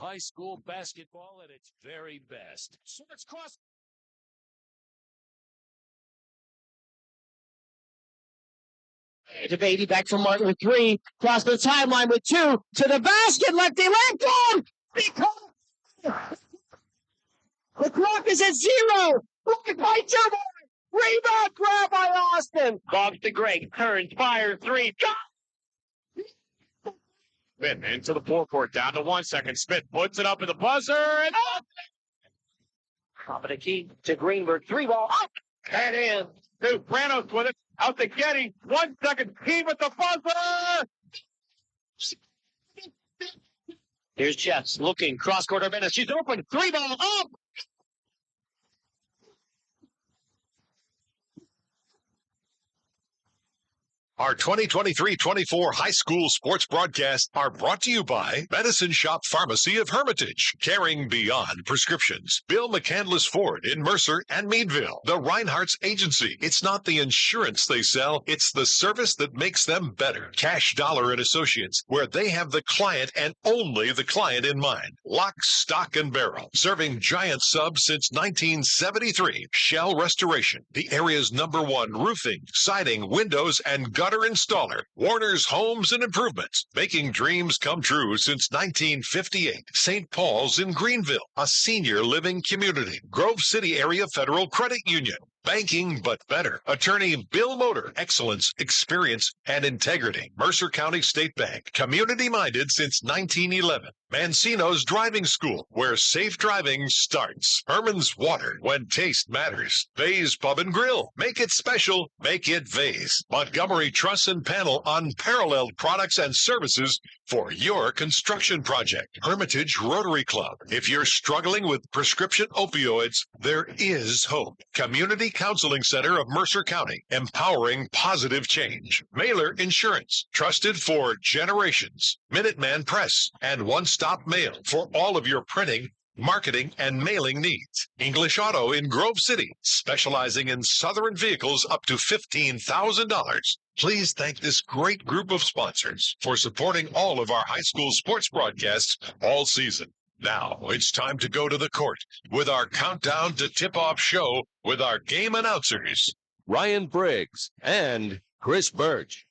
high school basketball at its very best. Swords cross. To Beatty, back from Martin with 3, cross the timeline with 2, to the basket, lefty left on! Because the clock is at 0! Blocked by Jumbo! Rebound grab by Austin! Bobs to Greg, turns, fires, 3, Smith into the forecourt, down to 1 second. Smith puts it up at the buzzer, and top of the key to Greenberg, 3 ball, up! and in. Two Pranos with it, out to Getty, 1 second, key with the buzzer! Here's Jets looking, cross-court Menace, she's open, 3 ball, up! Our 2023-24 high school sports broadcasts are brought to you by Medicine Shop Pharmacy of Hermitage, caring beyond prescriptions. Bill McCandless Ford in Mercer and Meadville. The Reinhardt's Agency. It's not the insurance they sell, it's the service that makes them better. Cash Dollar and Associates, where they have the client and only the client in mind. Lock, Stock, and Barrel. Serving giant subs since 1973. Shell Restoration, the area's #1 roofing, siding, windows, and gutter installer. Warner's Homes and Improvements, making dreams come true since 1958. St. Paul's in Greenville, a senior living community. Grove City Area Federal Credit Union. Banking, but better. Attorney Bill Motor. Excellence, experience, and integrity. Mercer County State Bank. Community-minded since 1911. Mancino's Driving School, where safe driving starts. Herman's Water, when taste matters. Vay's Pub and Grill. Make it special. Make it Vay's. Montgomery Truss and Panel, unparalleled products and services for your construction project. Hermitage Rotary Club. If you're struggling with prescription opioids, there is hope. Community Counseling Center of Mercer County, empowering positive change. Mailer Insurance, trusted for generations. Minuteman Press, and one-stop mail for all of your printing, marketing, and mailing needs. English Auto in Grove City, specializing in Southern vehicles up to $15,000. Please thank this great group of sponsors for supporting all of our high school sports broadcasts all season. Now it's time to go to the court with our countdown to tip-off show with our game announcers, Ryan Briggs and Chris Burtch.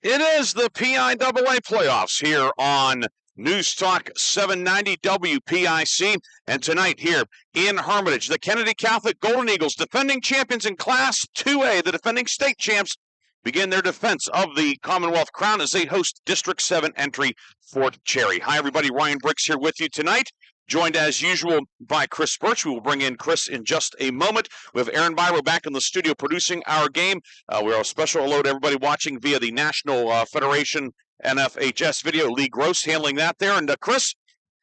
It is the PIAA playoffs here on News Talk 790 WPIC. And tonight here in Hermitage, the Kennedy Catholic Golden Eagles, defending champions in Class 2A, the defending state champs, begin their defense of the Commonwealth Crown as they host District 7 entry Fort Cherry. Hi, everybody. Ryan Briggs here with you tonight, joined as usual by Chris Burtch. We will bring in Chris in just a moment. We have Aaron Byro back in the studio producing our game. We're a special hello to everybody watching via the National Federation NFHS video. Lee Gross handling that there. And Chris,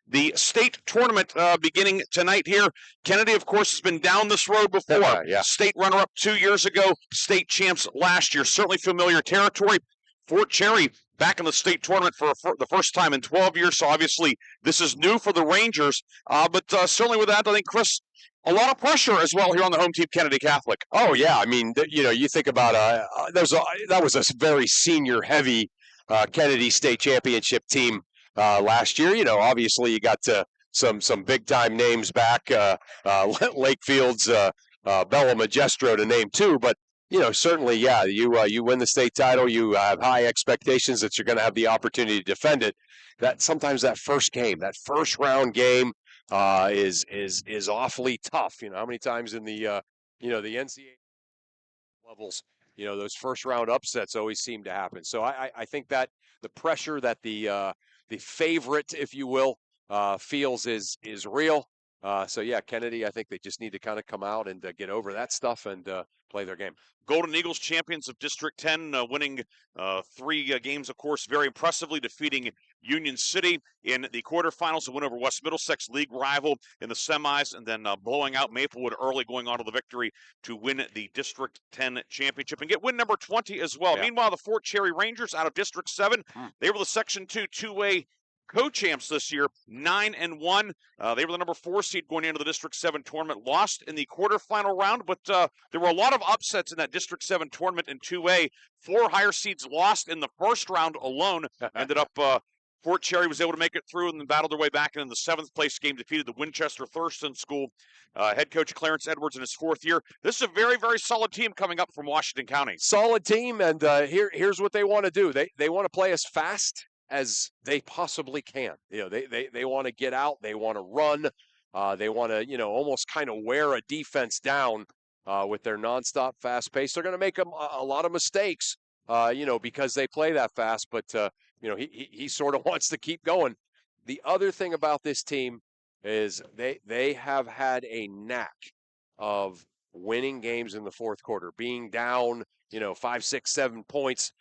the state tournament beginning tonight here. Kennedy, of course, has been down this road before. Yeah. State runner-up 2 years ago, state champs last year. Certainly familiar territory. Fort Cherry back in the state tournament for the first time in 12 years. So obviously this is new for the Rangers. But certainly with that, I think, Chris, a lot of pressure as well here on the home team, Kennedy Catholic. Oh, yeah. I mean, you think about that was a very senior-heavy Kennedy State Championship team last year. Obviously you got some big-time names back, Lakefield's Bella Magestro to name two, but certainly, yeah, you win the state title, you have high expectations that you're going to have the opportunity to defend it. That sometimes that first game, that first round game is awfully tough. How many times in the the NCAA levels, those first round upsets always seem to happen. So I think that the pressure that the favorite, if you will, feels is real. So yeah, Kennedy, I think they just need to kind of come out and get over that stuff and play their game. Golden Eagles champions of District 10, winning 3 games, of course, very impressively, defeating Union City in the quarterfinals, a win over West Middlesex, league rival in the semis, and then blowing out Maplewood early, going on to the victory to win the District 10 championship and get win number 20 as well. Yeah. Meanwhile, the Fort Cherry Rangers out of District 7, they were the Section 2 2A co-champs this year, 9-1. They were the number 4 seed going into the District 7 tournament, lost in the quarterfinal round, but there were a lot of upsets in that District 7 tournament in 2A. 4 higher seeds lost in the first round alone. Ended up Fort Cherry was able to make it through and then battled their way back, and in the 7th place game defeated the Winchester Thurston School. Head coach Clarence Edwards in his 4th year. This is a very, very solid team coming up from Washington County. Solid team, and here's what they want to do. They want to play as fast as they possibly can. They want to get out. They want to run. They want to, almost kind of wear a defense down with their nonstop fast pace. They're going to make a lot of mistakes, because they play that fast. But he sort of wants to keep going. The other thing about this team is they have had a knack of winning games in the fourth quarter, being down, 5, 6, 7 points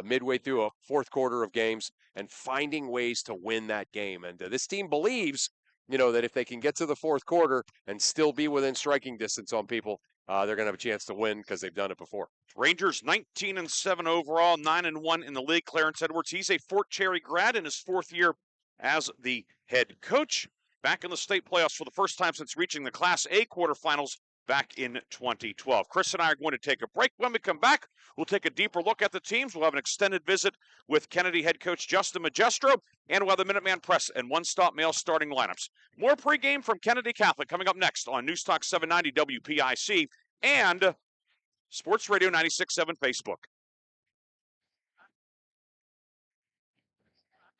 midway through a fourth quarter of games and finding ways to win that game. And this team believes, that if they can get to the fourth quarter and still be within striking distance on people, they're going to have a chance to win because they've done it before. Rangers 19-7 overall, 9-1 in the league. Clarence Edwards, he's a Fort Cherry grad in his 4th year as the head coach. Back in the state playoffs for the first time since reaching the Class A quarterfinals back in 2012. Chris and I are going to take a break. When we come back, we'll take a deeper look at the teams. We'll have an extended visit with Kennedy head coach Justin Magestro, and we'll have the Minuteman Press and one-stop mail starting lineups. More pregame from Kennedy Catholic coming up next on News Talk 790 WPIC and Sports Radio 96.7 Facebook.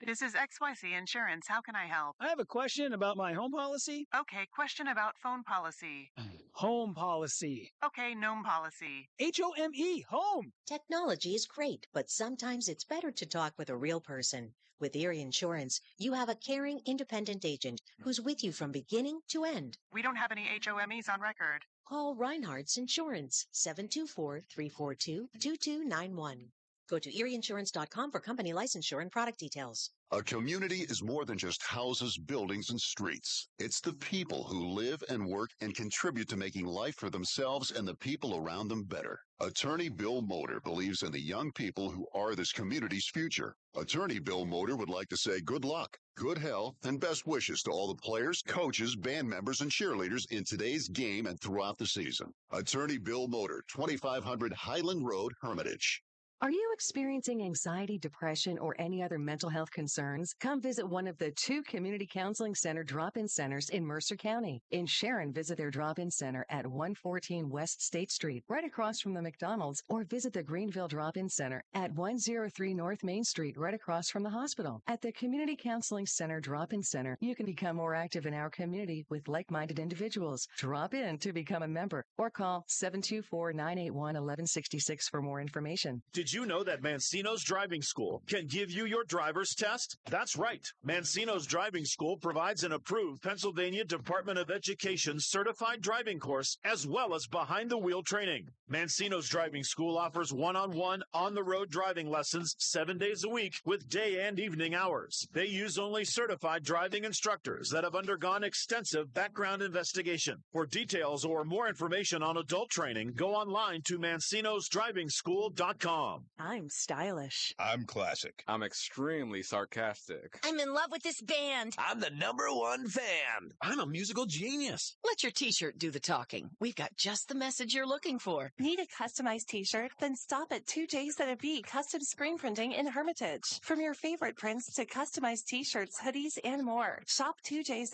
This is XYZ Insurance. How can I help? I have a question about my home policy. Okay, question about phone policy. Home policy. Okay, gnome policy. HOME, home. Technology is great, but sometimes it's better to talk with a real person. With Erie Insurance, you have a caring, independent agent who's with you from beginning to end. We don't have any HOMEs on record. Call Reinhardt's Insurance, 724-342-2291. Go to erieinsurance.com for company licensure and product details. A community is more than just houses, buildings, and streets. It's the people who live and work and contribute to making life for themselves and the people around them better. Attorney Bill Motor believes in the young people who are this community's future. Attorney Bill Motor would like to say good luck, good health, and best wishes to all the players, coaches, band members, and cheerleaders in today's game and throughout the season. Attorney Bill Motor, 2500 Highland Road, Hermitage. Are you experiencing anxiety, depression, or any other mental health concerns? Come visit one of the 2 Community Counseling Center drop-in centers in Mercer County. In Sharon, visit their drop-in center at 114 West State Street, right across from the McDonald's, or visit the Greenville Drop-in Center at 103 North Main Street, right across from the hospital. At the Community Counseling Center drop-in center, you can become more active in our community with like-minded individuals. Drop in to become a member or call 724-981-1166 for more information. Did you know that Mancino's Driving School can give you your driver's test? That's right. Mancino's Driving School provides an approved Pennsylvania Department of Education certified driving course as well as behind-the-wheel training. Mancino's Driving School offers one-on-one, on-the-road driving lessons 7 days a week with day and evening hours. They use only certified driving instructors that have undergone extensive background investigation. For details or more information on adult training, go online to mancinosdrivingschool.com. I'm stylish. I'm classic. I'm extremely sarcastic. I'm in love with this band. I'm the #1 fan. I'm a musical genius. Let your t-shirt do the talking. We've got just the message you're looking for. Need a customized t-shirt? Then stop at 2J's Custom Screen Printing in Hermitage. From your favorite prints to customized t-shirts, hoodies, and more. Shop 2J's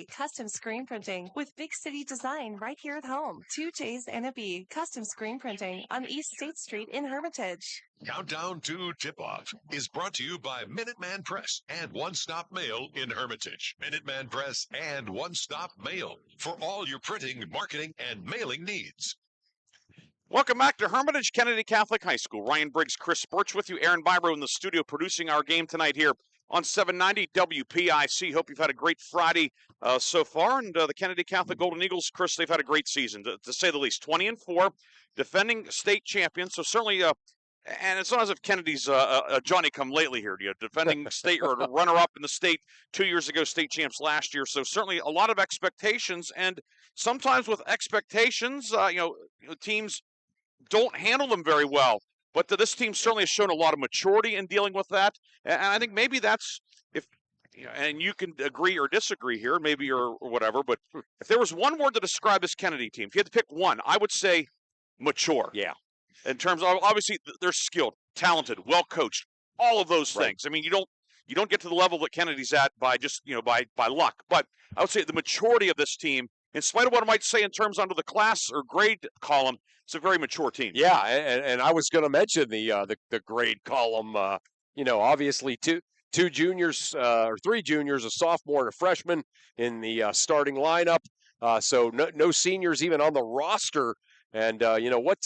Custom Screen Printing with big city design right here at home. 2J's Custom Screen Printing on East State Street in Hermitage. Countdown to Tip-Off is brought to you by Minuteman Press and One Stop Mail in Hermitage. Minuteman Press and One Stop Mail for all your printing, marketing, and mailing needs. Welcome back to Hermitage Kennedy Catholic High School. Ryan Briggs, Chris Burtch with you. Aaron Bibro in the studio producing our game tonight here on 790 WPIC. Hope you've had a great Friday so far. And the Kennedy Catholic Golden Eagles, Chris, they've had a great season, to say the least. 20-4, defending state champions. So certainly, and it's not as if Kennedy's a Johnny-come-lately here. Defending state or runner-up in the state 2 years ago, state champs last year. So certainly a lot of expectations. And sometimes with expectations, teams don't handle them very well. But this team certainly has shown a lot of maturity in dealing with that. And I think maybe that's, if and you can agree or disagree here, maybe or whatever, but if there was one word to describe this Kennedy team, if you had to pick one, I would say mature. Yeah. In terms of, obviously, they're skilled, talented, well coached, all of those things. I mean, you don't get to the level that Kennedy's at by just by luck. But I would say the maturity of this team, in spite of what I might say in terms under the class or grade column, it's a very mature team. Yeah, and I was going to mention the grade column. Obviously two juniors or three juniors, a sophomore and a freshman in the starting lineup. So no seniors even on the roster. And what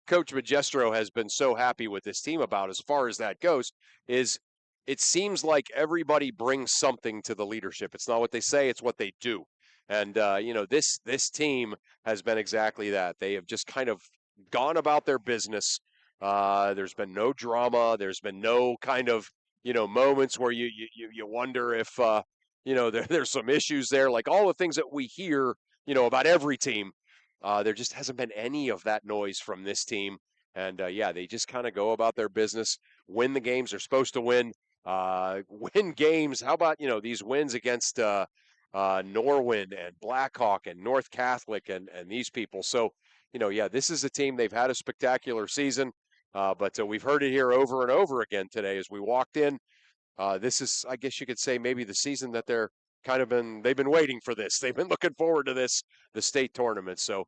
Coach Magistro has been so happy with this team about, as far as that goes, is it seems like everybody brings something to the leadership. It's not what they say, it's what they do. And this team has been exactly that. They have just kind of gone about their business. There's been no drama. There's been no kind of moments where you wonder if there's some issues there. Like all the things that we hear about every team. There just hasn't been any of that noise from this team. And, they just kind of go about their business, win the games they're supposed to win, win games. How about, these wins against Norwin and Blackhawk and North Catholic and these people. So, this is a team. They've had a spectacular season, but we've heard it here over and over again today as we walked in. This is, I guess you could say, maybe the season that they've been waiting for this. They've been looking forward to this, the state tournament. So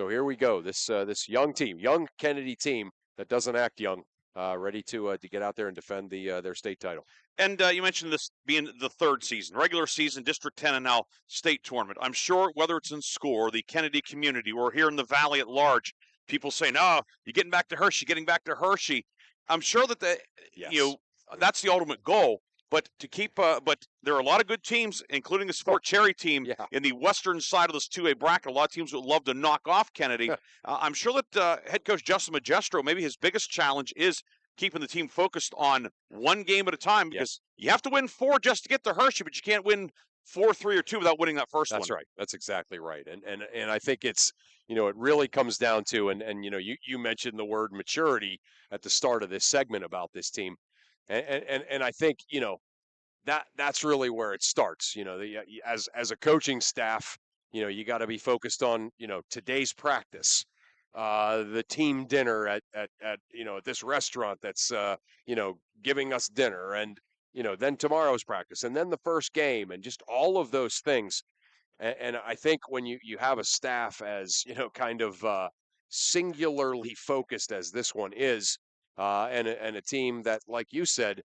here we go. This young team, young Kennedy team that doesn't act young, ready to get out there and defend their state title. And you mentioned this being the third season, regular season, District 10, and now state tournament. I'm sure whether it's in school or the Kennedy community or here in the Valley at large, people say, "No, you're getting back to Hershey." I'm sure that that's the ultimate goal. But to keep, but there are a lot of good teams, including the Sport Cherry team in the western side of this 2A bracket. A lot of teams would love to knock off Kennedy. I'm sure that head coach Justin Magistro, maybe his biggest challenge is keeping the team focused on one game at a time, because you have to win 4 just to get to Hershey, but you can't win 4, 3, or 2 without winning that first one. That's right. That's exactly right. And I think it's, it really comes down to, and you mentioned the word maturity at the start of this segment about this team. And I think, that's really where it starts. As a coaching staff, you got to be focused on, today's practice, the team dinner at this restaurant that's, giving us dinner, and, then tomorrow's practice, and then the first game, and just all of those things. And I think when you have a staff as, kind of singularly focused as this one is, and a team that, like you said,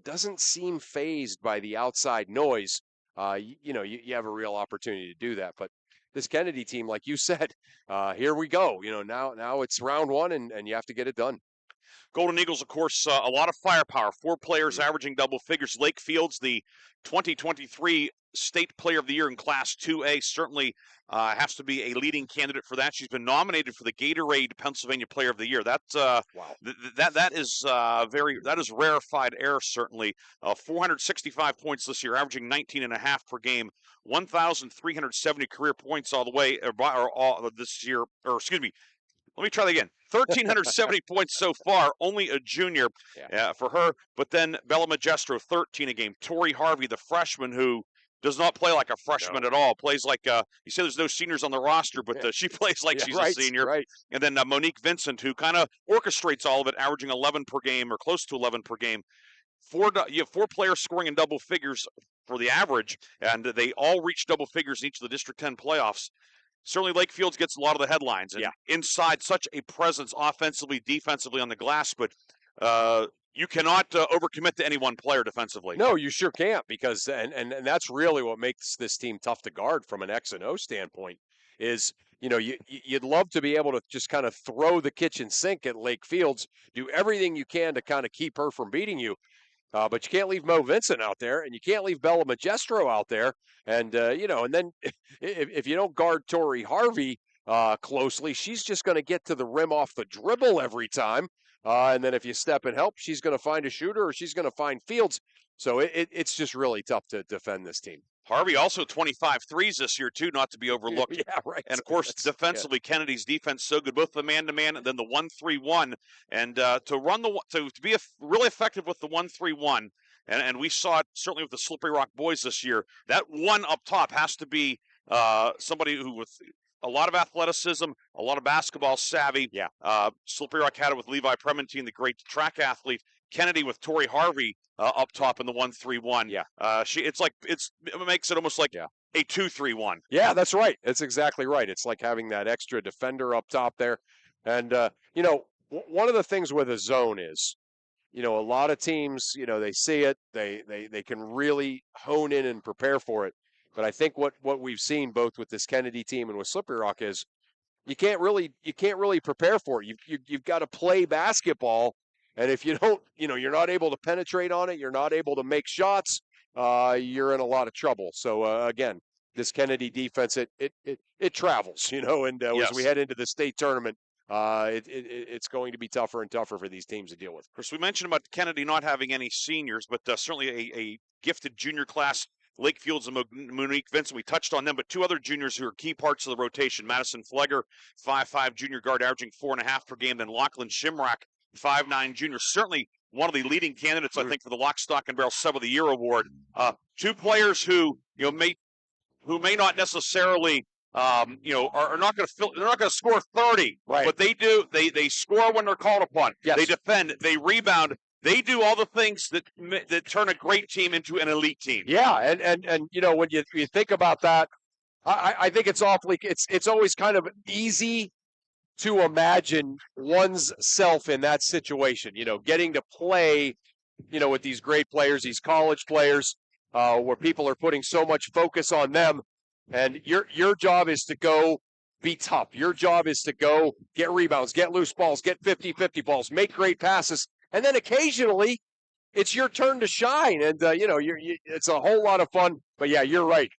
doesn't seem fazed by the outside noise, you have a real opportunity to do that. But this Kennedy team, like you said, here we go. Now it's round one, and you have to get it done. Golden Eagles, of course, a lot of firepower. 4 players averaging double figures. Lake Fields, the 2023 State Player of the Year in Class 2A, certainly has to be a leading candidate for that. She's been nominated for the Gatorade Pennsylvania Player of the Year. That's wow. That is rarefied air, certainly. 465 points this year, averaging 19.5 per game. 1,370 career points all the way this year, or excuse me. Let me try that again. 1,370 points so far, only a junior for her. But then Bella Magistro, 13 a game. Tori Harvey, the freshman, who does not play like a freshman at all. Plays like, you say there's no seniors on the roster, but she plays like she's a senior. Right. And then Monique Vincent, who kind of orchestrates all of it, averaging 11 per game or close to 11 per game. You have 4 players scoring in double figures for the average, and they all reach double figures in each of the District 10 playoffs. Certainly Lake Fields gets a lot of the headlines, and inside such a presence offensively, defensively on the glass, but you cannot overcommit to any one player defensively. No, you sure can't, because and that's really what makes this team tough to guard from an X and O standpoint is, you'd love to be able to just kind of throw the kitchen sink at Lake Fields, do everything you can to kind of keep her from beating you. But you can't leave Mo Vincent out there, and you can't leave Bella Magistro out there. And, and then if you don't guard Tori Harvey closely, she's just going to get to the rim off the dribble every time. And then if you step and help, she's going to find a shooter or she's going to find Fields. So it's just really tough to defend this team. Harvey also 25 threes this year, too, not to be overlooked. Yeah, right. And, of course, defensively, Kennedy's defense so good, both the man-to-man and then the 1-3-1. And to be really effective with the 1-3-1, and we saw it certainly with the Slippery Rock boys this year. That one up top has to be somebody who with a lot of athleticism, a lot of basketball savvy. Yeah. Slippery Rock had it with Levi Prementine, the great track athlete. Kennedy with Tori Harvey up top in the 1-3-1. Yeah. It makes it almost like a 2-3-1. Yeah, that's right. That's exactly right. It's like having that extra defender up top there. And, one of the things with a zone is, a lot of teams, they see it, they can really hone in and prepare for it. But I think what we've seen both with this Kennedy team and with Slippery Rock is you can't really prepare for it. You've got to play basketball. And if you don't, you're not able to penetrate on it, you're not able to make shots, you're in a lot of trouble. So again, this Kennedy defense, it travels, and Yes. as we head into the state tournament, it's going to be tougher and tougher for these teams to deal with. Of course, we mentioned about Kennedy not having any seniors, but certainly a gifted junior class. Lake Fields and Monique Vincent, we touched on them, but two other juniors who are key parts of the rotation. Madison Flegger, 5'5" junior guard, averaging 4.5 per game. Then Lachlan Shimrock, 5'9" junior, certainly one of the leading candidates, I think, for the Lock, Stock, and Barrel Sub of the Year award. Two players who may not necessarily are not going to they're not going to score 30, right? But they do. They score when they're called upon. Yes. They defend. They rebound. They do all the things that turn a great team into an elite team. Yeah, and when you think about that, I think it's always kind of easy to imagine one's self in that situation. Getting to play, with these great players, these college players, where people are putting so much focus on them, and your job is to go be tough. Your job is to go get rebounds, get loose balls, get 50-50 balls, make great passes. And then occasionally, it's your turn to shine, and it's a whole lot of fun. But yeah, you're right.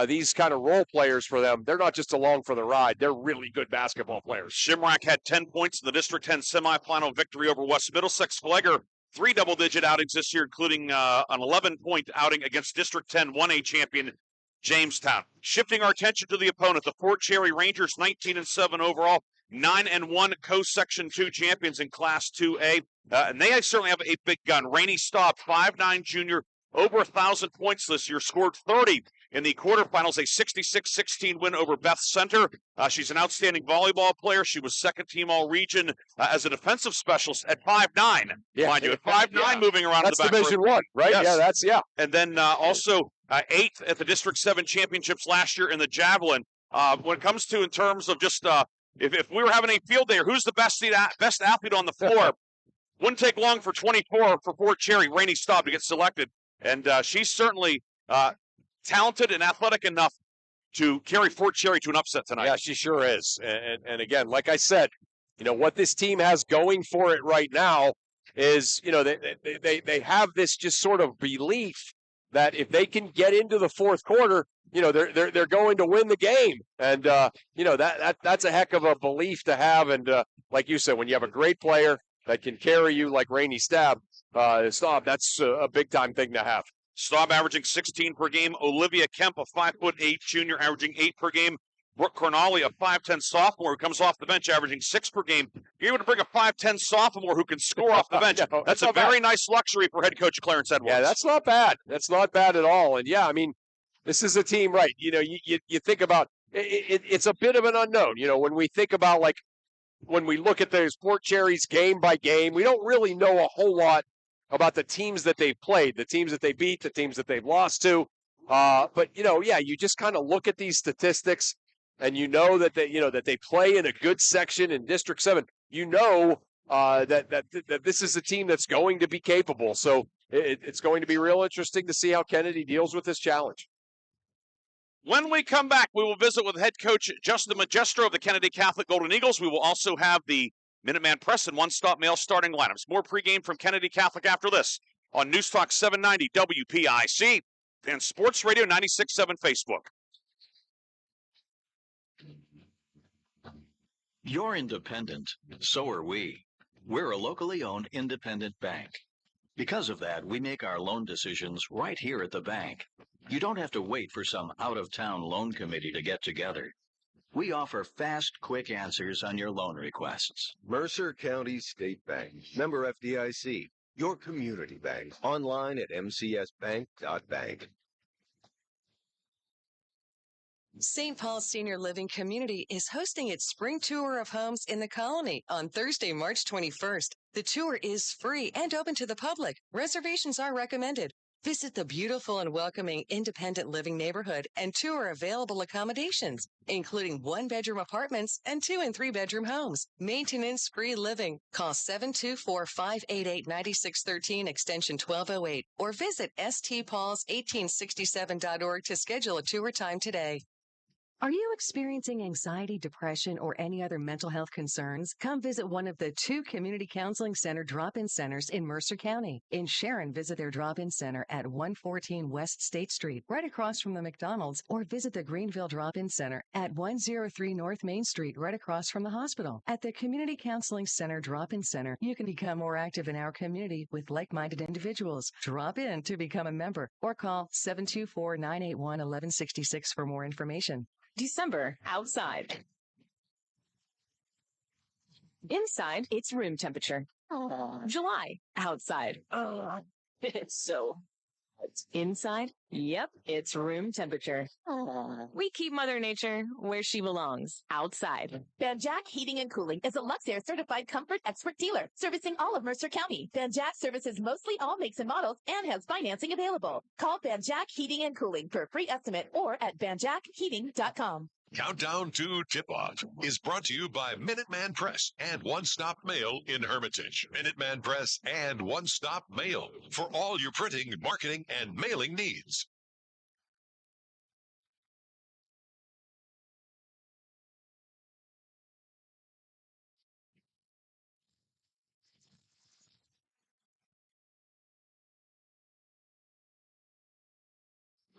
These kind of role players for them, they're not just along for the ride. They're really good basketball players. Shimrock had 10 points in the District 10 semifinal victory over West Middlesex. Flegger, 3 double-digit outings this year, including an 11-point outing against District 10 1A champion Jamestown. Shifting our attention to the opponent, the Fort Cherry Rangers, 19-7 overall, 9-1 co-section 2 champions in Class 2A. And they certainly have a big gun. Rainey Staub, 5'9" junior, over 1,000 points this year, scored 30 in the quarterfinals, a 66-16 win over Beth Center. She's an outstanding volleyball player. She was second team all-region as a defensive specialist at 5'9", mind you, at 5'9", moving around that's in the back. Division I, right? Yes. Yeah, And then also 8th at the District 7 championships last year in the javelin. When it comes to in terms of just if we were having a field day, who's the best athlete on the floor? Wouldn't take long for 24 for Fort Cherry, Rainey Staub, to get selected. And she's certainly talented and athletic enough to carry Fort Cherry to an upset tonight. Yeah, she sure is. And again, like I said, what this team has going for it right now is, they have this just sort of belief that if they can get into the fourth quarter, they're going to win the game. And, that's a heck of a belief to have. And like you said, when you have a great player that can carry you like Rainey Staub, that's a big-time thing to have. Staub averaging 16 per game. Olivia Kemp, a 5'8" junior, averaging 8 per game. Brooke Cornali, a 5'10" sophomore who comes off the bench, averaging 6 per game. You're able to bring a 5'10" sophomore who can score off the bench. That's a very nice luxury for head coach Clarence Edwards. Yeah, that's not bad. That's not bad at all. And yeah, I mean, this is a team, right? You think about it's a bit of an unknown. When we think about when we look at those Fort Cherry's game by game, we don't really know a whole lot about the teams that they've played, the teams that they beat, the teams that they've lost to. But you just kind of look at these statistics, and that they play in a good section in District 7. That this is a team that's going to be capable. So it's going to be real interesting to see how Kennedy deals with this challenge. When we come back, we will visit with head coach Justin Magistro of the Kennedy Catholic Golden Eagles. We will also have the Minuteman Press and one-stop mail starting lineups. More pregame from Kennedy Catholic after this on News Talk 790 WPIC and Sports Radio 96.7 Facebook. You're independent. So are we. We're a locally owned independent bank. Because of that, we make our loan decisions right here at the bank. You don't have to wait for some out-of-town loan committee to get together. We offer fast, quick answers on your loan requests. Mercer County State Bank, member FDIC, Your community bank, online at mcsbank.bank. St. Paul Senior Living Community is hosting its spring tour of homes in the colony on Thursday, March 21st. The tour is free and open to the public. Reservations are recommended. Visit the beautiful and welcoming independent living neighborhood and tour available accommodations, including 1-bedroom apartments and 2- and 3-bedroom homes. Maintenance-free living. Call 724-588-9613 extension 1208 or visit stpauls1867.org to schedule a tour time today. Are you experiencing anxiety, depression, or any other mental health concerns? Come visit one of the 2 Community Counseling Center drop-in centers in Mercer County. In Sharon, visit their drop-in center at 114 West State Street, right across from the McDonald's, or visit the Greenville Drop-in Center at 103 North Main Street, right across from the hospital. At the Community Counseling Center drop-in center, you can become more active in our community with like-minded individuals. Drop in to become a member or call 724-981-1166 for more information. December, outside. Inside, it's room temperature. July, outside. It's so hot. Inside, yep, it's room temperature. We keep Mother Nature where she belongs, outside. Van Jack Heating and Cooling is a Luxair certified comfort expert dealer servicing all of Mercer County. Van Jack services mostly all makes and models and has financing available. Call Van Jack Heating and Cooling for a free estimate or at vanjackheating.com. Countdown to Tip-Off is brought to you by Minuteman Press and One Stop Mail in Hermitage. Minuteman Press and One Stop Mail for all your printing, marketing, and mailing needs.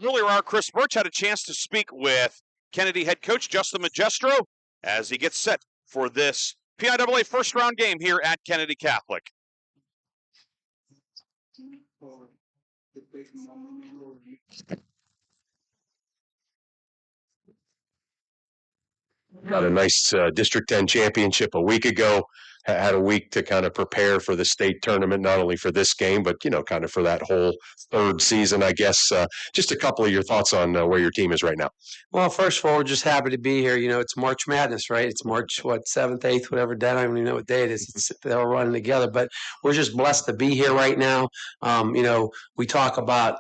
Earlier, our Chris Burtch had a chance to speak with Kennedy head coach Justin Magistro as he gets set for this PIAA first-round game here at Kennedy Catholic. Got a nice District 10 championship a week ago. Had a week to kind of prepare for the state tournament, not only for this game, but, kind of for that whole third season, I guess. Just a couple of your thoughts on where your team is right now. Well, first of all, we're just happy to be here. It's March Madness, right? It's March, 7th, 8th, whatever day. I don't even know what day it is. They're all running together. But we're just blessed to be here right now. We talk about,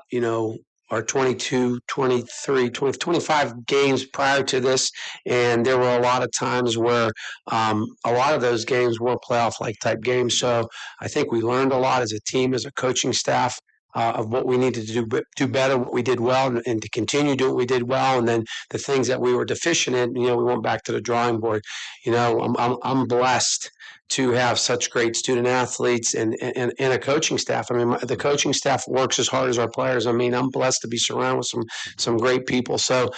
our 22, 23, 20, 25 games prior to this. And there were a lot of times where a lot of those games were playoff-like type games. So I think we learned a lot as a team, as a coaching staff, of what we needed to do better, what we did well, and to continue doing what we did well. And then the things that we were deficient in, we went back to the drawing board. I'm blessed to have such great student athletes and a coaching staff. I mean, the coaching staff works as hard as our players. I mean, I'm blessed to be surrounded with some great people. So,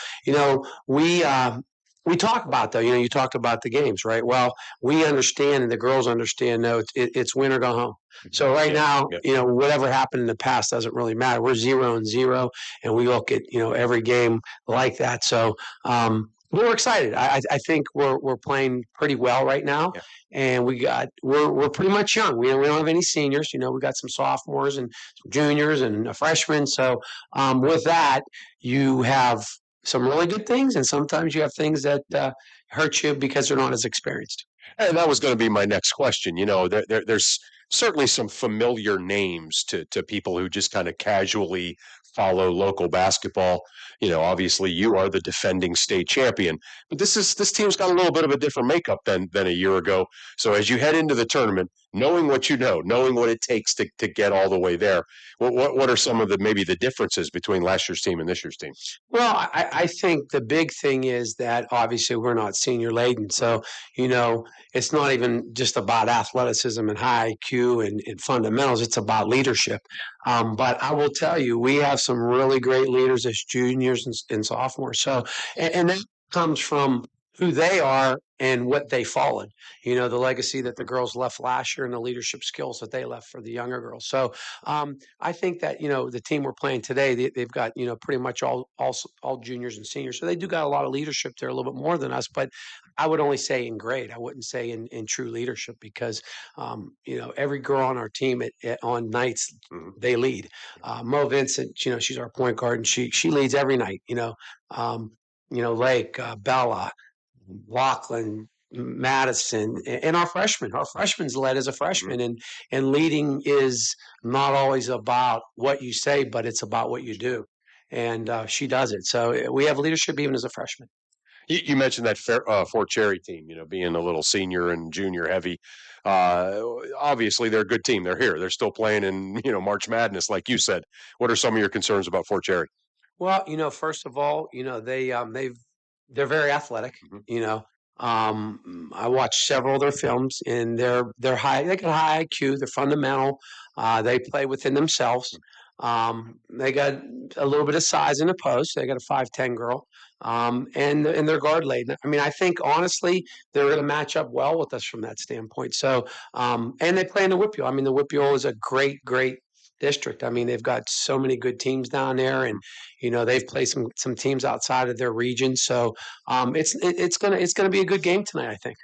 we talk about, though, you talked about the games, right? Well, we understand, and the girls understand, no, it's win or go home. So right now, whatever happened in the past doesn't really matter. We're 0-0, and we look at, every game like that. So we're excited. I think we're playing pretty well right now, and we're pretty much young. We don't have any seniors. We got some sophomores and some juniors and a freshman. So with that, you have some really good things, and sometimes you have things that hurt you because they're not as experienced. And that was going to be my next question. There's certainly some familiar names to people who just kind of casually follow local basketball. Obviously you are the defending state champion, but this team's got a little bit of a different makeup than a year ago. So as you head into the tournament, knowing what knowing what it takes to get all the way there, what are some of maybe the differences between last year's team and this year's team? Well, I think the big thing is that obviously we're not senior laden. So, it's not even just about athleticism and high IQ and fundamentals. It's about leadership. But I will tell you, we have some really great leaders as juniors and sophomores. So, and that comes from who they are and what they followed, the legacy that the girls left last year and the leadership skills that they left for the younger girls. So I think that, the team we're playing today, they've got, pretty much all juniors and seniors. So they do got a lot of leadership there, a little bit more than us, but I would only say in grade. I wouldn't say in true leadership because, every girl on our team on nights, they lead. Mo Vincent, she's our point guard and she leads every night, Lake, Bella, Lachlan, Madison, and our freshmen. Our freshmen's led as a freshman, and leading is not always about what you say, but it's about what you do. And she does it. So we have leadership even as a freshman. You mentioned that Fort Cherry team, being a little senior and junior heavy. Obviously, they're a good team. They're here. They're still playing in, March Madness, like you said. What are some of your concerns about Fort Cherry? Well, first of all, they're very athletic. I watched several of their films, and they're high. They got high IQ. They're fundamental. They play within themselves. They got a little bit of size in the post. They got a 5'10" girl, and they're guard laden. I mean, I think honestly they're going to match up well with us from that standpoint. So, and they play in the WPIAL. I mean, the WPIAL is a great district. I mean, they've got so many good teams down there, and they've played some teams outside of their region. So it's gonna be a good game tonight, I think.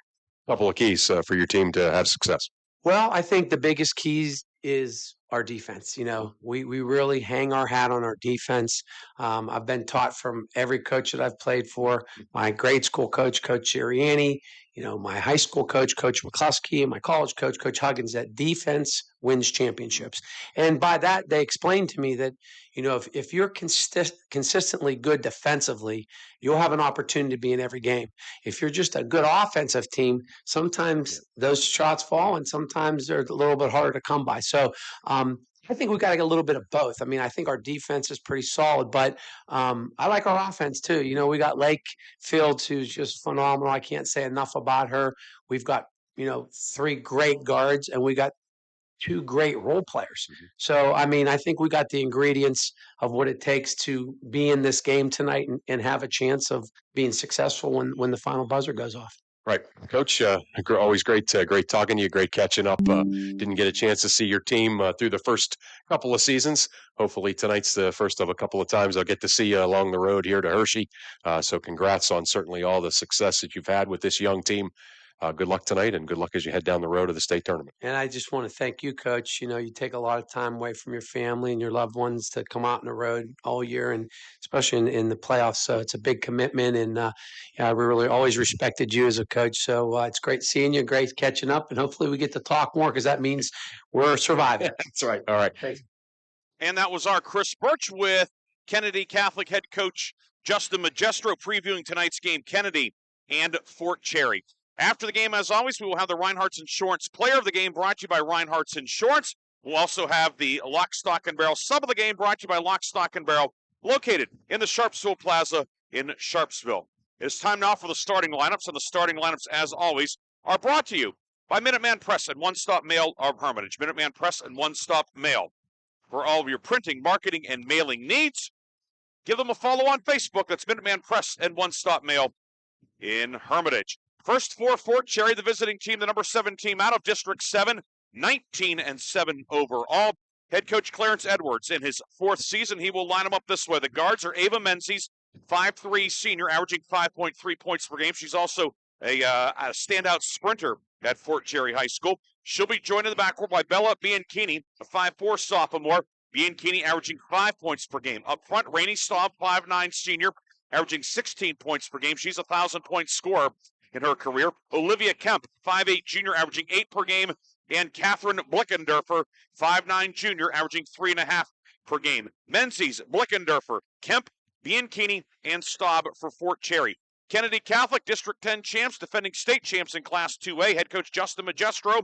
A couple of keys for your team to have success. Well, I think the biggest keys is our defense. We really hang our hat on our defense. I've been taught from every coach that I've played for, my grade school coach, Coach Sirianni, my high school coach, Coach McCluskey, and my college coach, Coach Huggins, that defense wins championships. And by that, they explained to me that, if you're consistently good defensively, you'll have an opportunity to be in every game. If you're just a good offensive team, sometimes those shots fall and sometimes they're a little bit harder to come by. So I think we've got to get a little bit of both. I mean, I think our defense is pretty solid, but I like our offense too. We got Lake Fields, who's just phenomenal. I can't say enough about her. We've got, 3 great guards, and we got 2 great role players. So, I mean, I think we got the ingredients of what it takes to be in this game tonight and have a chance of being successful when the final buzzer goes off. Right. Coach, always great talking to you, great catching up. Didn't get a chance to see your team through the first couple of seasons. Hopefully tonight's the first of a couple of times I'll get to see you along the road here to Hershey. So congrats on certainly all the success that you've had with this young team. Good luck tonight, and good luck as you head down the road to the state tournament. And I just want to thank you, Coach. You take a lot of time away from your family and your loved ones to come out on the road all year, and especially in the playoffs. So it's a big commitment, and we really always respected you as a coach. So it's great seeing you, great catching up, and hopefully we get to talk more because that means we're surviving. That's right. All right. Thanks. And that was our Chris Burtch with Kennedy Catholic head coach Justin Magestro previewing tonight's game, Kennedy and Fort Cherry. After the game, as always, we will have the Reinhardt's Insurance Player of the Game brought to you by Reinhardt's Insurance. We'll also have the Lock, Stock, and Barrel Sub of the Game brought to you by Lock, Stock, and Barrel, located in the Sharpsville Plaza in Sharpsville. It's time now for the starting lineups, and the starting lineups, as always, are brought to you by Minuteman Press and One Stop Mail of Hermitage. Minuteman Press and One Stop Mail. For all of your printing, marketing, and mailing needs, give them a follow on Facebook. That's Minuteman Press and One Stop Mail in Hermitage. First for Fort Cherry, the visiting team, the number 7 team out of District 7, 19-7 overall. Head coach Clarence Edwards in his 4th season. He will line them up this way. The guards are Ava Menzies, 5'3" senior, averaging 5.3 points per game. She's also a standout sprinter at Fort Cherry High School. She'll be joined in the backcourt by Bella Bianchini, a 5'4" sophomore. Bianchini averaging 5 points per game. Up front, Rainey Staub, 5'9" senior, averaging 16 points per game. She's a 1,000-point scorer in her career. Olivia Kemp, 5'8" junior, averaging 8 per game. And Catherine Blickendorfer, 5'9" junior, averaging 3.5 per game. Menzies, Blickendorfer, Kemp, Bianchini, and Staub for Fort Cherry. Kennedy Catholic, District 10 champs, defending state champs in Class 2A. Head coach Justin Magestro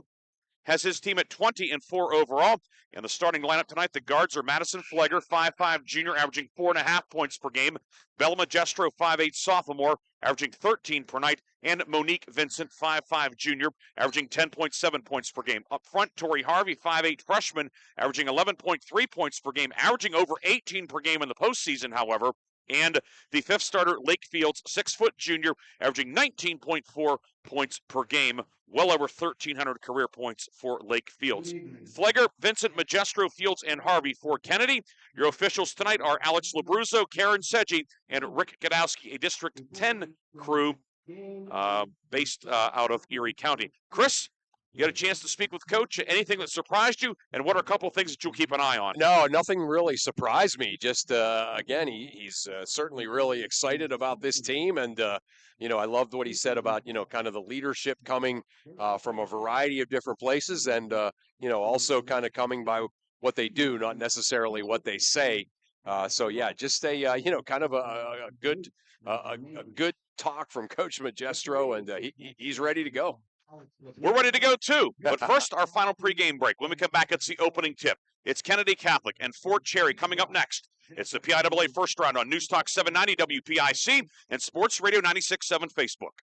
has his team at 20-4 overall. And the starting lineup tonight, the guards are Madison Flegger, 5'5" junior, averaging 4.5 points per game. Bella Magestro, 5'8" sophomore, averaging 13 per night. And Monique Vincent, 5'5" junior, averaging 10.7 points per game. Up front, Tori Harvey, 5'8" freshman, averaging 11.3 points per game, averaging over 18 per game in the postseason, however. And the fifth starter, Lakefield's 6-foot junior, averaging 19.4 points per game, well over 1,300 career points for Lakefield's. Flegger, Vincent, Magestro, Fields, and Harvey for Kennedy. Your officials tonight are Alex Labruzzo, Karen Sedgy, and Rick Gadowski, a District 10 crew based out of Erie County. Chris, you had a chance to speak with Coach. Anything that surprised you, and what are a couple of things that you'll keep an eye on? No, nothing really surprised me. Just, again, he's certainly really excited about this team. And, I loved what he said about, kind of the leadership coming from a variety of different places and, also kind of coming by what they do, not necessarily what they say. So, yeah, just a, kind of a good talk from Coach Magestro, and he's ready to go. We're ready to go, too. But first, our final pregame break. When we come back, it's the opening tip. It's Kennedy Catholic and Fort Cherry coming up next. It's the PIAA First Round on News Talk 790 WPIC and Sports Radio 96.7 Facebook.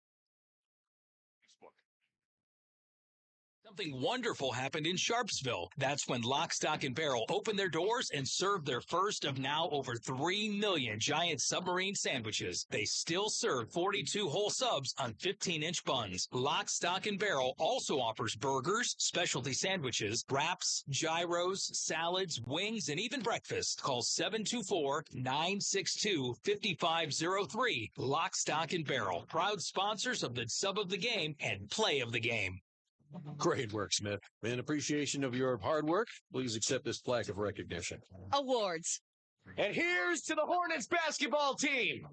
Something wonderful happened in Sharpsville. That's when Lock, Stock, and Barrel opened their doors and served their first of now over 3 million giant submarine sandwiches. They still serve 42 whole subs on 15-inch buns. Lock, Stock, and Barrel also offers burgers, specialty sandwiches, wraps, gyros, salads, wings, and even breakfast. Call 724-962-5503. Lock, Stock, and Barrel, proud sponsors of the sub of the game and play of the game. Great work, Smith. In appreciation of your hard work, please accept this plaque of recognition. Awards. And here's to the Hornets basketball team.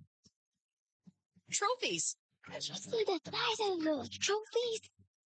Trophies. Just see the size of those trophies.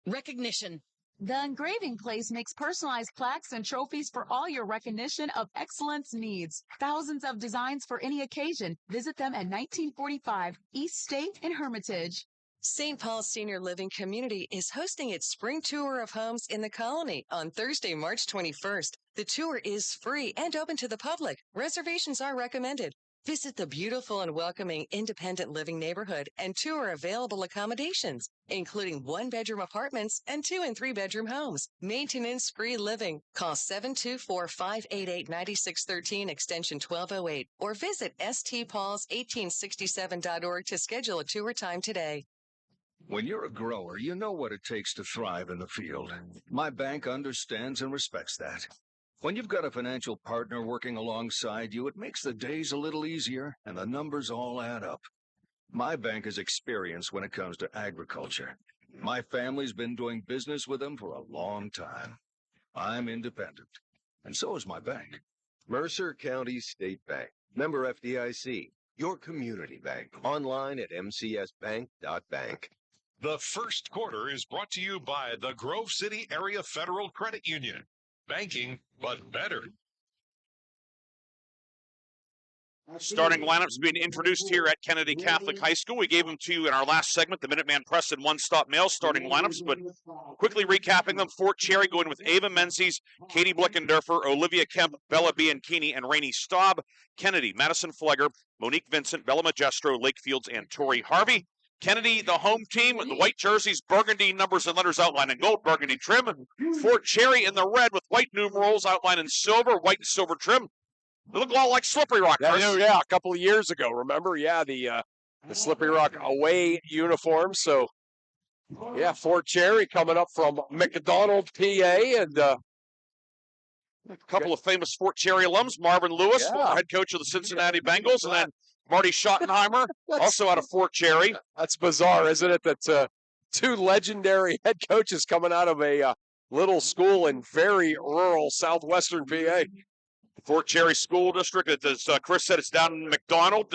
Recognition. The Engraving Place makes personalized plaques and trophies for all your recognition of excellence needs. Thousands of designs for any occasion. Visit them at 1945 East State in Hermitage. St. Paul Senior Living Community is hosting its spring tour of homes in the colony on Thursday, March 21st. The tour is free and open to the public. Reservations are recommended. Visit the beautiful and welcoming independent living neighborhood and tour available accommodations, including 1-bedroom apartments and 2- and 3-bedroom homes. Maintenance-free living. Call 724-588-9613 extension 1208 or visit stpauls1867.org to schedule a tour time today. When you're a grower, you know what it takes to thrive in the field. My bank understands and respects that. When you've got a financial partner working alongside you, it makes the days a little easier and the numbers all add up. My bank has experience when it comes to agriculture. My family's been doing business with them for a long time. I'm independent, and so is my bank. Mercer County State Bank. Member FDIC. Your community bank. Online at mcsbank.bank. The first quarter is brought to you by the Grove City Area Federal Credit Union. Banking, but better. Starting lineups being introduced here at Kennedy Catholic High School. We gave them to you in our last segment, the Minuteman Press and One-Stop Mail starting lineups, but quickly recapping them. Fort Cherry going with Ava Menzies, Katie Blickendorfer, Olivia Kemp, Bella Bianchini, and Rainey Staub. Kennedy, Madison Flegger, Monique Vincent, Bella Magestro, Lakefields, and Tori Harvey. Kennedy, the home team, with the white jerseys, burgundy numbers and letters outlined in gold, burgundy trim. Fort Cherry in the red with white numerals outlined in silver, white and silver trim. They look a lot like Slippery Rock. Yeah, a couple of years ago, remember? Yeah, the Slippery Rock away uniform. So, yeah, Fort Cherry coming up from McDonald, PA, and a couple of famous Fort Cherry alums, Marvin Lewis, former head coach of the Cincinnati Bengals, and then Marty Schottenheimer, also out of Fort Cherry. That's bizarre, isn't it? That two legendary head coaches coming out of a little school in very rural southwestern PA. Fort Cherry School District, as Chris said, it's down in McDonald,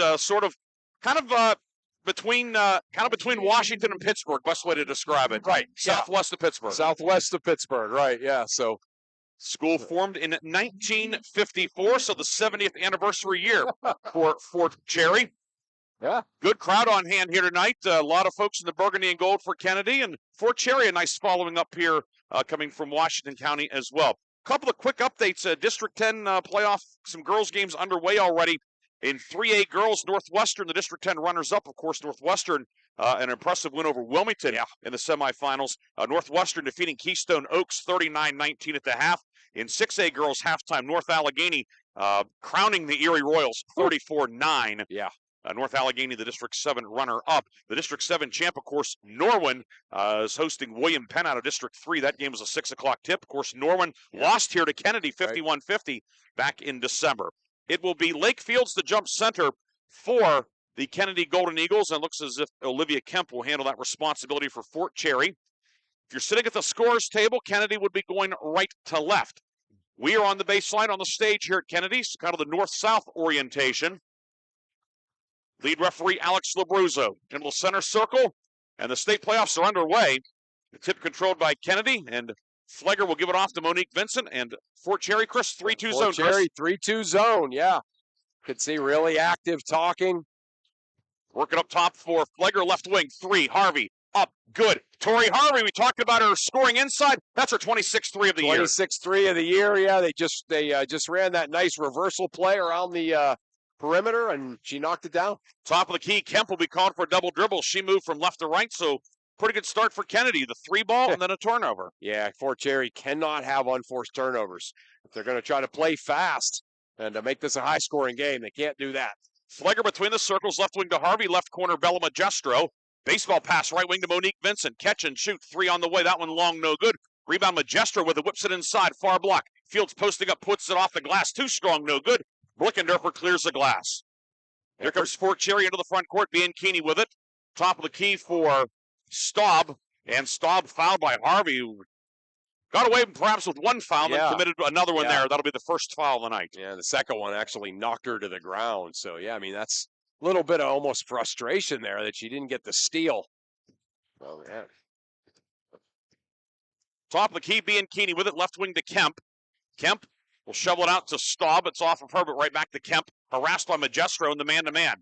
between Washington and Pittsburgh. Best way to describe it. Right. Southwest of Pittsburgh. Southwest of Pittsburgh, right, yeah. So, school formed in 1954, so the 70th anniversary year for Fort Cherry. Yeah. Good crowd on hand here tonight. A lot of folks in the burgundy and gold for Kennedy, and Fort Cherry, a nice following up here coming from Washington County as well. Couple of quick updates. District 10 playoff, some girls games underway already. In 3A girls, Northwestern, the District 10 runners-up, of course, Northwestern, an impressive win over Wilmington in the semifinals. Northwestern defeating Keystone Oaks 39-19 at the half. In 6A girls halftime, North Allegheny crowning the Erie Royals 34-9. Yeah. North Allegheny, the District 7 runner-up. The District 7 champ, of course, Norwin, is hosting William Penn out of District 3. That game was a 6 o'clock tip. Of course, Norwin lost here to Kennedy 51-50 back in December. It will be Lake Fields to jump center for the Kennedy Golden Eagles, and it looks as if Olivia Kemp will handle that responsibility for Fort Cherry. If you're sitting at the scores table, Kennedy would be going right to left. We are on the baseline on the stage here at Kennedy's, kind of the north-south orientation. Lead referee Alex Labruzzo into the center circle, and the state playoffs are underway. The tip controlled by Kennedy, and Flegger will give it off to Monique Vincent, and Fort Cherry, Chris, 3-2 zone. Fort Cherry, 3-2 zone, yeah. Could see really active talking. Working up top for Flegger, left wing, 3, Harvey, up, good. Tori Harvey, we talked about her scoring inside. That's her 26-3 of the year. 26-3 of the year, yeah. They just ran that nice reversal play around the perimeter, and she knocked it down. Top of the key, Kemp will be called for a double dribble. She moved from left to right, so pretty good start for Kennedy. The 3 ball and then a turnover. Yeah, Fort Cherry cannot have unforced turnovers. If they're going to try to play fast and to make this a high-scoring game, they can't do that. Flegger between the circles, left wing to Harvey, left corner Bella Magestro. Baseball pass, right wing to Monique Vincent. Catch and shoot, 3 on the way. That one long, no good. Rebound Magestro with it, whips it inside, far block. Fields posting up, puts it off the glass. Too strong, no good. Blickendorfer clears the glass. Here comes Fort Cherry into the front court. Bianchini with it. Top of the key for Staub. And Staub fouled by Harvey, who got away perhaps with one foul and committed another one there. That'll be the first foul of the night. Yeah, the second one actually knocked her to the ground. So, yeah, I mean, that's a little bit of almost frustration there that she didn't get the steal. Oh, yeah. Top of the key, Bianchini with it. Left wing to Kemp. Kemp will shovel it out to Staub. It's off of her, but right back to Kemp. Harassed by Magestro in the man-to-man.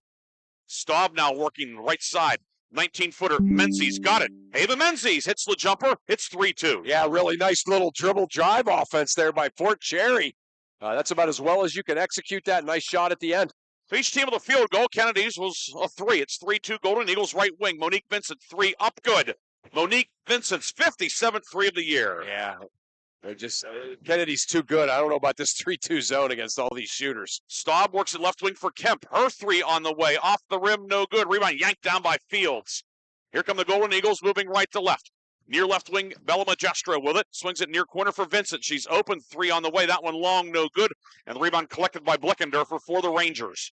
Staub now working right side. 19-footer. Menzies got it. Ava Menzies hits the jumper. It's 3-2. Yeah, really nice little dribble drive offense there by Fort Cherry. That's about as well as you can execute that. Nice shot at the end. So each team with a field goal. Kennedy's was a 3. It's 3-2 Golden Eagles right wing. Monique Vincent, 3 up good. Monique Vincent's 57th 3 of the year. Yeah. They're just, Kennedy's too good. I don't know about this 3-2 zone against all these shooters. Staub works at left wing for Kemp. Her 3 on the way. Off the rim, no good. Rebound yanked down by Fields. Here come the Golden Eagles moving right to left. Near left wing, Bella Magestro with it. Swings it near corner for Vincent. She's open. 3 on the way. That one long, no good. And the rebound collected by Blickendorfer for the Rangers.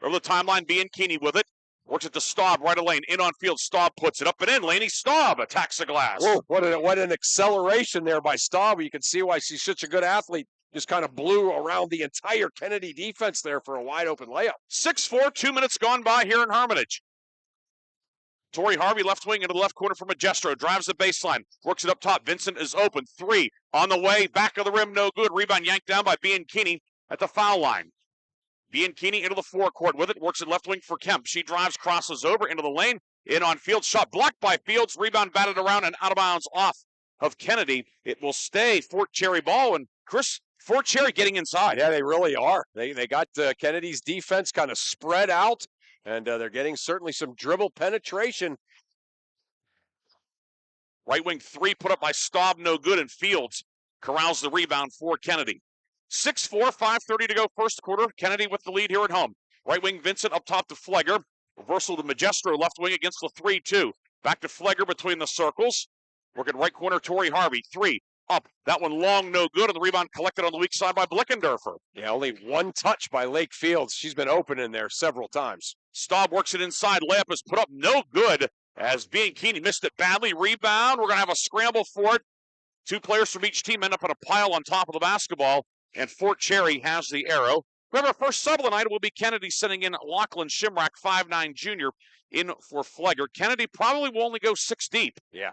Over the timeline, Bianchini with it. Works it to Staub, right of lane. In on field, Staub puts it up and in. Laney Staub attacks the glass. Whoa, what an acceleration there by Staub. You can see why she's such a good athlete. Just kind of blew around the entire Kennedy defense there for a wide open layup. 6-4, 2 minutes gone by here in Hermitage. Tori Harvey, left wing into the left corner for Magestro. Drives the baseline. Works it up top. Vincent is open. 3 on the way. Back of the rim, no good. Rebound yanked down by Bianchini at the foul line. Bianchini into the forecourt with it. Works it left wing for Kemp. She drives, crosses over into the lane. In on Fields. Shot blocked by Fields. Rebound batted around and out of bounds off of Kennedy. It will stay Fort Cherry ball. And Chris, Fort Cherry getting inside. Yeah, they really are. They got Kennedy's defense kind of spread out. And they're getting certainly some dribble penetration. Right wing 3 put up by Staub. No good. And Fields corrals the rebound for Kennedy. 6-4, 5:30 to go first quarter. Kennedy with the lead here at home. Right wing Vincent up top to Flegger. Reversal to Magestro left wing against the 3-2. Back to Flegger between the circles. Working right corner, Tori Harvey. 3 up. That one long, no good. And the rebound collected on the weak side by Blickendorfer. Yeah, only one touch by Lake Fields. She's been open in there several times. Staub works it inside. Layup is put up, no good. As Bianchini missed it badly. Rebound. We're going to have a scramble for it. 2 players from each team end up in a pile on top of the basketball. And Fort Cherry has the arrow. Remember, first sub of the night will be Kennedy sending in Lachlan Shimrack, 5'9 junior, in for Flegger. Kennedy probably will only go 6 deep. Yeah.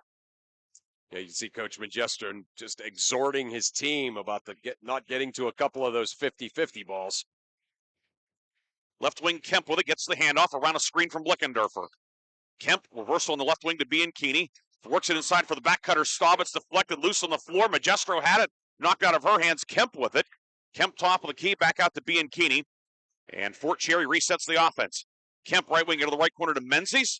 Yeah, you see Coach Magestro just exhorting his team about not getting to a couple of those 50-50 balls. Left wing Kemp with it, gets the handoff around a screen from Blickendorfer. Kemp, reversal on the left wing to Bianchini. Works it inside for the back cutter. Staub, it's deflected loose on the floor. Magestro had it. Knocked out of her hands. Kemp with it. Kemp top of the key. Back out to Bianchini. And Fort Cherry resets the offense. Kemp right wing into the right corner to Menzies.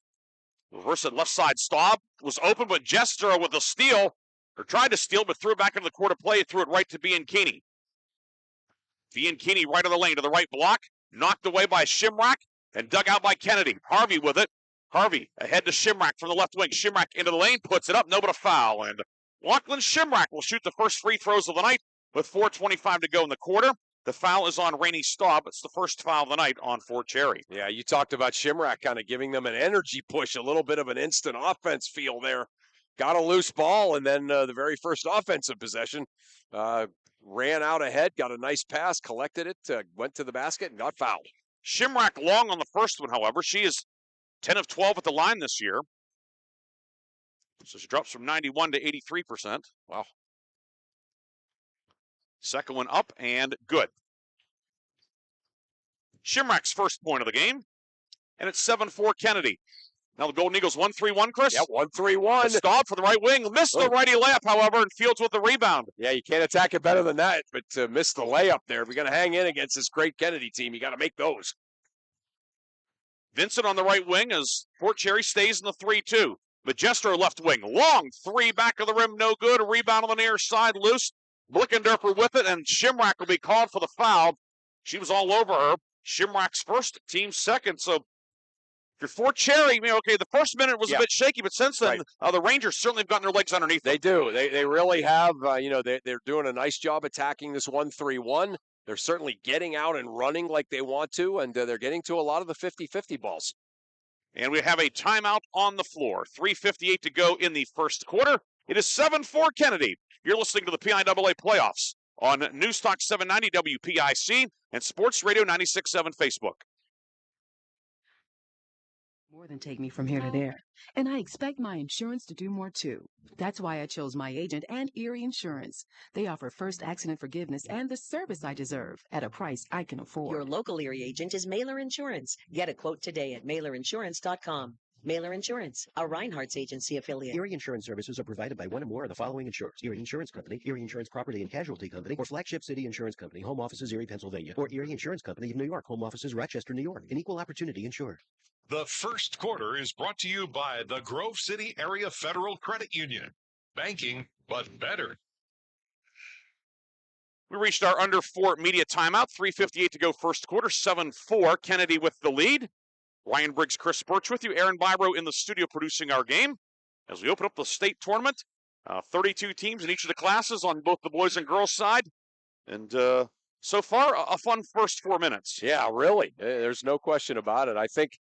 Reverse it left side. Staub was open, but Magestro with the steal. Or tried to steal, but threw it back into the court of play. Threw it right to Bianchini. Bianchini right of the lane to the right block. Knocked away by Shimrock and dug out by Kennedy. Harvey with it. Harvey ahead to Shimrock from the left wing. Shimrock into the lane, puts it up, no but a foul. And Lachlan Shimrock will shoot the first free throws of the night with 4:25 to go in the quarter. The foul is on Rainey Staub. It's the first foul of the night on Fort Cherry. Yeah, you talked about Shimrock kind of giving them an energy push, a little bit of an instant offense feel there. Got a loose ball, and then the very first offensive possession, ran out ahead, got a nice pass, collected it, went to the basket, and got fouled. Shimrock long on the first one, however. She is 10 of 12 at the line this year. So she drops from 91 to 83%. Wow. Second one up and good. Shimrock's first point of the game, and it's 7-4 Kennedy. Now the Golden Eagles 1-3-1, Chris? Yeah, 1-3-1. Staub for the right wing. Missed the righty layup, however, and Fields with the rebound. Yeah, you can't attack it better than that, but to miss the layup there, if you're going to hang in against this great Kennedy team, you got to make those. Vincent on the right wing as Fort Cherry stays in the 3-2. Magestro left wing. Long three back of the rim, no good. A rebound on the near side, loose. Blickendorfer with it, and Shimrock will be called for the foul. She was all over her. Shimrock's first, team second. So if you're Fort Cherry, okay, the first minute was a bit shaky, but since then, the Rangers certainly have gotten their legs underneath them. They do. They really have. They're doing a nice job attacking this 1-3-1. They're certainly getting out and running like they want to, and they're getting to a lot of the 50-50 balls. And we have a timeout on the floor. 3:58 to go in the first quarter. It is 7-4 Kennedy. You're listening to the PIAA playoffs on News Talk 790 WPIC and Sports Radio 96.7 Facebook. More than take me from here to there. And I expect my insurance to do more too. That's why I chose my agent and Erie Insurance. They offer first accident forgiveness and the service I deserve at a price I can afford. Your local Erie agent is Mailer Insurance. Get a quote today at mailerinsurance.com. Mailer Insurance, a Reinhardt's agency affiliate. Erie Insurance services are provided by one or more of the following insurers: Erie Insurance Company, Erie Insurance Property and Casualty Company, or Flagship City Insurance Company, home offices Erie, Pennsylvania, or Erie Insurance Company of New York, home offices Rochester, New York, an equal opportunity insured. The first quarter is brought to you by the Grove City Area Federal Credit Union. Banking, but better. We reached our under 4 media timeout. 3:58 to go first quarter. 7-4. Kennedy with the lead. Ryan Briggs, Chris Burtch with you. Aaron Bybro in the studio producing our game as we open up the state tournament. 32 teams in each of the classes on both the boys and girls side. And so far, a fun first 4 minutes. Yeah, really. There's no question about it. I think,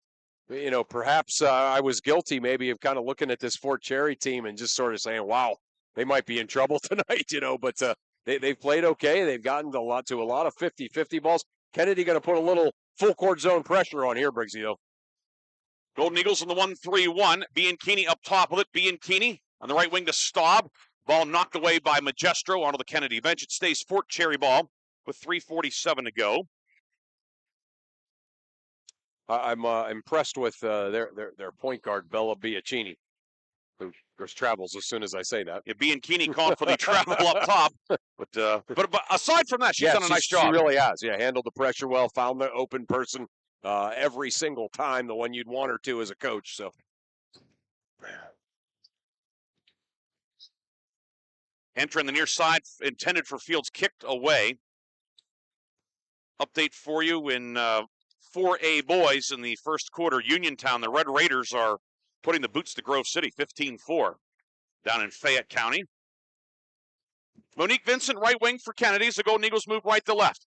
perhaps I was guilty maybe of kind of looking at this Fort Cherry team and just sort of saying, wow, they might be in trouble tonight, but they've played okay. They've gotten to a lot of 50-50 balls. Kennedy going to put a little full court zone pressure on here, Briggsy, though. Golden Eagles in the 1-3-1. Bianchini up top with it. Bianchini on the right wing to Staub. Ball knocked away by Magestro onto the Kennedy bench. It stays Fort Cherry ball with 3:47 to go. I'm impressed with their point guard, Bella Bianchini, who, of course, travels as soon as I say that. Yeah, Bianchini called for the travel up top. But aside from that, she's done a nice job. She really has. Yeah, handled the pressure well, found the open person every single time, the one you'd want her to as a coach. So, entering the near side, intended for Fields, kicked away. Update for you in 4A boys in the first quarter. Uniontown, the Red Raiders are putting the boots to Grove City, 15-4 down in Fayette County. Monique Vincent, right wing for Kennedy. The Golden Eagles move right to left.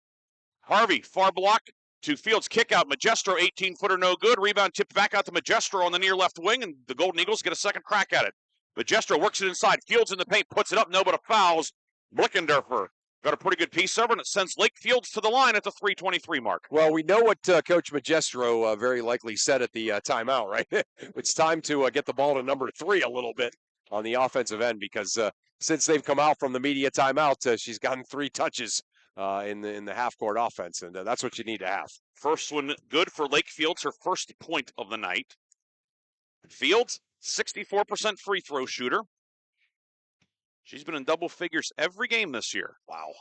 Harvey, far block to Fields, kick out. Magestro, 18-footer, no good. Rebound tipped back out to Magestro on the near left wing, and the Golden Eagles get a second crack at it. Magestro works it inside. Fields in the paint, puts it up, no, but a fouls. Blickendorfer got a pretty good piece of it, and it sends Lake Fields to the line at the 3:23 mark. Well, we know what Coach Magestro very likely said at the timeout, right? It's time to get the ball to number 3 a little bit on the offensive end, because since they've come out from the media timeout, she's gotten 3 touches in the half-court offense, and that's what you need to have. First one good for Lake Fields, her first point of the night. Fields, 64% free throw shooter. She's been in double figures every game this year. Wow.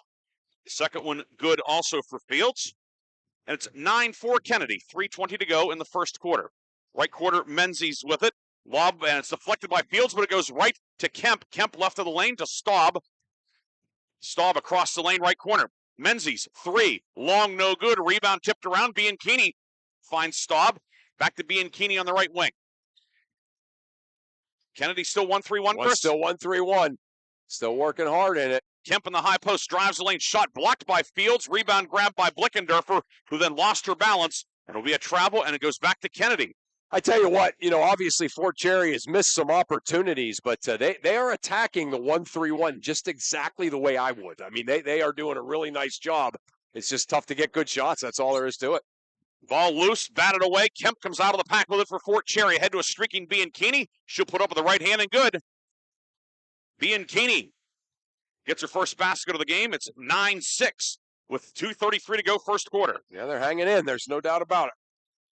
Second one good also for Fields. And it's 9-4 Kennedy, 3:20 to go in the first quarter. Right quarter, Menzies with it. Lob, and it's deflected by Fields, but it goes right to Kemp. Kemp left of the lane to Staub. Staub across the lane, right corner. Menzies, 3. Long, no good. Rebound tipped around. Bianchini finds Staub. Back to Bianchini on the right wing. Kennedy still 1-3-1, Chris? Still 1-3-1. Still working hard in it. Kemp in the high post drives the lane. Shot blocked by Fields. Rebound grabbed by Blickendorfer, who then lost her balance. And it'll be a travel, and it goes back to Kennedy. I tell you what, obviously Fort Cherry has missed some opportunities, but they are attacking the 1-3-1 just exactly the way I would. I mean, they are doing a really nice job. It's just tough to get good shots. That's all there is to it. Ball loose, batted away. Kemp comes out of the pack with it for Fort Cherry. Head to a streaking Bianchini. She'll put up with the right hand and good. Bianchini gets her first basket of the game. It's 9-6 with 2:33 to go first quarter. Yeah, they're hanging in. There's no doubt about it.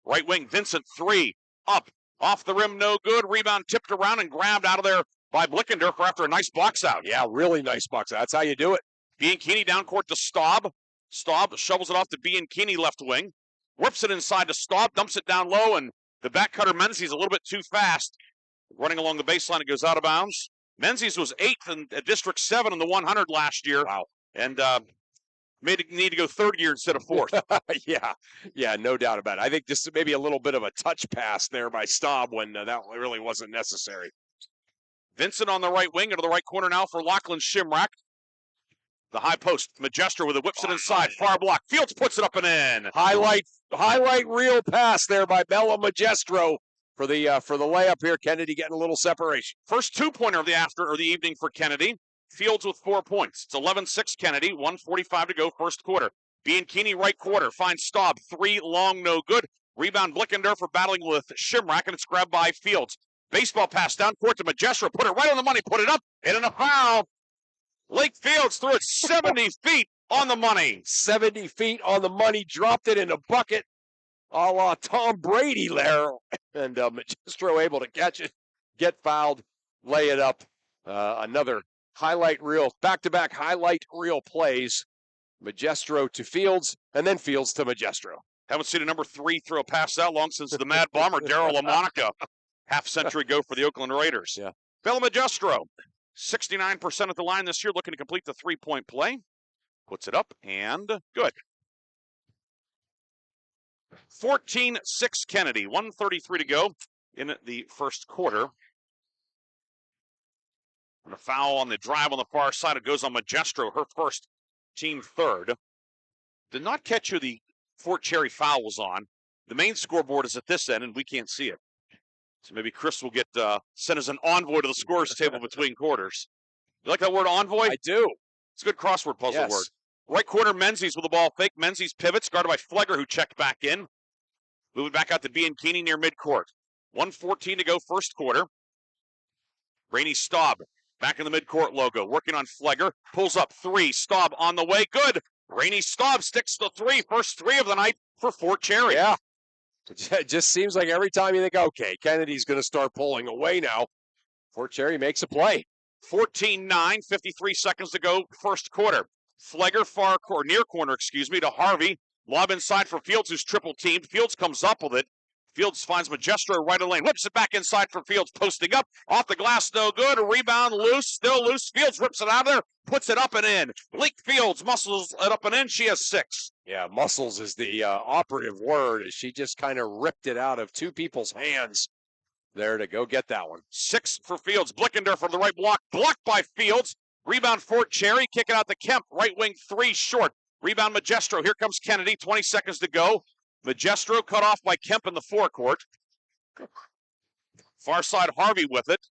Right wing, Vincent, 3. Up. Off the rim, no good. Rebound tipped around and grabbed out of there by Blickendorfer after a nice box out. Yeah, really nice box out. That's how you do it. Bianchini down court to Staub. Staub shovels it off to Bianchini left wing. Whips it inside to Staub, dumps it down low, and the back cutter Menzies a little bit too fast. Running along the baseline, it goes out of bounds. Menzies was 8th in District 7 in the 100 last year. Wow. And made it need to go third gear instead of fourth. Yeah, no doubt about it. I think just maybe a little bit of a touch pass there by Staub when that really wasn't necessary. Vincent on the right wing into the right corner now for Lachlan Shimrack. The high post, Magestro with it, whips it inside, far block. Fields puts it up and in. Highlight reel pass there by Bella Magestro for the layup here. Kennedy getting a little separation. First 2-pointer of the evening for Kennedy. Fields with 4 points. It's 11-6 Kennedy, 1:45 to go first quarter. Bianchini right quarter finds Staub, 3 long, no good. Rebound Blickendorfer battling with Shimrack, and it's grabbed by Fields. Baseball pass down court to Magestro, put it right on the money, put it up, and a foul. Lake Fields threw it 70 feet on the money. 70 feet on the money, dropped it in a bucket, a la Tom Brady there. And Magestro able to catch it, get fouled, lay it up. Another highlight reel, back-to-back highlight reel plays. Magestro to Fields, and then Fields to Magestro. Haven't seen a number 3 throw a pass that long since the Mad Bomber, Darryl LaMonica. Half-century ago for the Oakland Raiders. Yeah. Bella Magestro, 69% at the line this year, looking to complete the 3-point play. Puts it up, and good. 14-6 Kennedy, 1:33 to go in the first quarter. And a foul on the drive on the far side. It goes on Magestro, her first, team third. Did not catch who the Fort Cherry foul was on. The main scoreboard is at this end, and we can't see it. So maybe Chris will get sent as an envoy to the scores table between quarters. You like that word, envoy? I do. It's a good crossword puzzle Yes. word. Right corner, Menzies with the ball fake. Menzies pivots, guarded by Flegger, who checked back in. Moving back out to Bianchini near midcourt. 1:14 to go first quarter. Rainey Staub back in the midcourt logo. Working on Flegger. Pulls up 3. Staub on the way. Good. Rainey Staub sticks the 3. First 3 of the night for Fort Cherry. Yeah. It just seems like every time you think, okay, Kennedy's going to start pulling away now, Fort Cherry makes a play. 14-9, 53 seconds to go, first quarter. Flegger near corner, to Harvey. Lob inside for Fields, who's triple teamed. Fields comes up with it. Fields finds Magestro right of the lane. Whips it back inside for Fields, posting up. Off the glass, no good. A rebound loose, still loose. Fields rips it out of there, puts it up and in. Lake Fields muscles it up and in. She has 6. Yeah, muscles is the operative word. She just kind of ripped it out of two people's hands there to go get that one. 6 for Fields. Blickendorfer for the right block. Blocked by Fields. Rebound Fort Cherry. Kick it out to Kemp. Right wing 3 short. Rebound Magestro. Here comes Kennedy. 20 seconds to go. Magestro cut off by Kemp in the forecourt. Far side Harvey with it.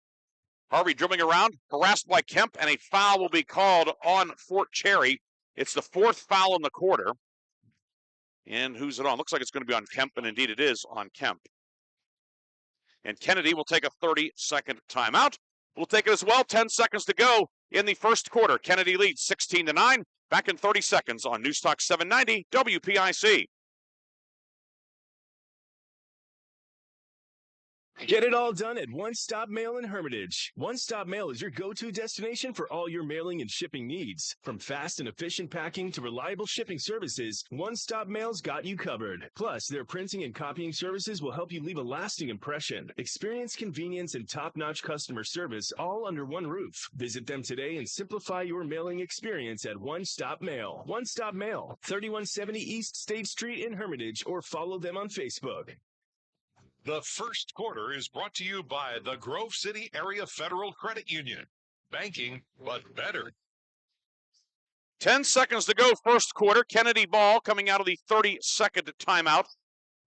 Harvey dribbling around. Harassed by Kemp. And a foul will be called on Fort Cherry. It's the 4th foul in the quarter. And who's it on? Looks like it's going to be on Kemp. And indeed it is on Kemp. And Kennedy will take a 30-second timeout. We'll take it as well. 10 seconds to go in the first quarter. Kennedy leads 16-9. Back in 30 seconds on News Talk 790 WPIC. Get it all done at One Stop Mail in Hermitage. One Stop Mail is your go-to destination for all your mailing and shipping needs. From fast and efficient packing to reliable shipping services, One Stop Mail's got you covered. Plus, their printing and copying services will help you leave a lasting impression. Experience convenience and top-notch customer service all under one roof. Visit them today and simplify your mailing experience at One Stop Mail. One Stop Mail, 3170 East State Street in Hermitage, or follow them on Facebook. The first quarter is brought to you by the Grove City Area Federal Credit Union. Banking, but better. 10 seconds to go, first quarter. Kennedy ball coming out of the 30-second timeout.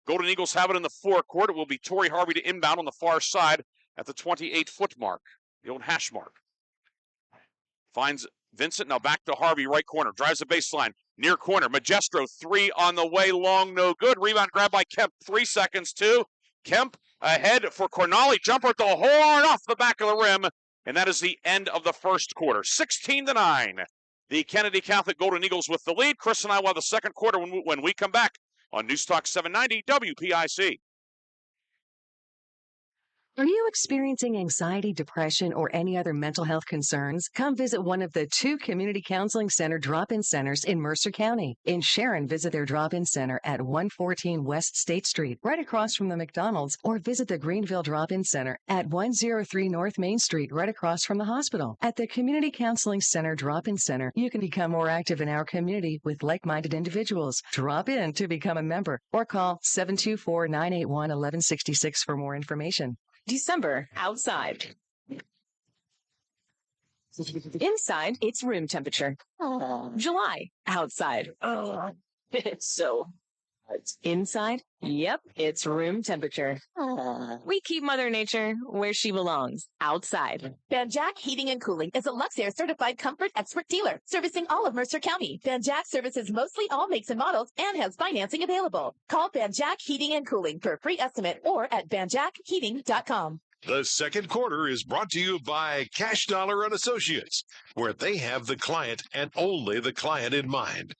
Golden Eagles have it in the forecourt. It will be Torrey Harvey to inbound on the far side at the 28-foot mark, the old hash mark. Finds Vincent, now back to Harvey, right corner. Drives the baseline, near corner. Magestro, three on the way, long, no good. Rebound grab by Kemp, 3 seconds, two. Kemp ahead for Cornali. Jumper at the horn off the back of the rim. And that is the end of the first quarter. 16-9. The Kennedy Catholic Golden Eagles with the lead. Chris and I will have the second quarter when we come back on News Talk 790 WPIC. Are you experiencing anxiety, depression, or any other mental health concerns? Come visit one of the 2 community counseling center drop-in centers in Mercer County. In Sharon, visit their drop-in center at 114 West State Street, right across from the McDonald's, or visit the Greenville Drop-in Center at 103 North Main Street, right across from the hospital. At the Community Counseling Center Drop-in Center, you can become more active in our community with like-minded individuals. Drop in to become a member or call 724-981-1166 for more information. December, outside. Inside, it's room temperature. July, outside. It's so hot. Inside, yep, it's room temperature. We keep Mother Nature where she belongs, outside. Banjack Heating and Cooling is a Luxair certified comfort expert dealer servicing all of Mercer County. Banjack services mostly all makes and models and has financing available. Call Banjack Heating and Cooling for a free estimate or at banjackheating.com. The second quarter is brought to you by Cash Dollar and Associates, where they have the client and only the client in mind.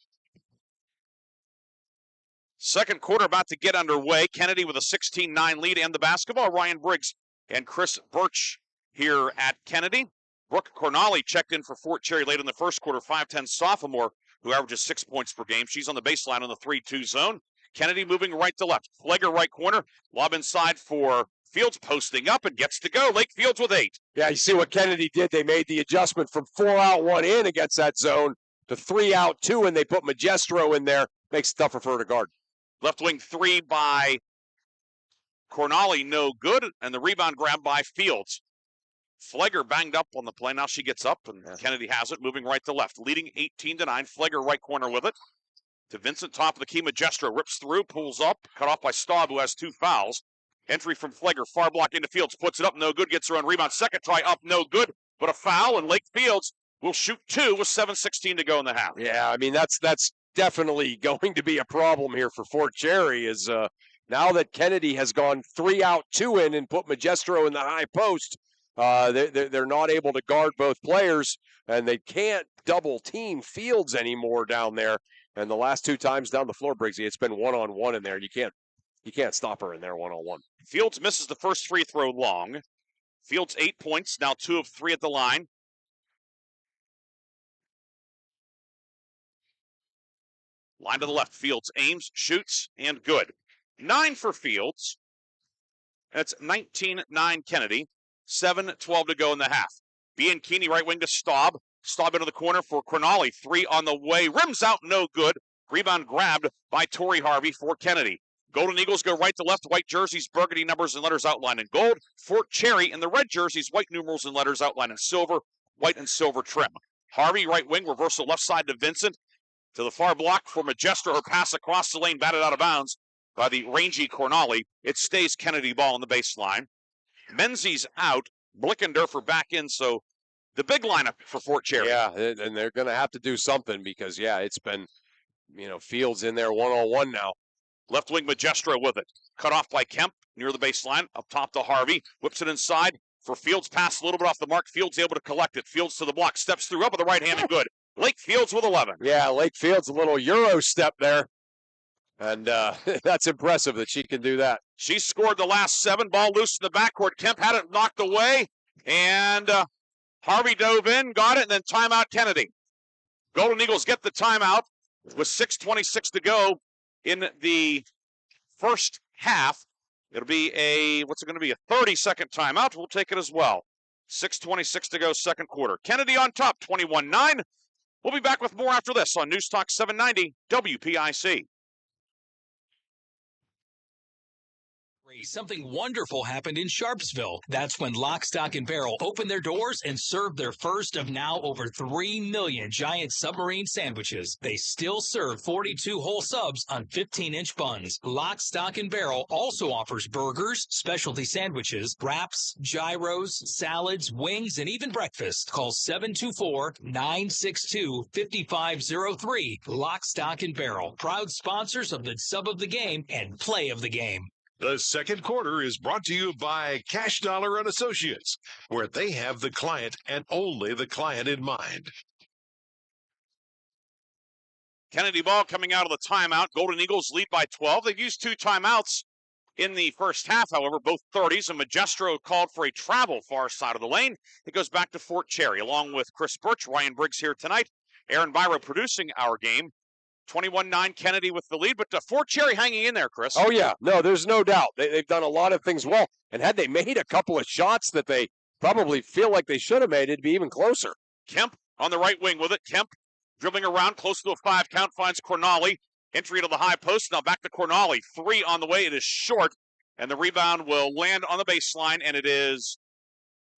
Second quarter about to get underway. Kennedy with a 16-9 lead and the basketball. Ryan Briggs and Chris Burtch here at Kennedy. Brooke Cornali checked in for Fort Cherry late in the first quarter, 5'10 sophomore who averages 6 points per game. She's on the baseline on the 3-2 zone. Kennedy moving right to left. Flegger right corner. Lob inside for Fields, posting up and gets to go. Lake Fields with 8. Yeah, you see what Kennedy did. They made the adjustment from 4 out, 1 in against that zone to 3 out, 2, and they put Magestro in there. Makes it tougher for her to guard. Left wing 3 by Cornali, no good, and the rebound grab by Fields. Flegger banged up on the play. Now she gets up, and Kennedy has it, moving right to left. Leading 18-9. Flegger right corner with it. To Vincent, top of the key. Magestro rips through, pulls up, cut off by Staub, who has 2 fouls. Entry from Flegger, far block into Fields, puts it up, no good, gets her own rebound. Second try up, no good, but a foul, and Lake Fields will shoot 2 with 7:16 to go in the half. Yeah, I mean, that's definitely going to be a problem here for Fort Cherry is now that Kennedy has gone 3 out, 2 in and put Magestro in the high post, they're not able to guard both players, and they can't double team Fields anymore down there. And the last 2 times down the floor, Briggsy, it's been one-on-one in there. You can't stop her in there one-on-one. Fields misses the first free throw long. Fields 8 points, now 2 of 3 at the line. Line to the left. Fields aims, shoots, and good. 9 for Fields. That's 19-9 Kennedy. 7:12 to go in the half. Bianchini right wing to Staub. Staub into the corner for Cornali. 3 on the way. Rims out, no good. Rebound grabbed by Torrey Harvey for Kennedy. Golden Eagles go right to left. White jerseys, burgundy numbers and letters outlined in gold. Fort Cherry in the red jerseys, white numerals and letters outlined in silver, white and silver trim. Harvey, right wing, reversal left side to Vincent. To the far block for Magestro. Her pass across the lane, batted out of bounds by the rangy Cornali. It stays Kennedy ball on the baseline. Menzies out. Blickendorfer back in, so the big lineup for Fort Cherry. Yeah, and they're going to have to do something because, yeah, it's been, Fields in there one-on-one now. Left wing Magestro with it. Cut off by Kemp near the baseline. Up top to Harvey. Whips it inside for Fields. Pass a little bit off the mark. Fields able to collect it. Fields to the block. Steps through up with the right hand and good. Lake Fields with 11. Yeah, Lake Fields, a little Euro step there. And that's impressive that she can do that. She scored the last 7. Ball loose in the backcourt. Kemp had it knocked away, and Harvey dove in, got it, and then timeout Kennedy. Golden Eagles get the timeout with 6:26 to go in the first half. It'll be a 30-second timeout. We'll take it as well. 6:26 to go, second quarter. Kennedy on top, 21-9. We'll be back with more after this on News Talk 790 WPIC. Something wonderful happened in Sharpsville. That's when Lock, Stock, and Barrel opened their doors and served their first of now over 3 million giant submarine sandwiches. They still serve 42 whole subs on 15-inch buns. Lock, Stock, and Barrel also offers burgers, specialty sandwiches, wraps, gyros, salads, wings, and even breakfast. Call 724-962-5503. Lock, Stock, and Barrel, proud sponsors of the sub of the game and play of the game. The second quarter is brought to you by Cash Dollar and Associates, where they have the client and only the client in mind. Kennedy ball coming out of the timeout. Golden Eagles lead by 12. They've used 2 timeouts in the first half, however, both 30s. And Magestro called for a travel far side of the lane. It goes back to Fort Cherry, along with Chris Burtch, Ryan Briggs here tonight. Aaron Byra producing our game. 21-9 Kennedy with the lead, but Fort Cherry hanging in there, Chris. Oh, yeah. No, there's no doubt. They've done a lot of things well. And had they made a couple of shots that they probably feel like they should have made, it'd be even closer. Kemp on the right wing with it. Kemp dribbling around close to a 5 count, finds Cornali. Entry to the high post. Now back to Cornali. 3 on the way. It is short, and the rebound will land on the baseline, and it is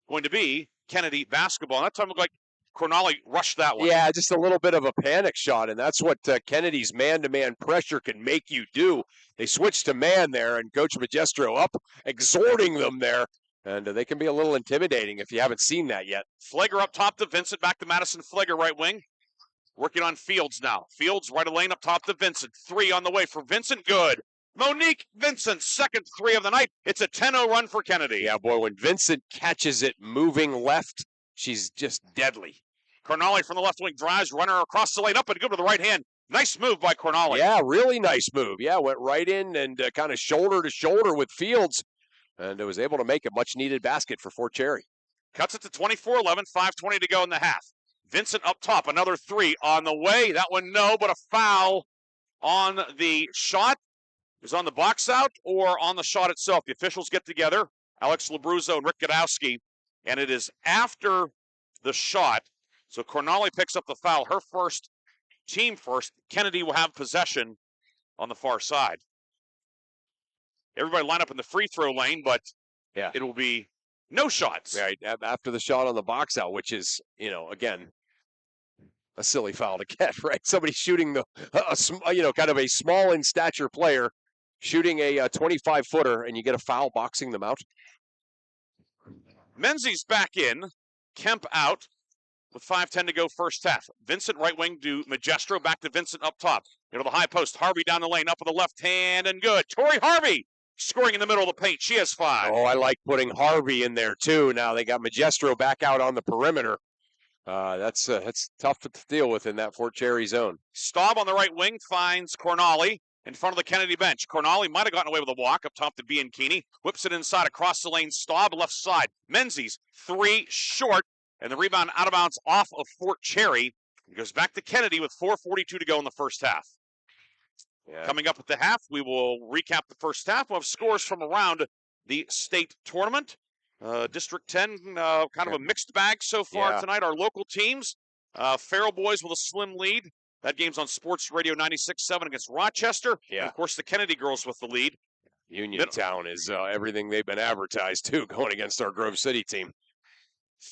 going to be Kennedy basketball. And that time looked like Cornali rushed that one. Yeah, just a little bit of a panic shot, and that's what Kennedy's man-to-man pressure can make you do. They switched to man there, and Coach Magestro up, exhorting them there, and they can be a little intimidating if you haven't seen that yet. Flegger up top to Vincent, back to Madison Flegger, right wing. Working on Fields now. Fields right of lane up top to Vincent. 3 on the way for Vincent, good. Monique Vincent, second 3 of the night. It's a 10-0 run for Kennedy. Yeah, boy, when Vincent catches it moving left, she's just deadly. Cornali from the left wing drives, runner across the lane, up and good to the right hand. Nice move by Cornali. Yeah, really nice move. Yeah, went right in and kind of shoulder to shoulder with Fields, and was able to make a much-needed basket for Fort Cherry. Cuts it to 24-11, 5:20 to go in the half. Vincent up top, another 3 on the way. That one, no, but a foul on the shot. It was on the box out or on the shot itself. The officials get together, Alex Labruzzo and Rick Godowski, and it is after the shot. So Cornali picks up the foul, her first, team first. Kennedy will have possession on the far side. Everybody line up in the free throw lane, but yeah, it will be no shots. Right, after the shot on the box out, which is, again, a silly foul to get, right? Somebody shooting kind of a small in stature player shooting a 25-footer, and you get a foul boxing them out. Menzies back in, Kemp out. With 5:10 to go first half. Vincent right wing to Magestro, back to Vincent up top. Into the high post, Harvey down the lane, up with the left hand, and good. Tori Harvey scoring in the middle of the paint. She has 5. Oh, I like putting Harvey in there too. Now they got Magestro back out on the perimeter. That's tough to deal with in that Fort Cherry zone. Staub on the right wing finds Cornali in front of the Kennedy bench. Cornali might have gotten away with a walk up top to Bianchini. Whips it inside across the lane. Staub left side. Menzies 3 short. And the rebound out of bounds off of Fort Cherry. It goes back to Kennedy with 4:42 to go in the first half. Yeah. Coming up at the half, we will recap the first half. We'll have scores from around the state tournament. District 10, kind of a mixed bag so far tonight. Our local teams, Farrell boys with a slim lead. That game's on Sports Radio 96.7 against Rochester. Yeah. And of course, the Kennedy girls with the lead. Uniontown is everything they've been advertised to, going against our Grove City team.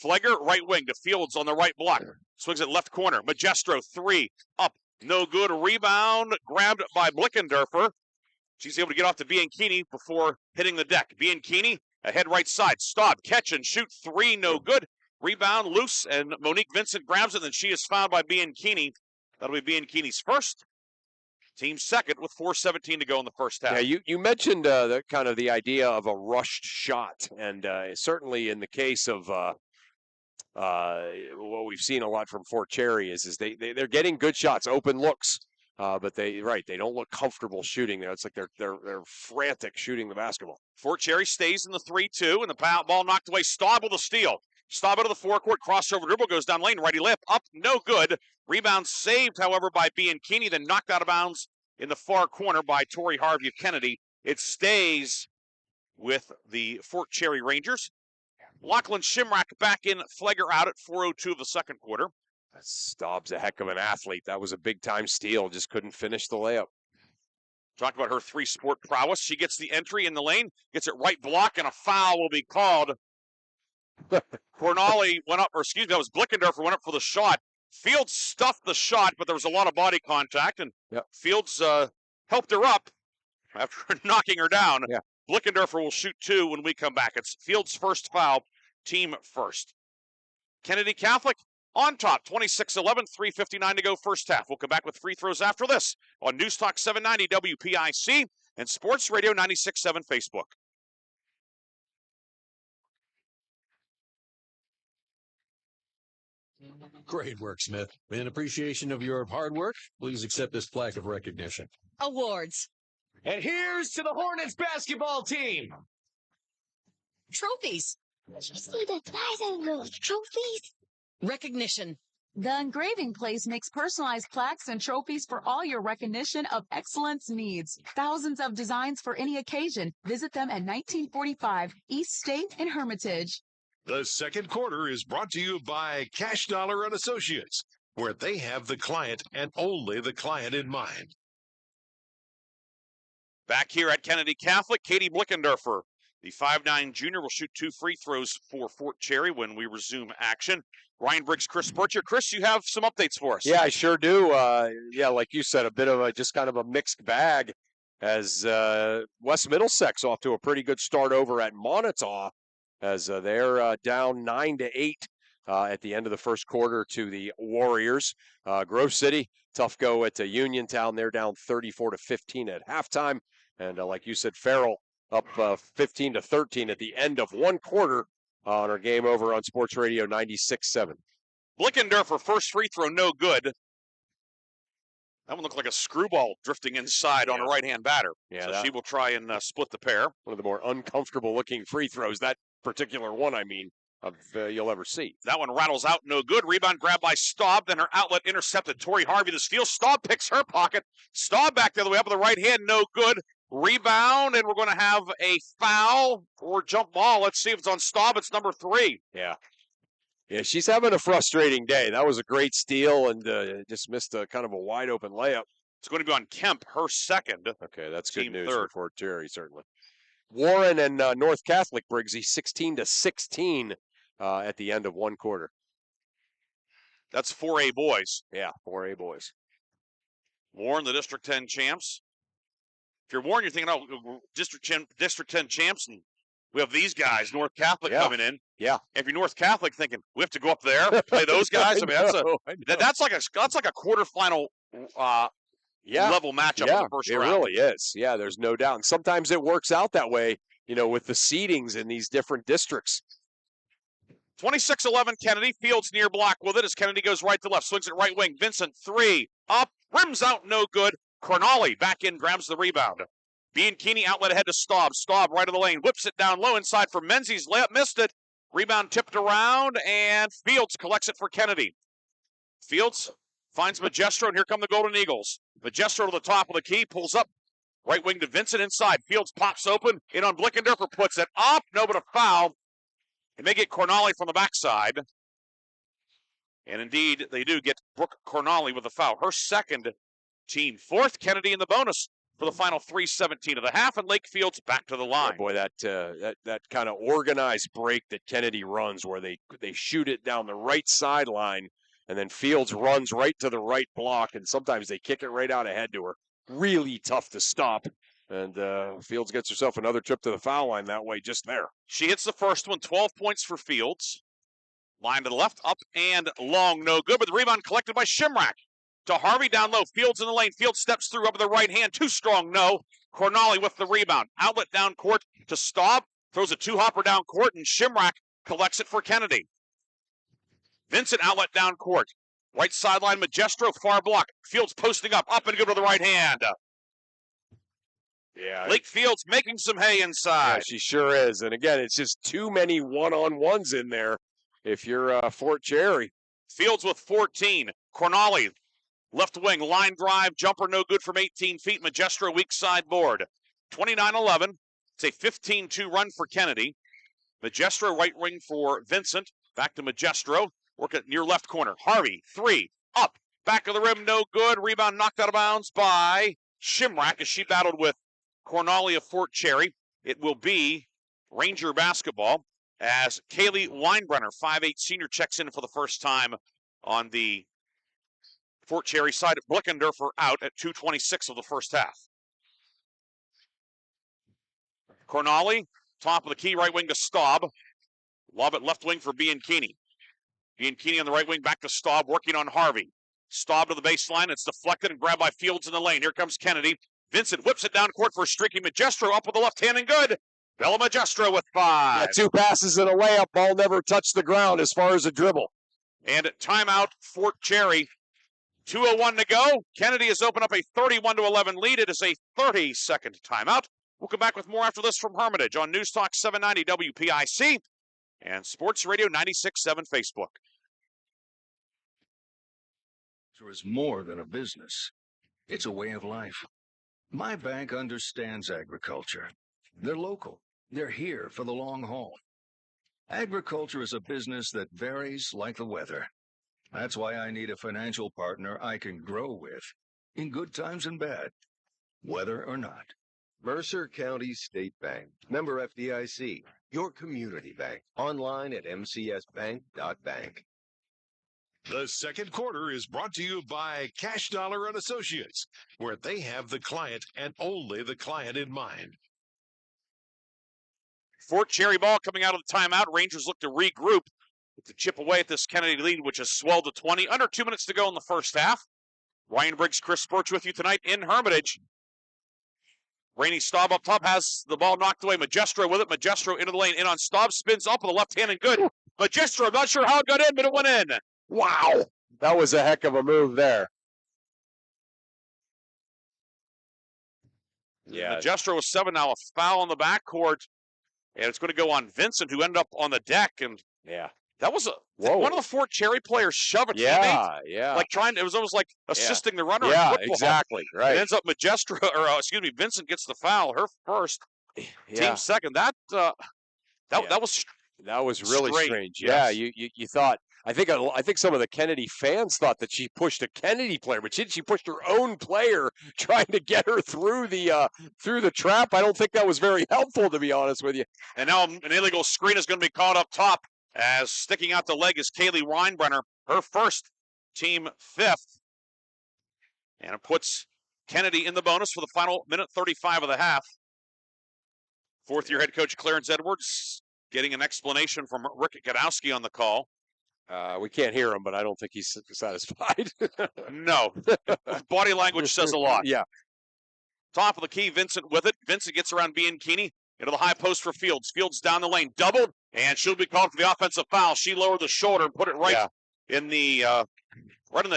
Flegger, right wing to Fields on the right block. Swings it left corner. Magestro, 3, up, no good. Rebound, grabbed by Blickendorfer. She's able to get off to Bianchini before hitting the deck. Bianchini, ahead right side. Staub, catch and shoot, 3, no good. Rebound, loose, and Monique Vincent grabs it, and she is fouled by Bianchini. That'll be Bianchini's first. Team second with 4:17 to go in the first half. Yeah, you mentioned the idea of a rushed shot, and certainly in the case of what we've seen a lot from Fort Cherry is they're getting good shots, open looks but they don't look comfortable shooting there. It's like they're frantic shooting the basketball. Fort Cherry stays in the 3-2, and the ball knocked away. Staub with a steal. Staub out of the forecourt, crossover dribble, goes down lane, righty layup, up, no good. Rebound saved, however, by Bianchini, then knocked out of bounds in the far corner by Torrey Harvey of Kennedy. It stays with the Fort Cherry Rangers. Lachlan Shimrack back in, Flegger out at 4:02 of the second quarter. Staub's a heck of an athlete. That was a big-time steal. Just couldn't finish the layup. Talk about her three-sport prowess. She gets the entry in the lane, gets it right block, and a foul will be called. Cornali went up, that was Blickendorfer went up for the shot. Fields stuffed the shot, but there was a lot of body contact, and Fields helped her up after knocking her down. Yeah. Blickendorfer will shoot 2 when we come back. It's Fields' first foul, team first. Kennedy Catholic on top, 26-11, 3:59 to go first half. We'll come back with free throws after this on News Talk 790 WPIC and Sports Radio 96.7 Facebook. Great work, Smith. In appreciation of your hard work, please accept this plaque of recognition. Awards. And here's to the Hornets basketball team. Trophies. Did you see the size of those trophies? Recognition. The engraving place makes personalized plaques and trophies for all your recognition of excellence needs. Thousands of designs for any occasion. Visit them at 1945 East State in Hermitage. The second quarter is brought to you by Cash Dollar and Associates, where they have the client and only the client in mind. Back here at Kennedy Catholic, Katie Blickendorfer, the 5'9" junior, will shoot 2 free throws for Fort Cherry when we resume action. Ryan Briggs, Chris Burtch. Chris, you have some updates for us. Yeah, I sure do. Like you said, a bit of just kind of a mixed bag as West Middlesex off to a pretty good start over at Montauk as they're down 9-8 at the end of the first quarter to the Warriors. Grove City, tough go at Uniontown. They're down 34-15 at halftime. And like you said, Farrell up 15-13 at the end of one quarter on our game over on Sports Radio 96.7. Blickendorfer, first free throw, no good. That one looked like a screwball drifting inside on a right-hand batter. Yeah, so she will try and split the pair. One of the more uncomfortable-looking free throws, that particular one, you'll ever see. That one rattles out, no good. Rebound grabbed by Staub, then her outlet intercepted. Torrey Harvey, the steal. Staub picks her pocket. Staub back the other way up with the right hand, no good. Rebound, and we're going to have a foul or jump ball. Let's see if it's on Staub. It's number 3. Yeah, she's having a frustrating day. That was a great steal and just missed a kind of a wide-open layup. It's going to be on Kemp, her second. Okay, that's good news third. for Fort Cherry, certainly. Warren and North Catholic, Briggsy, 16-16 at the end of one quarter. That's 4A boys. Yeah, 4A boys. Warren, the District 10 champs. If you're Warren, you're thinking, oh, District 10 champs, and we have these guys, North Catholic, coming in. Yeah. If you're North Catholic, thinking we have to go up there play those guys. I mean, that's like a quarterfinal level matchup in the first round. It really is. Yeah, there's no doubt. And sometimes it works out that way, with the seedings in these different districts. 26-11 Kennedy. Fields near block with it as Kennedy goes right to left. Swings it right wing. Vincent, 3. Up. Rims out. No good. Cornali back in. Grabs the rebound. Bianchini outlet ahead to Staub. Staub right of the lane. Whips it down low inside for Menzies. Layup missed it. Rebound tipped around. And Fields collects it for Kennedy. Fields finds Magestro. And here come the Golden Eagles. Magestro to the top of the key. Pulls up. Right wing to Vincent inside. Fields pops open. In on Blickendorfer. Puts it up. No, but a foul. And they get Cornali from the backside. And indeed, they do get Brooke Cornali with a foul. Her second, team fourth. Kennedy in the bonus for the final 3:17 of the half. And Lakefield's back to the line. Yeah, boy, that kind of organized break that Kennedy runs where they shoot it down the right sideline. And then Fields runs right to the right block. And sometimes they kick it right out ahead to her. Really tough to stop. And Fields gets herself another trip to the foul line that way just there. She hits the first one, 12 points for Fields. Line to the left, up and long, no good. But the rebound collected by Shimrack. To Harvey down low, Fields in the lane. Fields steps through up with the right hand, too strong, no. Cornali with the rebound. Outlet down court to Staub. Throws a two-hopper down court, and Shimrack collects it for Kennedy. Vincent outlet down court. Right sideline, Magestro, far block. Fields posting up and good with the right hand. Yeah. Lake Fields making some hay inside. Yeah, she sure is. And again, it's just too many one-on-ones in there if you're Fort Cherry. Fields with 14. Cornali, left wing, line drive, jumper no good from 18 feet. Magestro, weak side board. 29-11. It's a 15-2 run for Kennedy. Magestro, right wing for Vincent. Back to Magestro. Work at near left corner. Harvey, 3, up. Back of the rim, no good. Rebound knocked out of bounds by Shimrack as she battled with Cornali of Fort Cherry. It will be Ranger basketball as Kaylee Weinbrenner, 5'8 senior, checks in for the first time on the Fort Cherry side. Blickendorfer out at 2:26 of the first half. Cornali, top of the key, right wing to Staub. Lob it left wing for Bianchini. Bianchini on the right wing, back to Staub, working on Harvey. Staub to the baseline. It's deflected and grabbed by Fields in the lane. Here comes Kennedy. Vincent whips it down court for a streaky Magestro, up with the left hand and good. Bella Magestro with 5. Yeah, 2 passes and a layup. Ball never touched the ground as far as a dribble. And timeout, Fort Cherry. 2:01 to go. Kennedy has opened up a 31-11 lead. It is a 30-second timeout. We'll come back with more after this from Hermitage on News Talk 790 WPIC and Sports Radio 96.7 Facebook. Is more than a business. It's a way of life. My bank understands agriculture. They're local. They're here for the long haul. Agriculture is a business that varies like the weather. That's why I need a financial partner I can grow with, in good times and bad, weather or not. Mercer County State Bank. Member FDIC. Your community bank. Online at mcsbank.bank. The second quarter is brought to you by Cash Dollar and Associates, where they have the client and only the client in mind. Fort Cherry ball coming out of the timeout. Rangers look to regroup to chip away at this Kennedy lead, which has swelled to 20. Under 2 minutes to go in the first half. Ryan Briggs, Chris Burtch with you tonight in Hermitage. Rainey Staub up top has the ball knocked away. Magestro with it. Magestro into the lane. In on Staub. Spins up with the left hand and good. Magestro, I'm not sure how it got in, but it went in. Wow. That was a heck of a move there. Yeah. Magestro with 7 now. A foul on the backcourt. And it's going to go on Vincent, who ended up on the deck. And yeah, that was one of the Fort Cherry players shove a teammate. Yeah. Like it was almost like assisting the runner. Yeah, in football. exactly. Right. It ends up Vincent gets the foul, her first, team second. That was really strange. Yeah, you thought. I think some of the Kennedy fans thought that she pushed a Kennedy player, but she pushed her own player trying to get her through the trap. I don't think that was very helpful, to be honest with you. And now an illegal screen is going to be called up top, as sticking out the leg is Kaylee Weinbrenner, her first, team 5th. And it puts Kennedy in the bonus for the final minute 35 of the half. Fourth-year head coach Clarence Edwards getting an explanation from Rick Gadowski on the call. We can't hear him, but I don't think he's satisfied. No. Body language says a lot. Yeah. Top of the key, Vincent with it. Vincent gets around Bianchini into the high post for Fields. Fields down the lane, doubled, and she'll be called for the offensive foul. She lowered the shoulder and put it right in the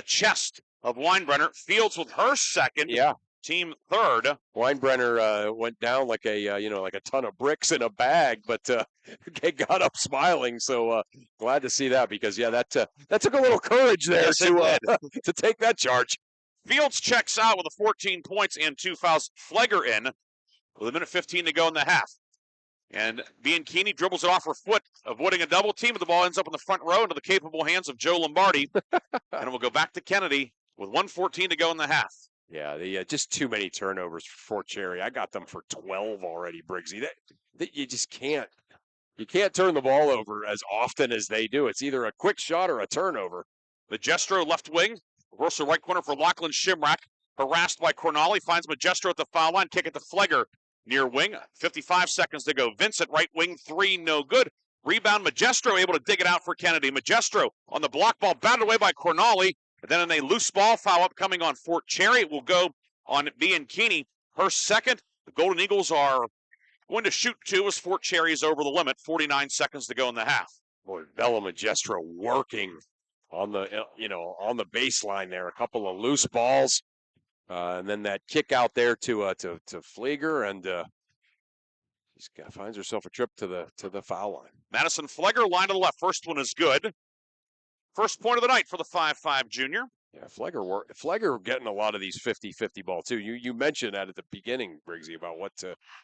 chest of Weinbrenner. Fields with her second. Yeah. Team 3rd. Weinbrenner went down like a ton of bricks in a bag, but got up smiling. So glad to see that, because that took a little courage there to take that charge. Fields checks out with 14 points and 2 fouls. Flegger in with 1:15 to go in the half. And Bianchini dribbles it off her foot, avoiding a double team, but the ball ends up in the front row into the capable hands of Joe Lombardi. And we'll go back to Kennedy with 1:14 to go in the half. Yeah, just too many turnovers for Fort Cherry. I got them for 12 already, Briggsy. You just can't. You can't turn the ball over as often as they do. It's either a quick shot or a turnover. Magestro left wing. Reversal right corner for Lachlan Shimrack. Harassed by Cornali. Finds Magestro at the foul line. Kick it to Flegger. Near wing. 55 seconds to go. Vincent right wing. 3, no good. Rebound. Magestro able to dig it out for Kennedy. Magestro on the block ball. Batted away by Cornali. And then in a loose ball foul up coming on Fort Cherry. It will go on Bianchini. Her second. The Golden Eagles are going to shoot 2 as Fort Cherry is over the limit. 49 seconds to go in the half. Boy, Bella Magestro working on the on the baseline there. A couple of loose balls, and then that kick out there to Flieger, and she finds herself a trip to the foul line. Madison Flieger, line to the left. First one is good. First point of the night for the 5'5" junior. Yeah, Flieger getting a lot of these 50-50 ball too. You mentioned that at the beginning, Briggsy, about what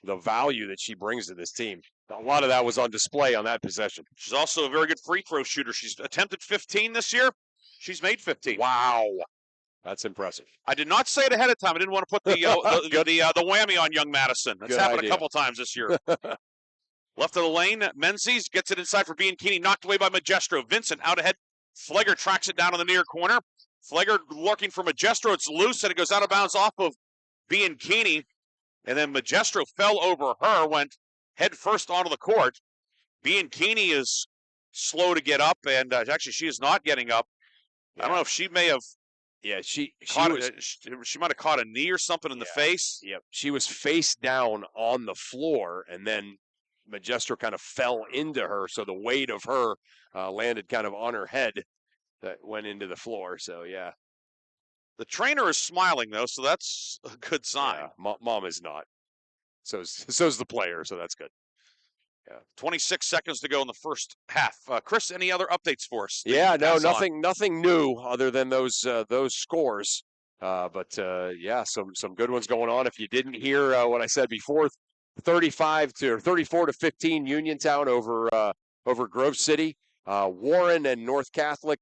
the value that she brings to this team. A lot of that was on display on that possession. She's also a very good free throw shooter. She's attempted 15 this year. She's made 15. Wow, that's impressive. I did not say it ahead of time. I didn't want to put the whammy on young Madison. That's happened a couple times this year. Left of the lane, Menzies gets it inside for Bianchini, knocked away by Magestro. Vincent out ahead. Flieger tracks it down in the near corner. Flieger looking for Magestro. It's loose, and it goes out of bounds off of Bianchini. And then Magestro fell over her, went head first onto the court. Bianchini is slow to get up, and actually she is not getting up. Yeah. I don't know if she may have. Yeah, she might have caught a knee or something in the face. Yep, she was face down on the floor, and then Magestro kind of fell into her, so the weight of her landed kind of on her head that went into the floor. So, yeah. The trainer is smiling, though, so that's a good sign. Yeah, Mom is not. So's the player, so that's good. Yeah. 26 seconds to go in the first half. Chris, any other updates for us? Yeah, no, nothing new other than those scores. But some good ones going on. If you didn't hear what I said before, 34 to 15 Uniontown over Grove City. Warren and North Catholic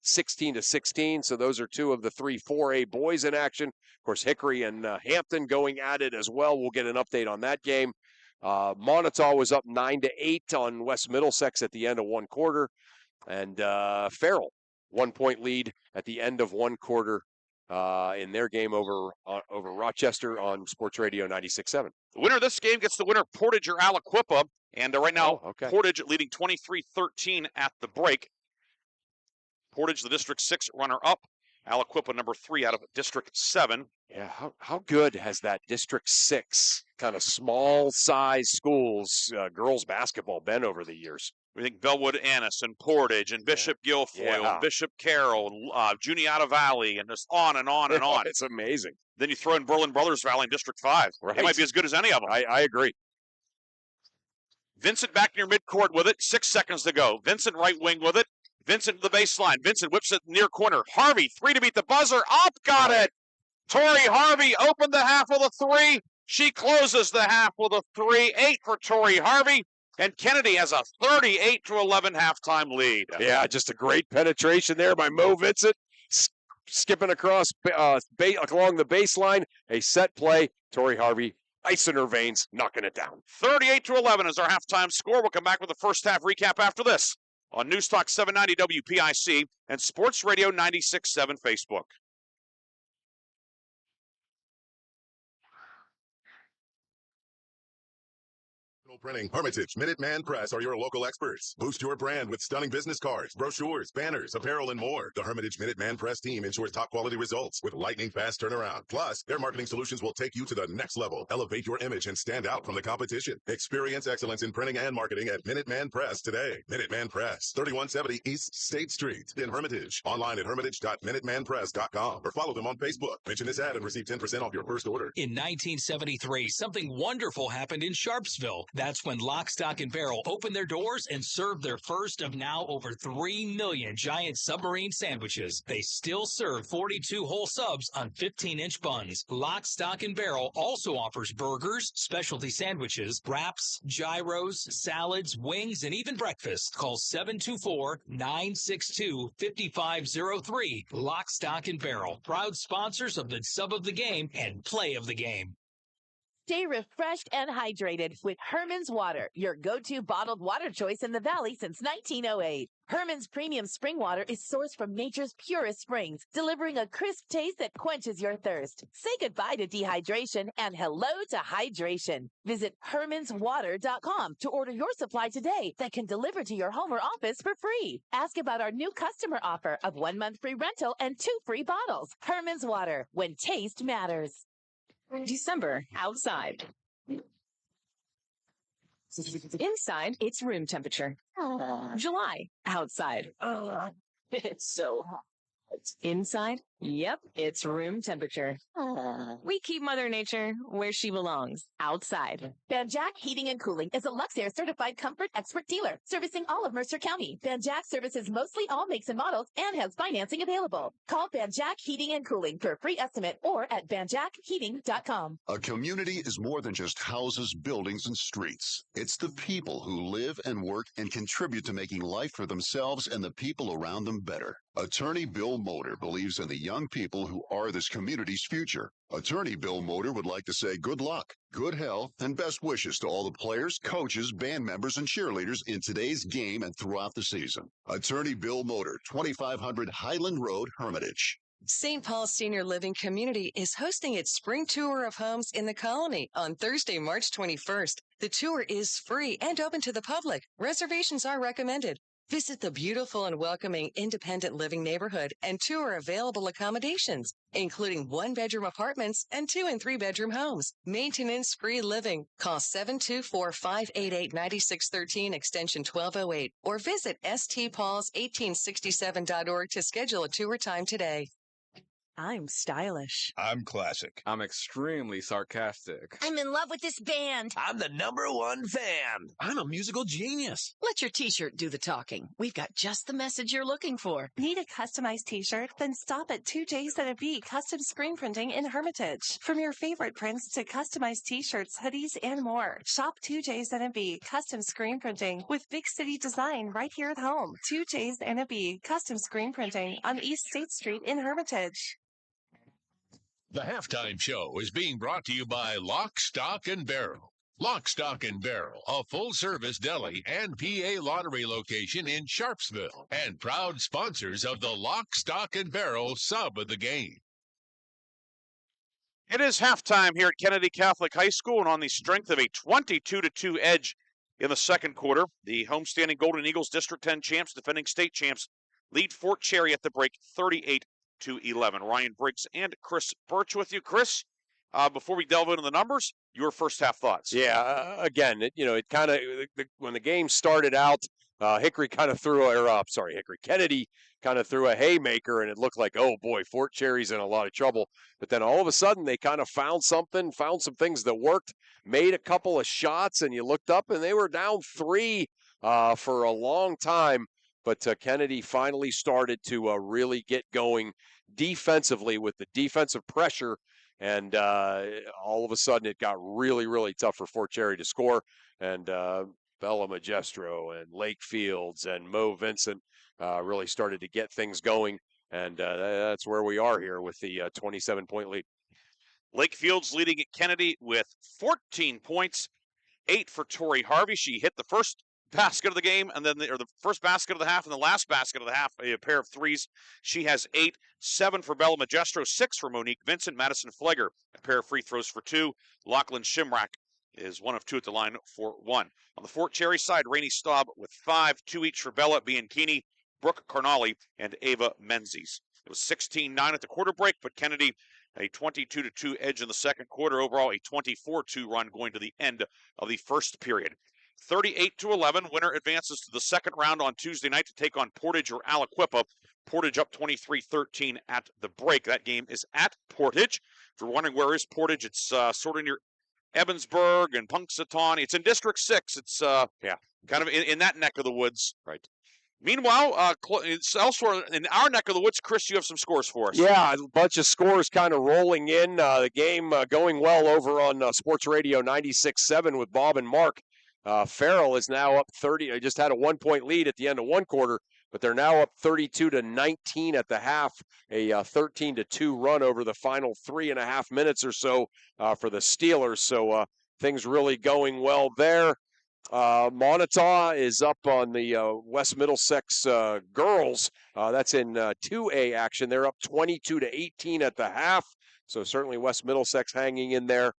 16 to 16. So those are two of the 3 4A boys in action. Of course, Hickory and Hampton going at it as well. We'll get an update on that game. Montauk was up 9 to 8 on West Middlesex at the end of one quarter, and Farrell 1 point lead at the end of one quarter in their game over Rochester on Sports Radio 96.7. The winner of this game gets the winner Portage or Aliquippa, and right now Portage leading 23-13 at the break. Portage, the District 6 runner-up. Aliquippa, number 3 out of District 7. Yeah, how good has that District 6 kind of small size schools girls basketball been over the years? We think Bellwood Annis and Portage and Bishop Guilfoyle and Bishop Carroll, Juniata Valley, and just on and on and on. It's amazing. Then you throw in Berlin Brothers Valley in District 5. Right. It might be as good as any of them. I agree. Vincent back near midcourt with it. 6 seconds to go. Vincent right wing with it. Vincent to the baseline. Vincent whips it near corner. Harvey, 3 to beat the buzzer. Up, got it. Tori Harvey opened the half with a 3. She closes the half with a 3. 8 for Tori Harvey. And Kennedy has a 38-11 halftime lead. Yeah, just a great penetration there by Mo Vincent. Skipping across along the baseline. A set play. Tori Harvey, ice in her veins, knocking it down. 38-11 is our halftime score. We'll come back with the first half recap after this on News Talk 790 WPIC and Sports Radio 96.7 Facebook. Printing, Hermitage, Minuteman Press are your local experts. Boost your brand with stunning business cards, brochures, banners, apparel, and more. The Hermitage Minuteman Press team ensures top quality results with lightning fast turnaround. Plus, their marketing solutions will take you to the next level. Elevate your image and stand out from the competition. Experience excellence in printing and marketing at Minuteman Press today. Minuteman Press, 3170 East State Street in Hermitage. Online at hermitage.minutemanpress.com or follow them on Facebook. Mention this ad and receive 10% off your first order. In 1973, something wonderful happened in Sharpsville. That's when Lock, Stock, and Barrel opened their doors and served their first of now over 3 million giant submarine sandwiches. They still serve 42 whole subs on 15-inch buns. Lock, Stock, and Barrel also offers burgers, specialty sandwiches, wraps, gyros, salads, wings, and even breakfast. Call 724-962-5503. Lock, Stock, and Barrel, proud sponsors of the Sub of the Game and Play of the Game. Stay refreshed and hydrated with Herman's Water, your go-to bottled water choice in the Valley since 1908. Herman's premium spring water is sourced from nature's purest springs, delivering a crisp taste that quenches your thirst. Say goodbye to dehydration and hello to hydration. Visit hermanswater.com to order your supply today that can deliver to your home or office for free. Ask about our new customer offer of 1 month free rental and 2 free bottles. Herman's Water, when taste matters. December, outside. Inside, it's room temperature. July, outside. It's so hot. Inside? Yep, it's room temperature. We keep Mother Nature where she belongs, outside. Van Jack Heating and Cooling is a Luxair certified comfort expert dealer servicing all of Mercer County. Van Jack services mostly all makes and models and has financing available. Call Van Jack Heating and Cooling for a free estimate or at vanjackheating.com. A community is more than just houses, buildings, and streets. It's the people who live and work and contribute to making life for themselves and the people around them better. Attorney Bill Motor believes in the young people who are this community's future. Attorney Bill Motor would like to say good luck, good health, and best wishes to all the players, coaches, band members, and cheerleaders in today's game and throughout the season. Attorney Bill Motor, 2500 Highland Road, Hermitage. St. Paul's Senior Living Community is hosting its spring tour of homes in the colony on Thursday, March 21st. The tour is free and open to the public. Reservations are recommended. Visit the beautiful and welcoming independent living neighborhood and tour available accommodations, including 1-bedroom apartments and 2- and 3-bedroom homes. Maintenance-free living. Call 724-588-9613, extension 1208, or visit stpauls1867.org to schedule a tour time today. I'm stylish. I'm classic. I'm extremely sarcastic. I'm in love with this band. I'm the #1 fan. I'm a musical genius. Let your t-shirt do the talking. We've got just the message you're looking for. Need a customized t-shirt? Then stop at 2J's&B Custom Screen Printing in Hermitage. From your favorite prints to customized t-shirts, hoodies, and more. Shop 2J's&B Custom Screen Printing with big city design right here at home. 2J's&B Custom Screen Printing on East State Street in Hermitage. The halftime show is being brought to you by Lock, Stock, and Barrel. Lock, Stock, and Barrel, a full-service deli and PA lottery location in Sharpsville, and proud sponsors of the Lock, Stock, and Barrel sub of the game. It is halftime here at Kennedy Catholic High School, and on the strength of a 22-2 edge in the second quarter, the homestanding Golden Eagles District 10 champs, defending state champs, lead Fort Cherry at the break 38-11. Ryan Briggs and Chris Burtch with you. Chris, before we delve into the numbers, your first half thoughts. Yeah, again, it kind of, when the game started out, Kennedy kind of threw a haymaker, and it looked like, oh boy, Fort Cherry's in a lot of trouble. But then all of a sudden, they kind of found some things that worked, made a couple of shots, and you looked up, and they were down 3 for a long time. But Kennedy finally started to really get going defensively with the defensive pressure, and all of a sudden it got really, really tough for Fort Cherry to score. And Bella Magestro and Lake Fields and Mo Vincent really started to get things going, and that's where we are here with the 27-point lead. Lake Fields leading at Kennedy with 14 points, 8 for Tori Harvey. She hit the first basket of the game, and then the first basket of the half and the last basket of the half, a pair of threes. She has 8, 7 for Bella Magestro, 6 for Monique Vincent. Madison Flegger, a pair of free throws for 2. Lachlan Shimrack is 1 of 2 at the line for 1. On the Fort Cherry side, Rainey Staub with 5, 2 each for Bella Bianchini, Brooke Carnali, and Ava Menzies. It was 16-9 at the quarter break, but Kennedy a 22-2 edge in the second quarter. Overall, a 24-2 run going to the end of the first period. 38-11, winner advances to the second round on Tuesday night to take on Portage or Aliquippa. Portage up 23-13 at the break. That game is at Portage. If you're wondering where is Portage, it's sort of near Evansburg and Punxsutawney. It's in District 6. It's kind of in that neck of the woods. Right. Meanwhile, elsewhere in our neck of the woods, Chris, you have some scores for us. Yeah, a bunch of scores kind of rolling in. The game going well over on Sports Radio 96.7 with Bob and Mark. Farrell is now up 30. Just had a 1-point lead at the end of one quarter, but they're now up 32-19 at the half. A 13-2 run over the final 3.5 minutes or so for the Steelers. So things really going well there. Montauk is up on the West Middlesex girls. That's in 2A action. They're up 22-18 at the half. So certainly West Middlesex hanging in there.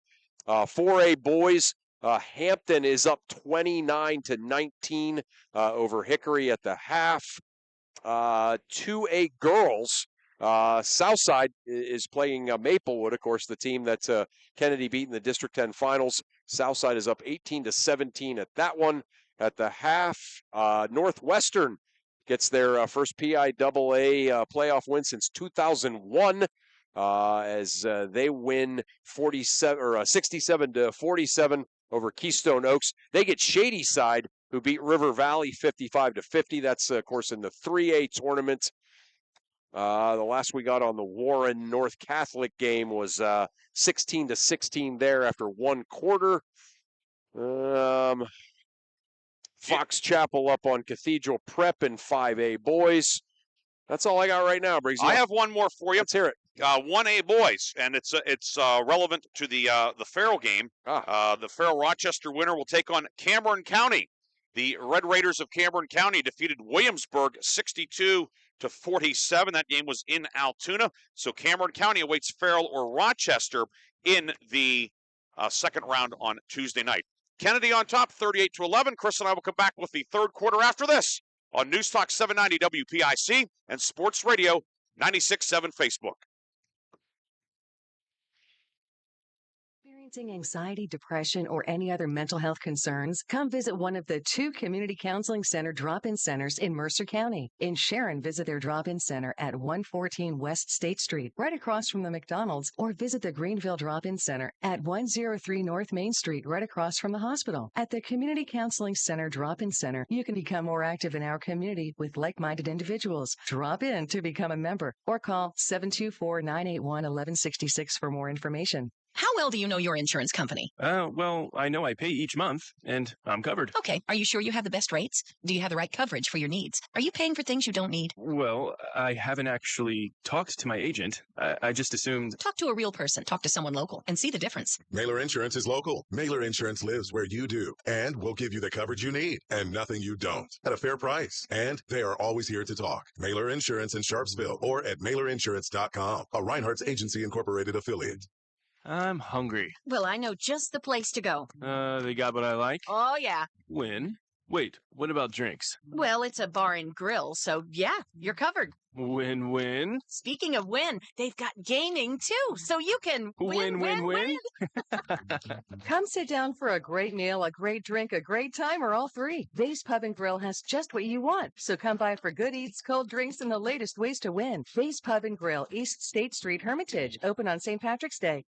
4A boys. Hampton is up 29-19 over Hickory at the half. 2A girls, Southside is playing Maplewood, of course, the team that Kennedy beat in the District 10 finals. Southside is up 18-17 at that one. At the half, Northwestern gets their first PIAA playoff win since 2001 as they win 67-47 over Keystone Oaks. They get Shadyside, who beat River Valley 55-50. That's, of course, in the 3A tournament. The last we got on the Warren North Catholic game was 16-16 there after one quarter. Fox Chapel up on Cathedral Prep in 5A boys. That's all I got right now, Briggs. I have one more for you. Let's hear it. 1A boys, and it's relevant to the Farrell game. The Farrell Rochester winner will take on Cameron County. The Red Raiders of Cameron County defeated Williamsburg 62-47. That game was in Altoona. So Cameron County awaits Farrell or Rochester in the second round on Tuesday night. Kennedy on top, 38-11. Chris and I will come back with the third quarter after this on News Talk 790 WPIC and Sports Radio 96.7 Facebook. Experiencing anxiety, depression, or any other mental health concerns? Come visit one of the 2 Community Counseling Center drop-in centers in Mercer County. In Sharon, visit their drop-in center at 114 West State Street, right across from the McDonald's, or visit the Greenville Drop-in Center at 103 North Main Street, right across from the hospital. At the Community Counseling Center drop-in center, you can become more active in our community with like-minded individuals. Drop in to become a member or call 724-981-1166 for more information. How well do you know your insurance company? Well, I know I pay each month, and I'm covered. Okay. Are you sure you have the best rates? Do you have the right coverage for your needs? Are you paying for things you don't need? Well, I haven't actually talked to my agent. I just assumed... Talk to a real person. Talk to someone local and see the difference. Mailer Insurance is local. Mailer Insurance lives where you do, and we'll give you the coverage you need and nothing you don't at a fair price. And they are always here to talk. Mailer Insurance in Sharpsville or at mailerinsurance.com, a Reinhardt's Agency Incorporated affiliate. I'm hungry. Well, I know just the place to go. They got what I like? Oh, yeah. When? Wait, what about drinks? Well, it's a bar and grill, so yeah, you're covered. Win-win? Speaking of win, they've got gaming too, so you can win. Come sit down for a great meal, a great drink, a great time, or all three. Vase Pub and Grill has just what you want. So come by for good eats, cold drinks, and the latest ways to win. Vase Pub and Grill, East State Street, Hermitage. Open on St. Patrick's Day.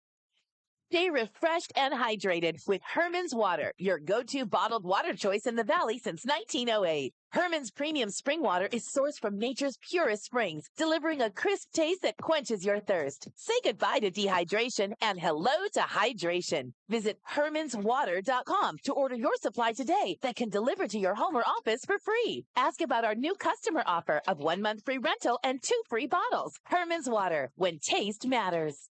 Stay refreshed and hydrated with Herman's Water, your go-to bottled water choice in the Valley since 1908. Herman's premium spring water is sourced from nature's purest springs, delivering a crisp taste that quenches your thirst. Say goodbye to dehydration and hello to hydration. Visit hermanswater.com to order your supply today that can deliver to your home or office for free. Ask about our new customer offer of 1 month free rental and 2 free bottles. Herman's Water, when taste matters.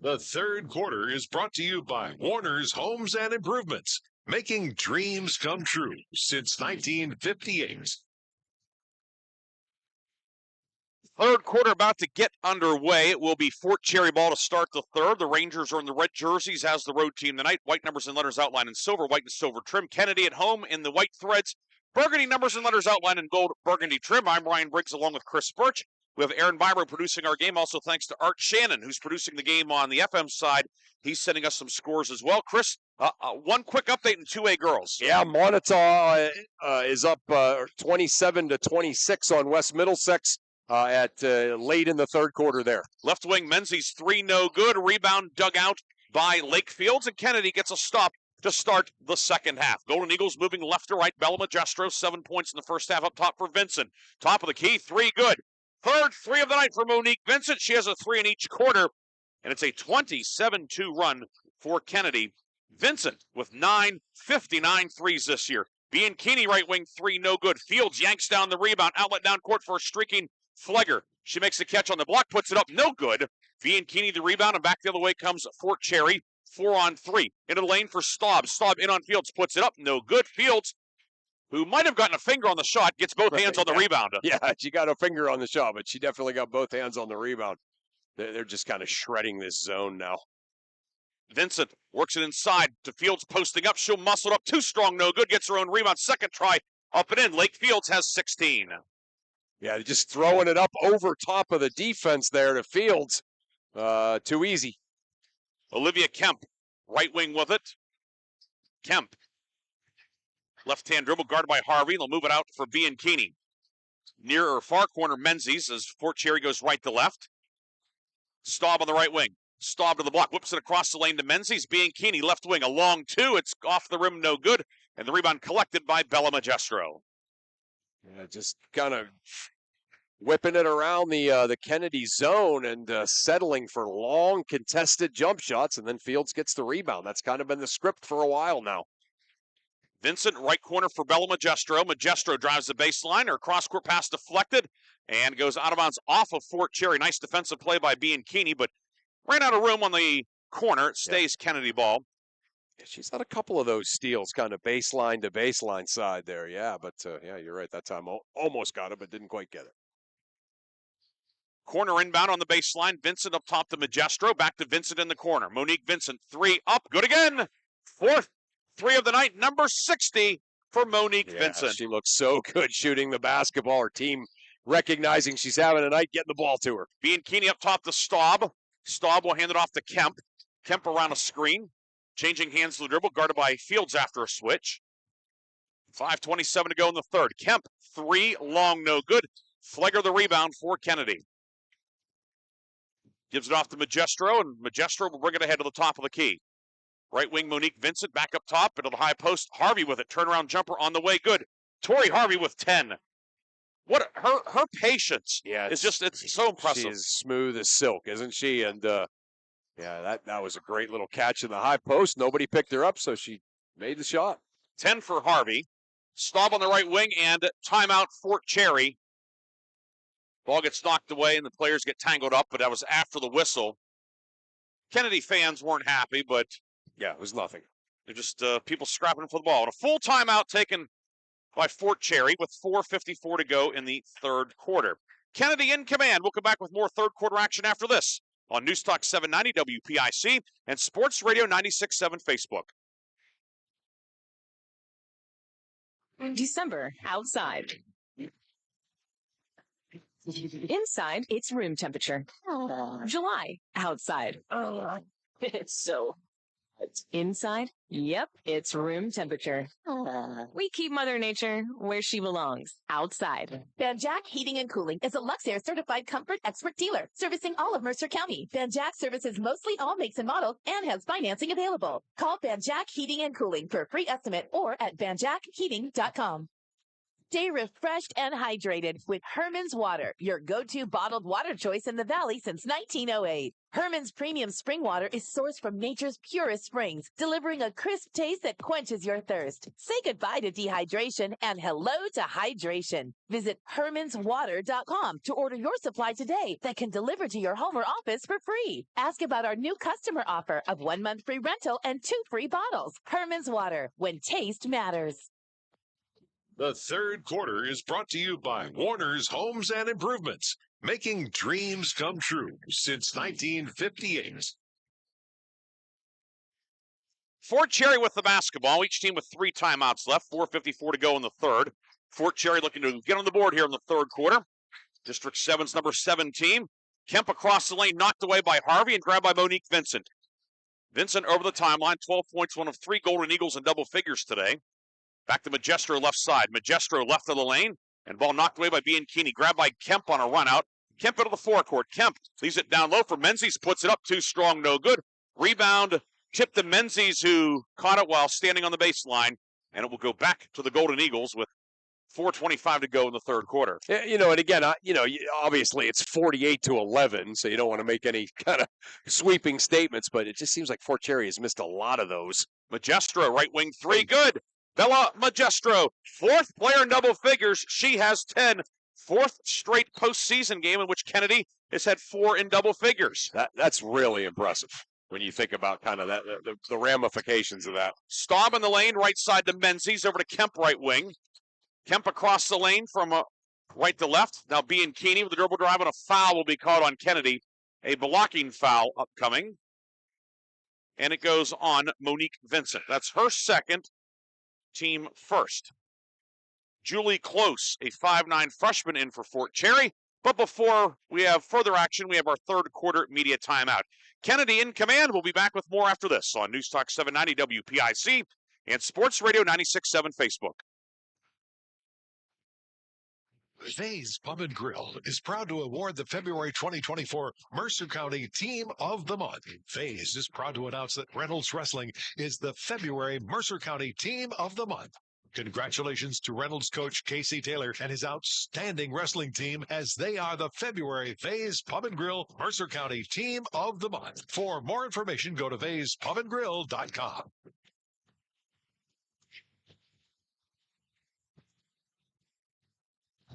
The third quarter is brought to you by Warner's Homes and Improvements, making dreams come true since 1958. Third quarter about to get underway. It will be Fort Cherry ball to start the third. The Rangers are in the red jerseys as the road team tonight. White numbers and letters outlined in silver, white and silver trim. Kennedy at home in the white threads. Burgundy numbers and letters outlined in gold, burgundy trim. I'm Ryan Briggs along with Chris Burtch. We have Aaron Bybro producing our game. Also thanks to Art Shannon, who's producing the game on the FM side. He's sending us some scores as well. Chris, one quick update in 2A girls. Yeah, Montauk is up 27-26 on West Middlesex at late in the third quarter there. Left wing Menzies 3 no good. Rebound dug out by Lakefields, and Kennedy gets a stop to start the second half. Golden Eagles moving left to right. Bella Magestro, 7 points in the first half up top for Vincent. Top of the key, 3 good. Third 3 of the night for Monique Vincent. She has a 3 in each quarter, and it's a 27-2 run for Kennedy. Vincent with 9 59 threes this year. Bianchini right wing 3 no good. Fields yanks down the rebound. Outlet down court for a streaking Flegger. She makes the catch on the block, puts it up, no good. Bianchini the rebound, and back the other way comes Fort Cherry. 4 on 3. Into the lane for Staub. Staub in on Fields, puts it up, no good. Fields, who might have gotten a finger on the shot, gets both hands on the rebound. Yeah, she got a finger on the shot, but she definitely got both hands on the rebound. They're just kind of shredding this zone now. Vincent works it inside to Fields posting up. She'll muscle up. Too strong, no good. Gets her own rebound. Second try, up and in. Lake Fields has 16. Yeah, just throwing it up over top of the defense there to Fields. Too easy. Olivia Kemp, right wing with it. Kemp. Left-hand dribble guarded by Harvey. They'll move it out for Bianchini. Near or far corner, Menzies as Fort Cherry goes right to left. Staub on the right wing. Staub to the block. Whips it across the lane to Menzies. Bianchini, left wing, a long two. It's off the rim, no good. And the rebound collected by Bella Magestro. Yeah, just kind of whipping it around the Kennedy zone and settling for long contested jump shots, and then Fields gets the rebound. That's kind of been the script for a while now. Vincent, right corner for Bella Magestro. Magestro drives the baseline. Her cross-court pass deflected and goes out of bounds off of Fort Cherry. Nice defensive play by Bianchini, but ran out of room on the corner. It stays Kennedy ball. Yeah, she's had a couple of those steals kind of baseline to baseline side there. Yeah, but yeah, you're right. That time almost got it, but didn't quite get it. Corner inbound on the baseline. Vincent up top to Magestro. Back to Vincent in the corner. Monique Vincent, three up. Good again. Fourth three of the night. Number 60 for Monique Vincent. She looks so good shooting the basketball. Her team recognizing she's having a night, getting the ball to her. Bianchini up top to Staub. Staub will hand it off to Kemp. Kemp around a screen. Changing hands to the dribble. Guarded by Fields after a switch. 5:27 to go in the third. Kemp, three long, no good. Flegger the rebound for Kennedy. Gives it off to Magestro, and Magestro will bring it ahead to the top of the key. Right wing Monique Vincent back up top into the high post. Harvey with it. Turnaround jumper on the way. Good. Tori Harvey with 10. What her patience is just, it's so impressive. She is smooth as silk, isn't she? And yeah, that was a great little catch in the high post. Nobody picked her up, so she made the shot. 10 for Harvey. Staub on the right wing and timeout Fort Cherry. Ball gets knocked away and the players get tangled up, but that was after the whistle. Kennedy fans weren't happy, but yeah, it was nothing. They're just people scrapping for the ball. And a full timeout taken by Fort Cherry with 4:54 to go in the third quarter. Kennedy in command. We'll come back with more third quarter action after this on News Talk 790 WPIC and Sports Radio 96.7 Facebook. December outside. Inside, it's room temperature. July outside. It's so hot. Inside, yep, it's room temperature. We keep Mother Nature where she belongs, outside. Van Jack Heating and Cooling is a Luxair certified comfort expert dealer servicing all of Mercer County. Van Jack services mostly all makes and models and has financing available. Call Van Jack Heating and Cooling for a free estimate or at vanjackheating.com. Stay refreshed and hydrated with Herman's Water, your go-to bottled water choice in the Valley since 1908. Herman's premium spring water is sourced from nature's purest springs, delivering a crisp taste that quenches your thirst. Say goodbye to dehydration and hello to hydration. Visit hermanswater.com to order your supply today that can deliver to your home or office for free. Ask about our new customer offer of 1 month free rental and 2 free bottles. Herman's Water, when taste matters. The third quarter is brought to you by Warner's Homes and Improvements, making dreams come true since 1958. Fort Cherry with the basketball. Each team with 3 timeouts left. 4:54 to go in the third. Fort Cherry looking to get on the board here in the third quarter. District 7's number 17. Kemp across the lane, knocked away by Harvey and grabbed by Monique Vincent. Vincent over the timeline, 12 points, one of 3 Golden Eagles in double figures today. Back to Magestro left side. Magestro left of the lane. And ball knocked away by Bianchini. Grabbed by Kemp on a run out. Kemp into the forecourt. Kemp leaves it down low for Menzies. Puts it up too strong. No good. Rebound tipped to Menzies, who caught it while standing on the baseline. And it will go back to the Golden Eagles with 4:25 to go in the third quarter. Yeah, and again, obviously it's 48-11, so you don't want to make any kind of sweeping statements, but it just seems like Fort Cherry has missed a lot of those. Magestro, right wing 3, good. Bella Magestro, 4th player in double figures. She has 10. 4th straight postseason game in which Kennedy has had 4 in double figures. That's really impressive when you think about kind of that the ramifications of that. Staub in the lane, right side to Menzies, over to Kemp, right wing. Kemp across the lane from right to left. Now Bianchini with the dribble drive, and a foul will be called on Kennedy. A blocking foul upcoming. And it goes on Monique Vincent. That's her second, team first. Julie Close, a 5'9" freshman, in for Fort Cherry. But before we have further action, we have our third quarter media timeout. Kennedy in command. We'll be back with more after this on News Talk 790 WPIC and Sports Radio 96.7 Facebook. Vay's Pub and Grill is proud to award the February 2024 Mercer County Team of the Month. Vay's is proud to announce that Reynolds Wrestling is the February Mercer County Team of the Month. Congratulations to Reynolds coach Casey Taylor and his outstanding wrestling team, as they are the February Vay's Pub and Grill Mercer County Team of the Month. For more information, go to vayspubandgrill.com.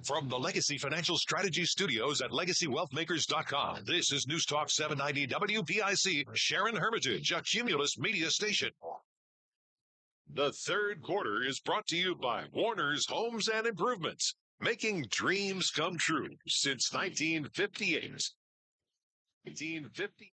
From the Legacy Financial Strategy Studios at LegacyWealthMakers.com, this is News Talk 790 WPIC, Sharon Hermitage, a Cumulus media station. The third quarter is brought to you by Warner's Homes and Improvements, making dreams come true since 1958. 1950.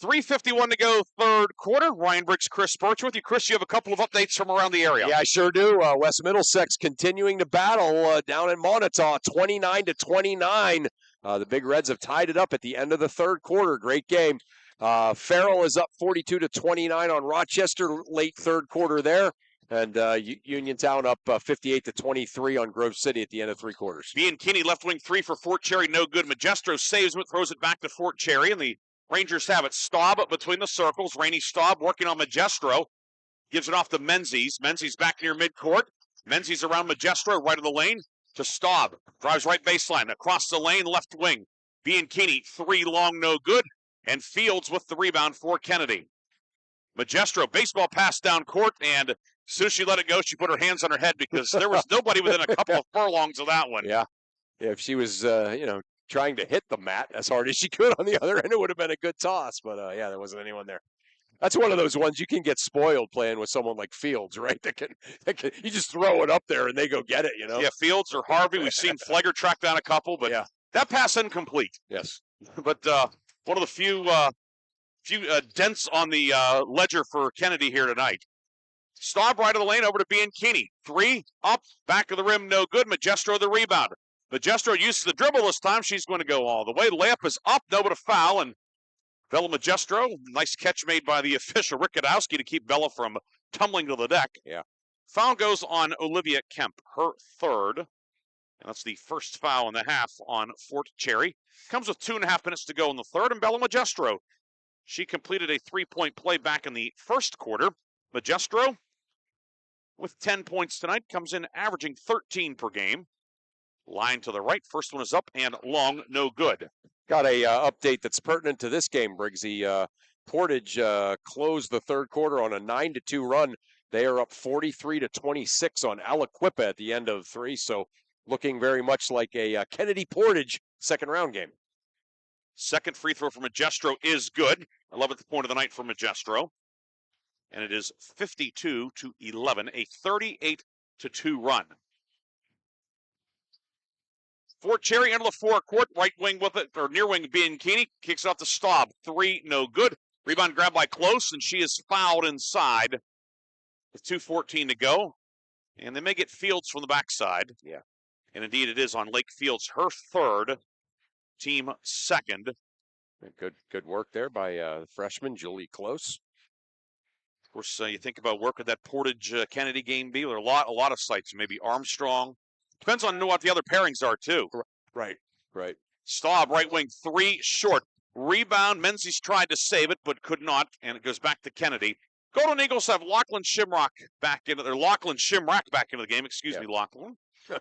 3:51 to go, third quarter. Ryan Briggs, Chris Burtch with you. Chris, you have a couple of updates from around the area. Yeah, I sure do. West Middlesex continuing to battle down in Montauk, 29-29. The Big Reds have tied it up at the end of the third quarter. Great game. Farrell is up 42-29 on Rochester, late third quarter there. And Uniontown up 58-23 on Grove City at the end of three quarters. Bianchini, left wing three for Fort Cherry, no good. Magestro saves it, throws it back to Fort Cherry, and the Rangers have it. Staub between the circles. Rainey Staub working on Magestro. Gives it off to Menzies. Menzies back near midcourt. Menzies around Magestro, right of the lane to Staub. Drives right baseline. Across the lane, left wing. Bianchini, three long, no good. And Fields with the rebound for Kennedy. Magestro, baseball pass down court, and as soon as she let it go, she put her hands on her head because there was nobody within a couple of furlongs of that one. Yeah. If she was, trying to hit the mat as hard as she could on the other end, it would have been a good toss. But, there wasn't anyone there. That's one of those ones you can get spoiled playing with someone like Fields, right? That can you just throw it up there and they go get it, Yeah, Fields or Harvey. We've seen Flegger track down a couple, but that pass incomplete. Yes. But one of the few dents on the ledger for Kennedy here tonight. Staub right of the lane over to Bianchini. Three, up, back of the rim, no good. Magestro the rebound. Magestro uses the dribble this time. She's going to go all the way. Layup is up, no but a foul, and Bella Magestro, nice catch made by the official, Rick Godowski, to keep Bella from tumbling to the deck. Yeah. Foul goes on Olivia Kemp, her third. And that's the first foul in the half on Fort Cherry. Comes with 2.5 minutes to go in the third, and Bella Magestro, she completed a three-point play back in the first quarter. Magestro, with 10 points tonight, comes in averaging 13 per game. Line to the right. First one is up and long, no good. Got a update that's pertinent to this game, Briggsy. Portage closed the third quarter on a 9-2 run. They are up 43-26 on Aliquippa at the end of three. So looking very much like a Kennedy Portage second round game. Second free throw for Magestro is good. 11th point of the night for Magestro. And it is 52-11, a 38-2 run. Fort Cherry into the forecourt, right wing with it, or near wing Bianchini, kicks off to Staub. Three, no good. Rebound grabbed by Close, and she is fouled inside with 2:14 to go. And they may get Fields from the backside. Yeah. And indeed it is on Lake Fields, her third, team second. Good work there by freshman Julie Close. Of course, you think about work at that Portage Kennedy game be. There are a lot of sites, maybe Armstrong. Depends on what the other pairings are, too. Right. Staub, right wing, three, short. Rebound, Menzies tried to save it, but could not, and it goes back to Kennedy. Golden Eagles have Lachlan Shimrock back into the game. Excuse me, Lachlan.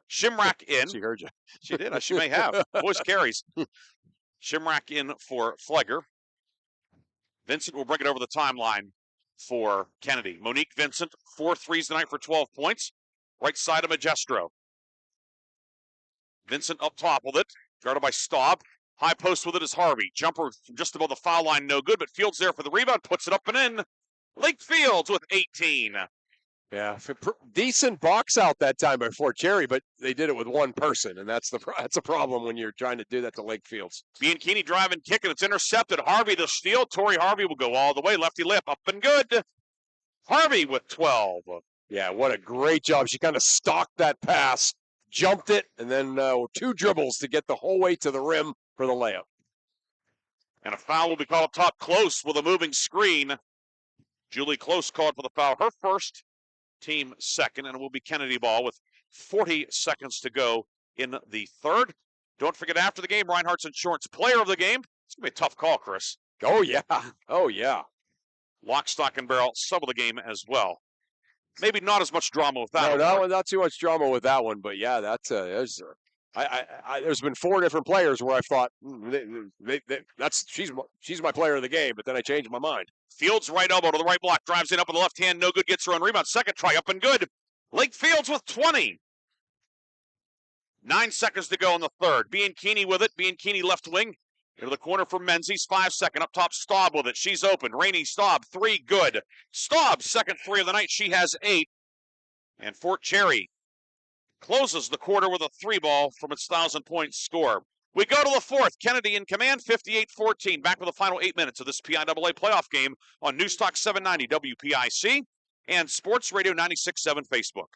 Shimrock in. She heard you. She did. She may have. Voice carries. Shimrock in for Flegger. Vincent will bring it over the timeline for Kennedy. Monique Vincent, 4 threes tonight for 12 points. Right side of Magestro. Vincent up top with it, guarded by Staub. High post with it is Harvey. Jumper from just above the foul line, no good, but Fields there for the rebound, puts it up and in. Lake Fields with 18. Yeah, decent box out that time by Fort Cherry, but they did it with one person, and that's a problem when you're trying to do that to Lake Fields. Bianchini driving, kicking, it's intercepted. Harvey the steal. Tori Harvey will go all the way. Lefty lip, up and good. Harvey with 12. Yeah, what a great job. She kind of stalked that pass, jumped it, and then 2 dribbles to get the whole way to the rim for the layup. And a foul will be called up top. Close with a moving screen. Julie Close called for the foul. Her first, team second, and it will be Kennedy ball with 40 seconds to go in the third. Don't forget, after the game, Reinhardt's Insurance Player of the Game. It's going to be a tough call, Chris. Oh, yeah. Oh, yeah. Lock, stock, and barrel, sub of the game as well. Maybe not as much drama with that. No, not too much drama with that one, but yeah, there's been 4 different players where I thought she's my player of the game, but then I changed my mind. Fields right elbow to the right block, drives in up with the left hand, no good, gets her own rebound. Second try, up and good. Lake Fields with 20. 9 seconds to go in the third. Bianchini with it. Bianchini left wing. Into the corner for Menzies. 5 second. Up top, Staub with it. She's open. Rainey Staub, 3 good. Staub, second 3 of the night. She has 8. And Fort Cherry closes the quarter with a 3 ball from its 1,000-point score. We go to the fourth. Kennedy in command, 58-14. Back with the final 8 minutes of this PIAA playoff game on News Talk 790 WPIC and Sports Radio 96.7 Facebook.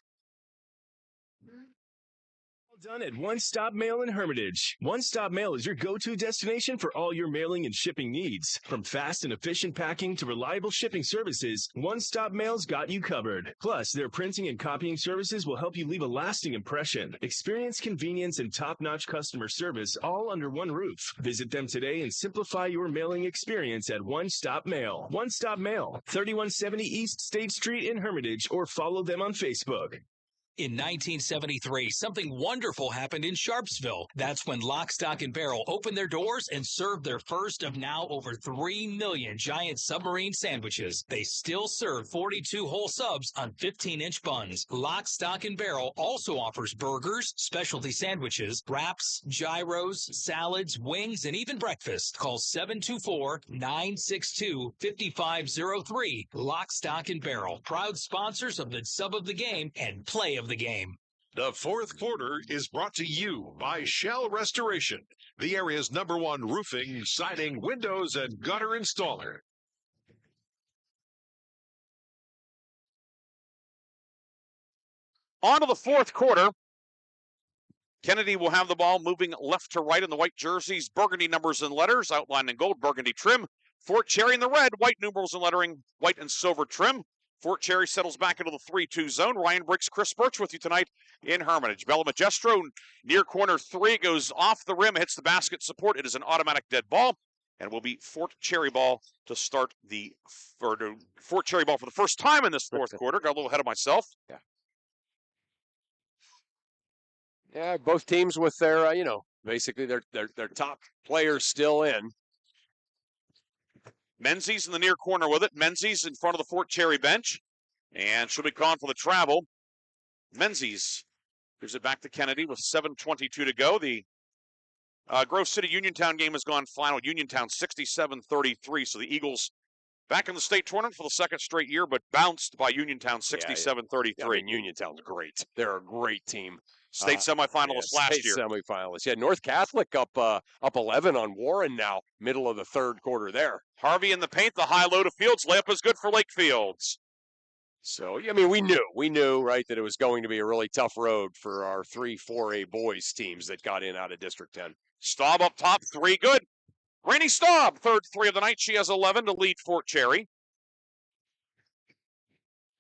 Done at One Stop Mail in Hermitage. One Stop Mail is your go-to destination for all your mailing and shipping needs. From fast and efficient packing to reliable shipping services, One Stop Mail's got you covered. Plus, their printing and copying services will help you leave a lasting impression. Experience convenience and top-notch customer service all under one roof. Visit them today and simplify your mailing experience at One Stop Mail. One Stop Mail, 3170 East State Street in Hermitage, or follow them on Facebook. In 1973, something wonderful happened in Sharpsville. That's when Lock, Stock, and Barrel opened their doors and served their first of now over 3 million giant submarine sandwiches. They still serve 42 whole subs on 15-inch buns. Lock, Stock, and Barrel also offers burgers, specialty sandwiches, wraps, gyros, salads, wings, and even breakfast. Call 724-962-5503. Lock, Stock, and Barrel, proud sponsors of the sub of the game and play of the game. The fourth quarter is brought to you by Shell Restoration, the area's #1 roofing, siding, windows, and gutter installer. On to the fourth quarter. Kennedy will have the ball moving left to right in the white jerseys, burgundy numbers and letters, outlined in gold, burgundy trim. Fort Cherry in the red, white numerals and lettering, white and silver trim. Fort Cherry settles back into the 3-2 zone. Ryan Briggs, Chris Burtch with you tonight in Hermitage. Bella Magestro, near corner 3, goes off the rim, hits the basket support. It is an automatic dead ball, and will be Fort Cherry ball to start Fort Cherry ball for the first time in this fourth quarter. Got a little ahead of myself. Yeah, both teams with their, basically their top players still in. Menzies in the near corner with it. Menzies in front of the Fort Cherry bench. And she'll be called for the travel. Menzies gives it back to Kennedy with 7:22 to go. The Grove City Uniontown game has gone final. Uniontown 67-33. So the Eagles back in the state tournament for the second straight year, but bounced by Uniontown 67-33. Yeah, I mean, Uniontown's great. They're a great team. State semifinalists last year. State semifinalists. Yeah, North Catholic up 11 on Warren now, middle of the third quarter there. Harvey in the paint, the high-low to Fields. Layup is good for Lake Fields. So, I mean, we knew, right, that it was going to be a really tough road for our 3-4A boys teams that got in out of District 10. Staub up top, 3 good. Rainey Staub, third 3 of the night. She has 11 to lead Fort Cherry.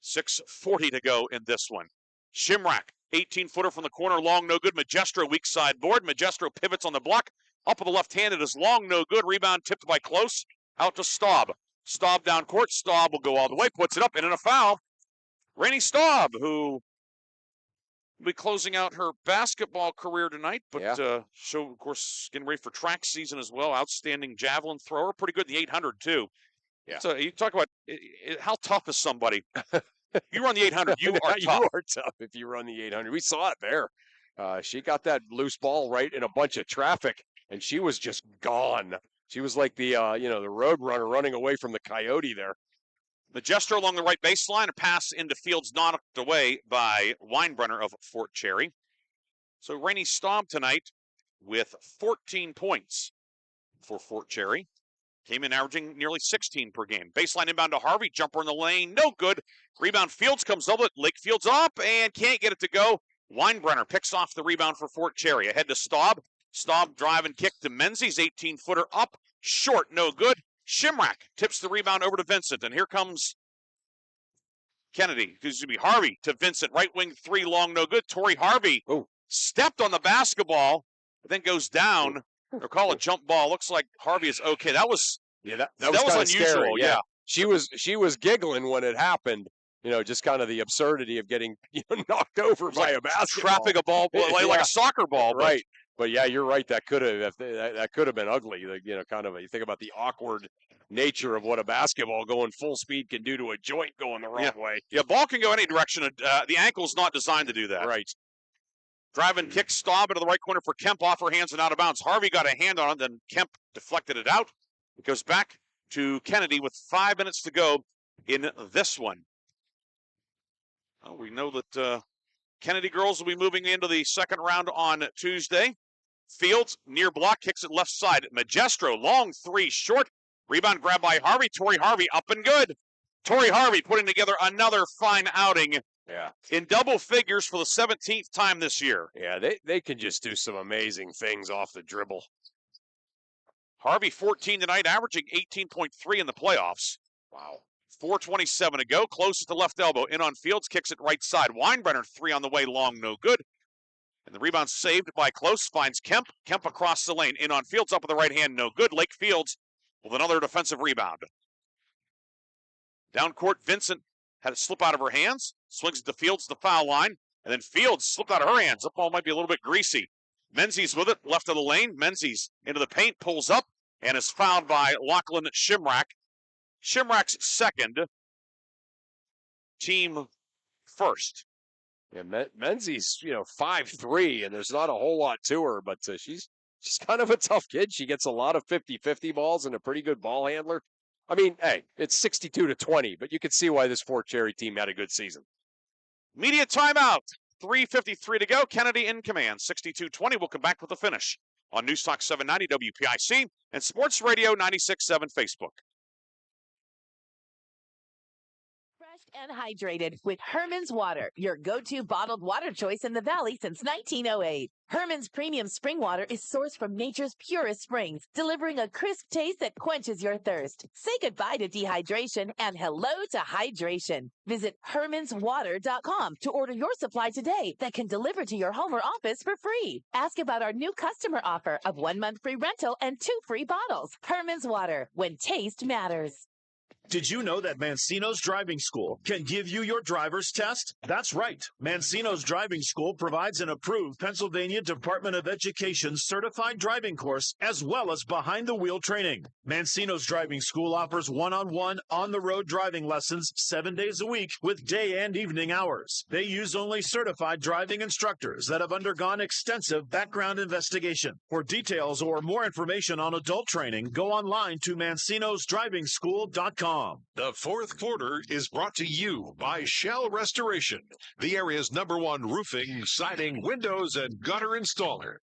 6:40 to go in this one. Shimrack, 18-footer from the corner, long, no good. Magestro, weak side board. Magestro pivots on the block. Up with the left hand, it is long, no good. Rebound tipped by Close. Out to Staub. Staub down court. Staub will go all the way, puts it up, and in a foul. Rainey Staub, who will be closing out her basketball career tonight, but she'll, of course, getting ready for track season as well. Outstanding javelin thrower. Pretty good in the 800, too. Yeah. So you talk about how tough is somebody. You run the 800, you are tough. You are tough if you run the 800. We saw it there. She got that loose ball right in a bunch of traffic, and she was just gone. She was like the the road runner running away from the coyote there. Magestro along the right baseline, a pass into Fields knocked away by Weinbrenner of Fort Cherry. So Rainey Staub tonight with 14 points for Fort Cherry. Came in averaging nearly 16 per game. Baseline inbound to Harvey. Jumper in the lane. No good. Rebound Fields comes over. Lake Fields up and can't get it to go. Weinbrenner picks off the rebound for Fort Cherry. Ahead to Staub. Staub drive and kick to Menzies. 18-footer up. Short. No good. Shimrack tips the rebound over to Vincent. And here comes Kennedy, excuse me, Harvey to Vincent, right wing 3, long, no good. Torrey Harvey stepped on the basketball, but then goes down. They'll call a jump ball. Looks like Harvey is okay. That was that was kinda unusual. scary, Yeah. She was giggling when it happened. Just kind of the absurdity of getting knocked over by a basketball, trapping a ball like a soccer ball, right? But yeah, you're right. That could have been ugly. Kind of. You think about the awkward nature of what a basketball going full speed can do to a joint going the wrong way. Yeah, ball can go any direction. The ankle's not designed to do that. Right. Driving kick, Staub into the right corner for Kemp, off her hands and out of bounds. Harvey got a hand on it, then Kemp deflected it out. It goes back to Kennedy with 5 minutes to go in this one. We know that Kennedy girls will be moving into the second round on Tuesday. Fields, near block, kicks it left side. Magestro, long 3, short. Rebound grab by Harvey. Torrey Harvey up and good. Torrey Harvey putting together another fine outing. Yeah. In double figures for the 17th time this year. Yeah, they can just do some amazing things off the dribble. Harvey 14 tonight, averaging 18.3 in the playoffs. Wow. 4:27 to go. Close at the left elbow. In on Fields, kicks it right side. Weinbrenner 3 on the way, long, no good. And the rebound saved by Close, finds Kemp. Kemp across the lane. In on Fields, up with the right hand, no good. Lake Fields with another defensive rebound. Down court, Vincent had it slip out of her hands. Swings it to Fields, the foul line. And then Fields slipped out of her hands. Up ball might be a little bit greasy. Menzies with it, left of the lane. Menzies into the paint, pulls up, and is fouled by Lachlan Shimrack. Shimrack's second, team first. Yeah, Menzies, 5'3", and there's not a whole lot to her, but she's kind of a tough kid. She gets a lot of 50-50 balls and a pretty good ball handler. I mean, hey, it's 62-20, but you can see why this Fort Cherry team had a good season. Media timeout. 3:53 to go. Kennedy in command. 62-20. We'll come back with the finish on News Talk 790 WPIC and Sports Radio 96.7 Facebook. And hydrated with Herman's Water, your go-to bottled water choice in the Valley since 1908. Herman's premium spring water is sourced from nature's purest springs, delivering a crisp taste that quenches your thirst. Say goodbye to dehydration and hello to hydration. Visit hermanswater.com to order your supply today that can deliver to your home or office for free. Ask about our new customer offer of 1 month free rental and 2 free bottles. Herman's Water, when taste matters. Did you know that Mancino's Driving School can give you your driver's test? That's right. Mancino's Driving School provides an approved Pennsylvania Department of Education certified driving course as well as behind-the-wheel training. Mancino's Driving School offers one-on-one, on-the-road driving lessons 7 days a week with day and evening hours. They use only certified driving instructors that have undergone extensive background investigation. For details or more information on adult training, go online to mancinosdrivingschool.com. The fourth quarter is brought to you by Shell Restoration, the area's #1 roofing, siding, windows, and gutter installer.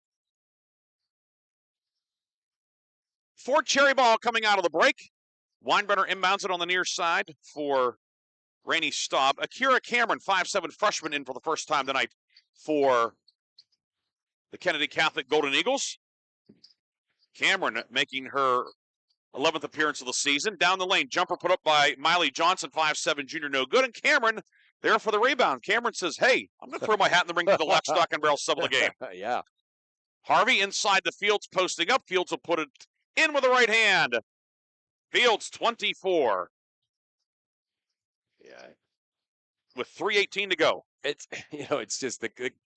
Fort Cherry ball coming out of the break. Weinbrenner inbounds it on the near side for Rainey Staub. Akira Cameron, 5'7" freshman, in for the first time tonight for the Kennedy Catholic Golden Eagles. Cameron making her 11th appearance of the season. Down the lane, jumper put up by Miley Johnson, 5'7", junior, no good. And Cameron there for the rebound. Cameron says, hey, I'm going to throw my hat in the ring for the Lock, Stock, and Barrel sub of the game. Yeah. Harvey inside the Fields, posting up. Fields will put it in with the right hand. Fields, 24. Yeah. With 3:18 to go. It's just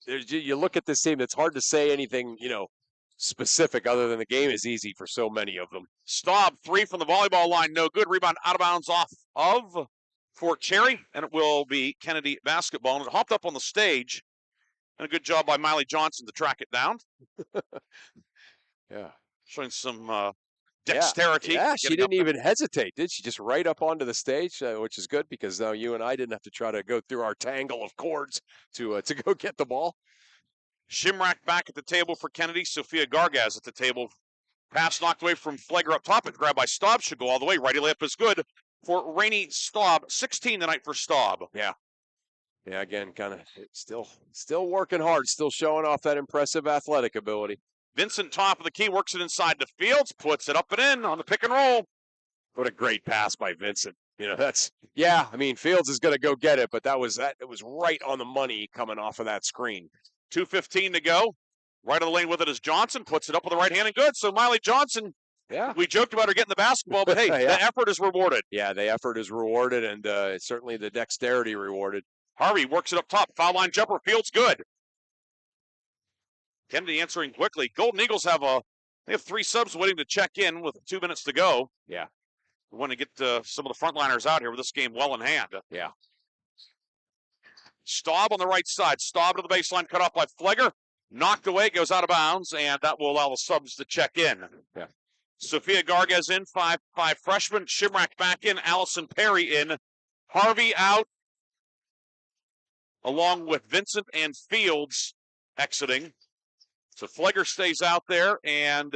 you look at this team, it's hard to say anything, specific other than the game is easy for so many of them. Staub, 3 from the volleyball line, no good. Rebound out of bounds off of Fort Cherry, and it will be Kennedy basketball. And it hopped up on the stage, and a good job by Miley Johnson to track it down. Yeah. Showing some dexterity. Yeah, she didn't even hesitate, did she? Just right up onto the stage, which is good because now you and I didn't have to try to go through our tangle of cords to go get the ball. Shimrack back at the table for Kennedy. Sophia Gargaz at the table. Pass knocked away from Flegler up top. It grabbed by Staub. Should go all the way. Righty layup is good for Rainey Staub. 16 tonight for Staub. Yeah. Yeah, again, kind of still working hard. Still showing off that impressive athletic ability. Vincent, top of the key, works it inside the Fields. Puts it up and in on the pick and roll. What a great pass by Vincent. I mean, Fields is going to go get it, but it was right on the money coming off of that screen. 2:15 to go. Right of the lane with it is Johnson, puts it up with the right hand and good. So Miley Johnson, we joked about her getting the basketball, but hey, Yeah. the effort is rewarded. Yeah, the effort is rewarded, and certainly the dexterity rewarded. Harvey works it up top. Foul line jumper. Fields good. Kennedy answering quickly. Golden Eagles have 3 subs waiting to check in with 2 minutes to go. Yeah. We want to get some of the frontliners out here with this game well in hand. Yeah. Staub on the right side. Staub to the baseline, cut off by Flegger. Knocked away, goes out of bounds, and that will allow the subs to check in. Yeah. Sophia Gargez in, five freshmen. Shimrack back in. Allison Perry in. Harvey out, along with Vincent and Fields exiting. So Flegger stays out there, and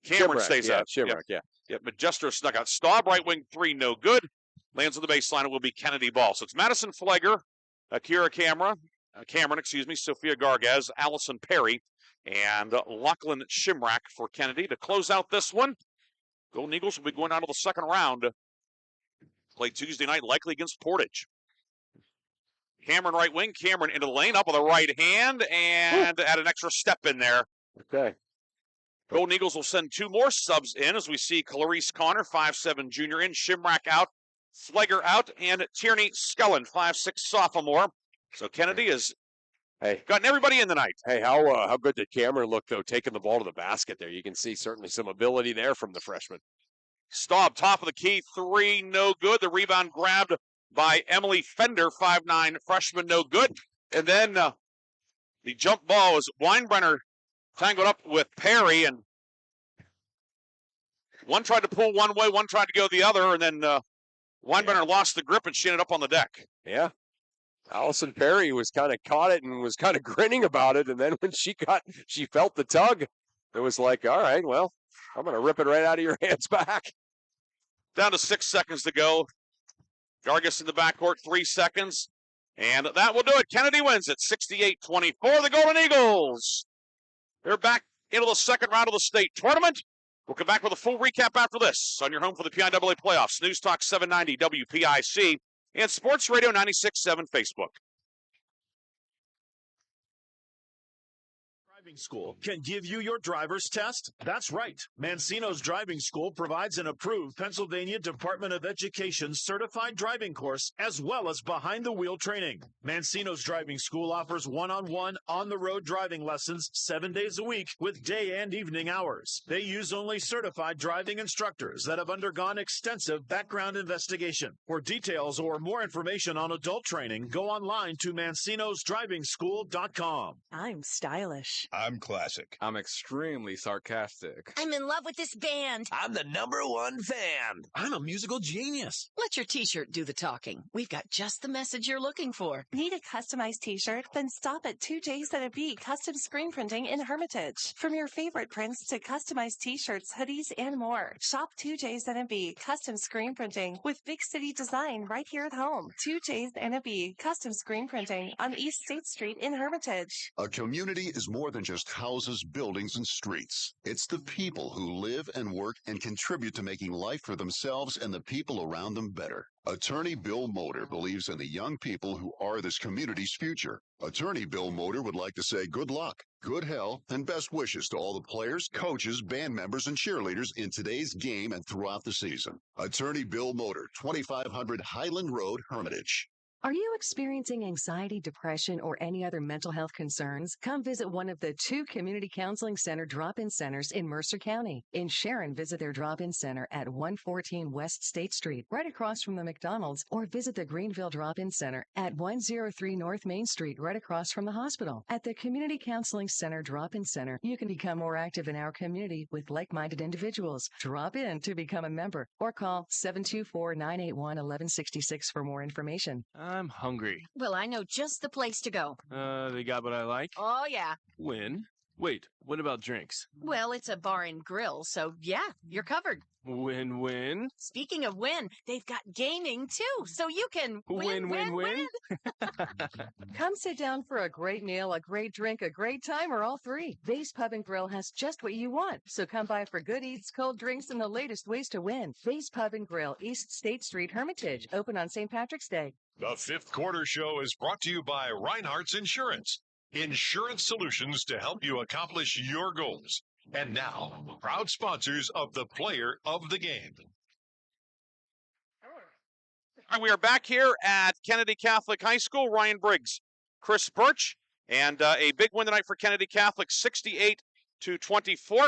Cameron stays out. Shimrack, yeah. Magistro snuck out. Staub, right wing 3, no good. Lands on the baseline. It will be Kennedy ball. So it's Madison Flegger, Akira Cameron, Sophia Gargez, Allison Perry, and Lachlan Shimrack for Kennedy to close out this one. Golden Eagles will be going on to the second round. Play Tuesday night, likely against Portage. Cameron right wing. Cameron into the lane, up with the right hand, and add an extra step in there. Okay. Golden Eagles will send 2 more subs in as we see Clarice Connor, 5'7" junior in, Shimrack out, Flegger out, and Tierney Scullen, 5'6" sophomore. So Kennedy has gotten everybody in tonight. Hey, how good did Cameron look, though, taking the ball to the basket there? You can see certainly some ability there from the freshman. Staub, top of the key, 3, no good. The rebound grabbed by Emily Fender, 5'9", freshman, no good. And then the jump ball was Weinbrenner tangled up with Perry, and one tried to pull one way, one tried to go the other, and then Weinbrenner lost the grip, and she ended up on the deck. Yeah. Allison Perry was kind of caught it and was kind of grinning about it, and then when she felt the tug, it was like, all right, well, I'm going to rip it right out of your hands back. Down to 6 seconds to go. Gargis in the backcourt, 3 seconds. And that will do it. Kennedy wins it, 68-24. The Golden Eagles, they're back into the second round of the state tournament. We'll come back with a full recap after this on your home for the PIAA playoffs. News Talk 790 WPIC and Sports Radio 96.7 Facebook. Driving School can give you your driver's test? That's right. Mancino's Driving School provides an approved Pennsylvania Department of Education certified driving course as well as behind-the-wheel training. Mancino's Driving School offers one-on-one, on-the-road driving lessons 7 days a week with day and evening hours. They use only certified driving instructors that have undergone extensive background investigation. For details or more information on adult training, go online to mancinosdrivingschool.com. I'm stylish. I'm classic. I'm extremely sarcastic. I'm in love with this band. I'm the #1 fan. I'm a musical genius. Let your t-shirt do the talking. We've got just the message you're looking for. Need a customized t-shirt? Then stop at 2J's Custom Screen Printing in Hermitage. From your favorite prints to customized t-shirts, hoodies, and more. Shop 2J's Custom Screen Printing with big city design right here at home. 2J's Custom Screen Printing on East State Street in Hermitage. A community is more than just houses, buildings, and streets. It's the people who live and work and contribute to making life for themselves and the people around them better. Attorney Bill Motor believes in the young people who are this community's future. Attorney Bill Motor would like to say good luck, good health, and best wishes to all the players, coaches, band members, and cheerleaders in today's game and throughout the season. Attorney Bill Motor, 2500 Highland Road, Hermitage. Are you experiencing anxiety, depression, or any other mental health concerns? Come visit one of the 2 Community Counseling Center drop-in centers in Mercer County. In Sharon, visit their drop-in center at 114 West State Street, right across from the McDonald's, or visit the Greenville Drop-in Center at 103 North Main Street, right across from the hospital. At the Community Counseling Center drop-in center, you can become more active in our community with like-minded individuals. Drop in to become a member or call 724-981-1166 for more information. I'm hungry. Well, I know just the place to go. They got what I like? Oh, yeah. When? Wait, what about drinks? Well, it's a bar and grill, so yeah, you're covered. Win-win. Speaking of win, they've got gaming too, so you can Win. Come sit down for a great meal, a great drink, a great time, or all three. Vase Pub and Grill has just what you want. So come by for good eats, cold drinks, and the latest ways to win. Vase Pub and Grill, East State Street, Hermitage. Open on St. Patrick's Day. The fifth quarter show is brought to you by Reinhardt's Insurance. Insurance solutions to help you accomplish your goals. And now, proud sponsors of the Player of the Game. All right, we are back here at Kennedy Catholic High School. Ryan Briggs, Chris Burtch, and a big win tonight for Kennedy Catholic, 68-24.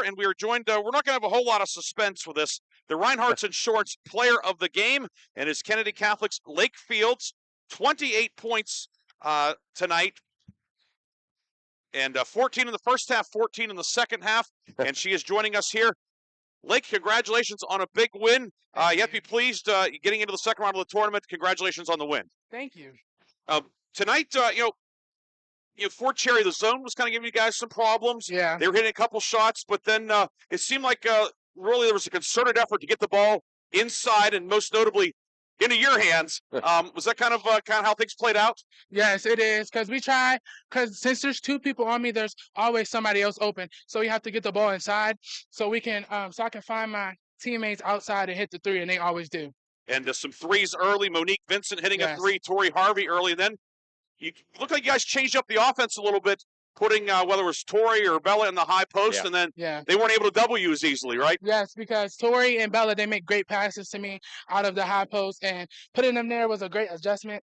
And we are joined, we're not going to have a whole lot of suspense for this. The Reinhardt's Insurance Player of the Game, and is Kennedy Catholic's Lake Fields, 28 points tonight. And 14 in the first half, 14 in the second half. And she is joining us here. Lake, congratulations on a big win. You have to be pleased getting into the second round of the tournament. Congratulations on the win. Thank you. Tonight, Fort Cherry, the zone was kind of giving you guys some problems. Yeah. They were hitting a couple shots, but then it seemed like really there was a concerted effort to get the ball inside, and most notably into your hands. Was that kind of how things played out? Yes, it is, because we try, because since there's two people on me, there's always somebody else open. So we have to get the ball inside so we can, so I can find my teammates outside and hit the three, and they always do. And some threes early. Monique Vincent hitting a three. Tori Harvey early. And then you look like you guys changed up the offense a little bit, putting whether it was Tori or Bella in the high post, and then they weren't able to double you as easily, right? Yes, because Tori and Bella, they make great passes to me out of the high post, and putting them there was a great adjustment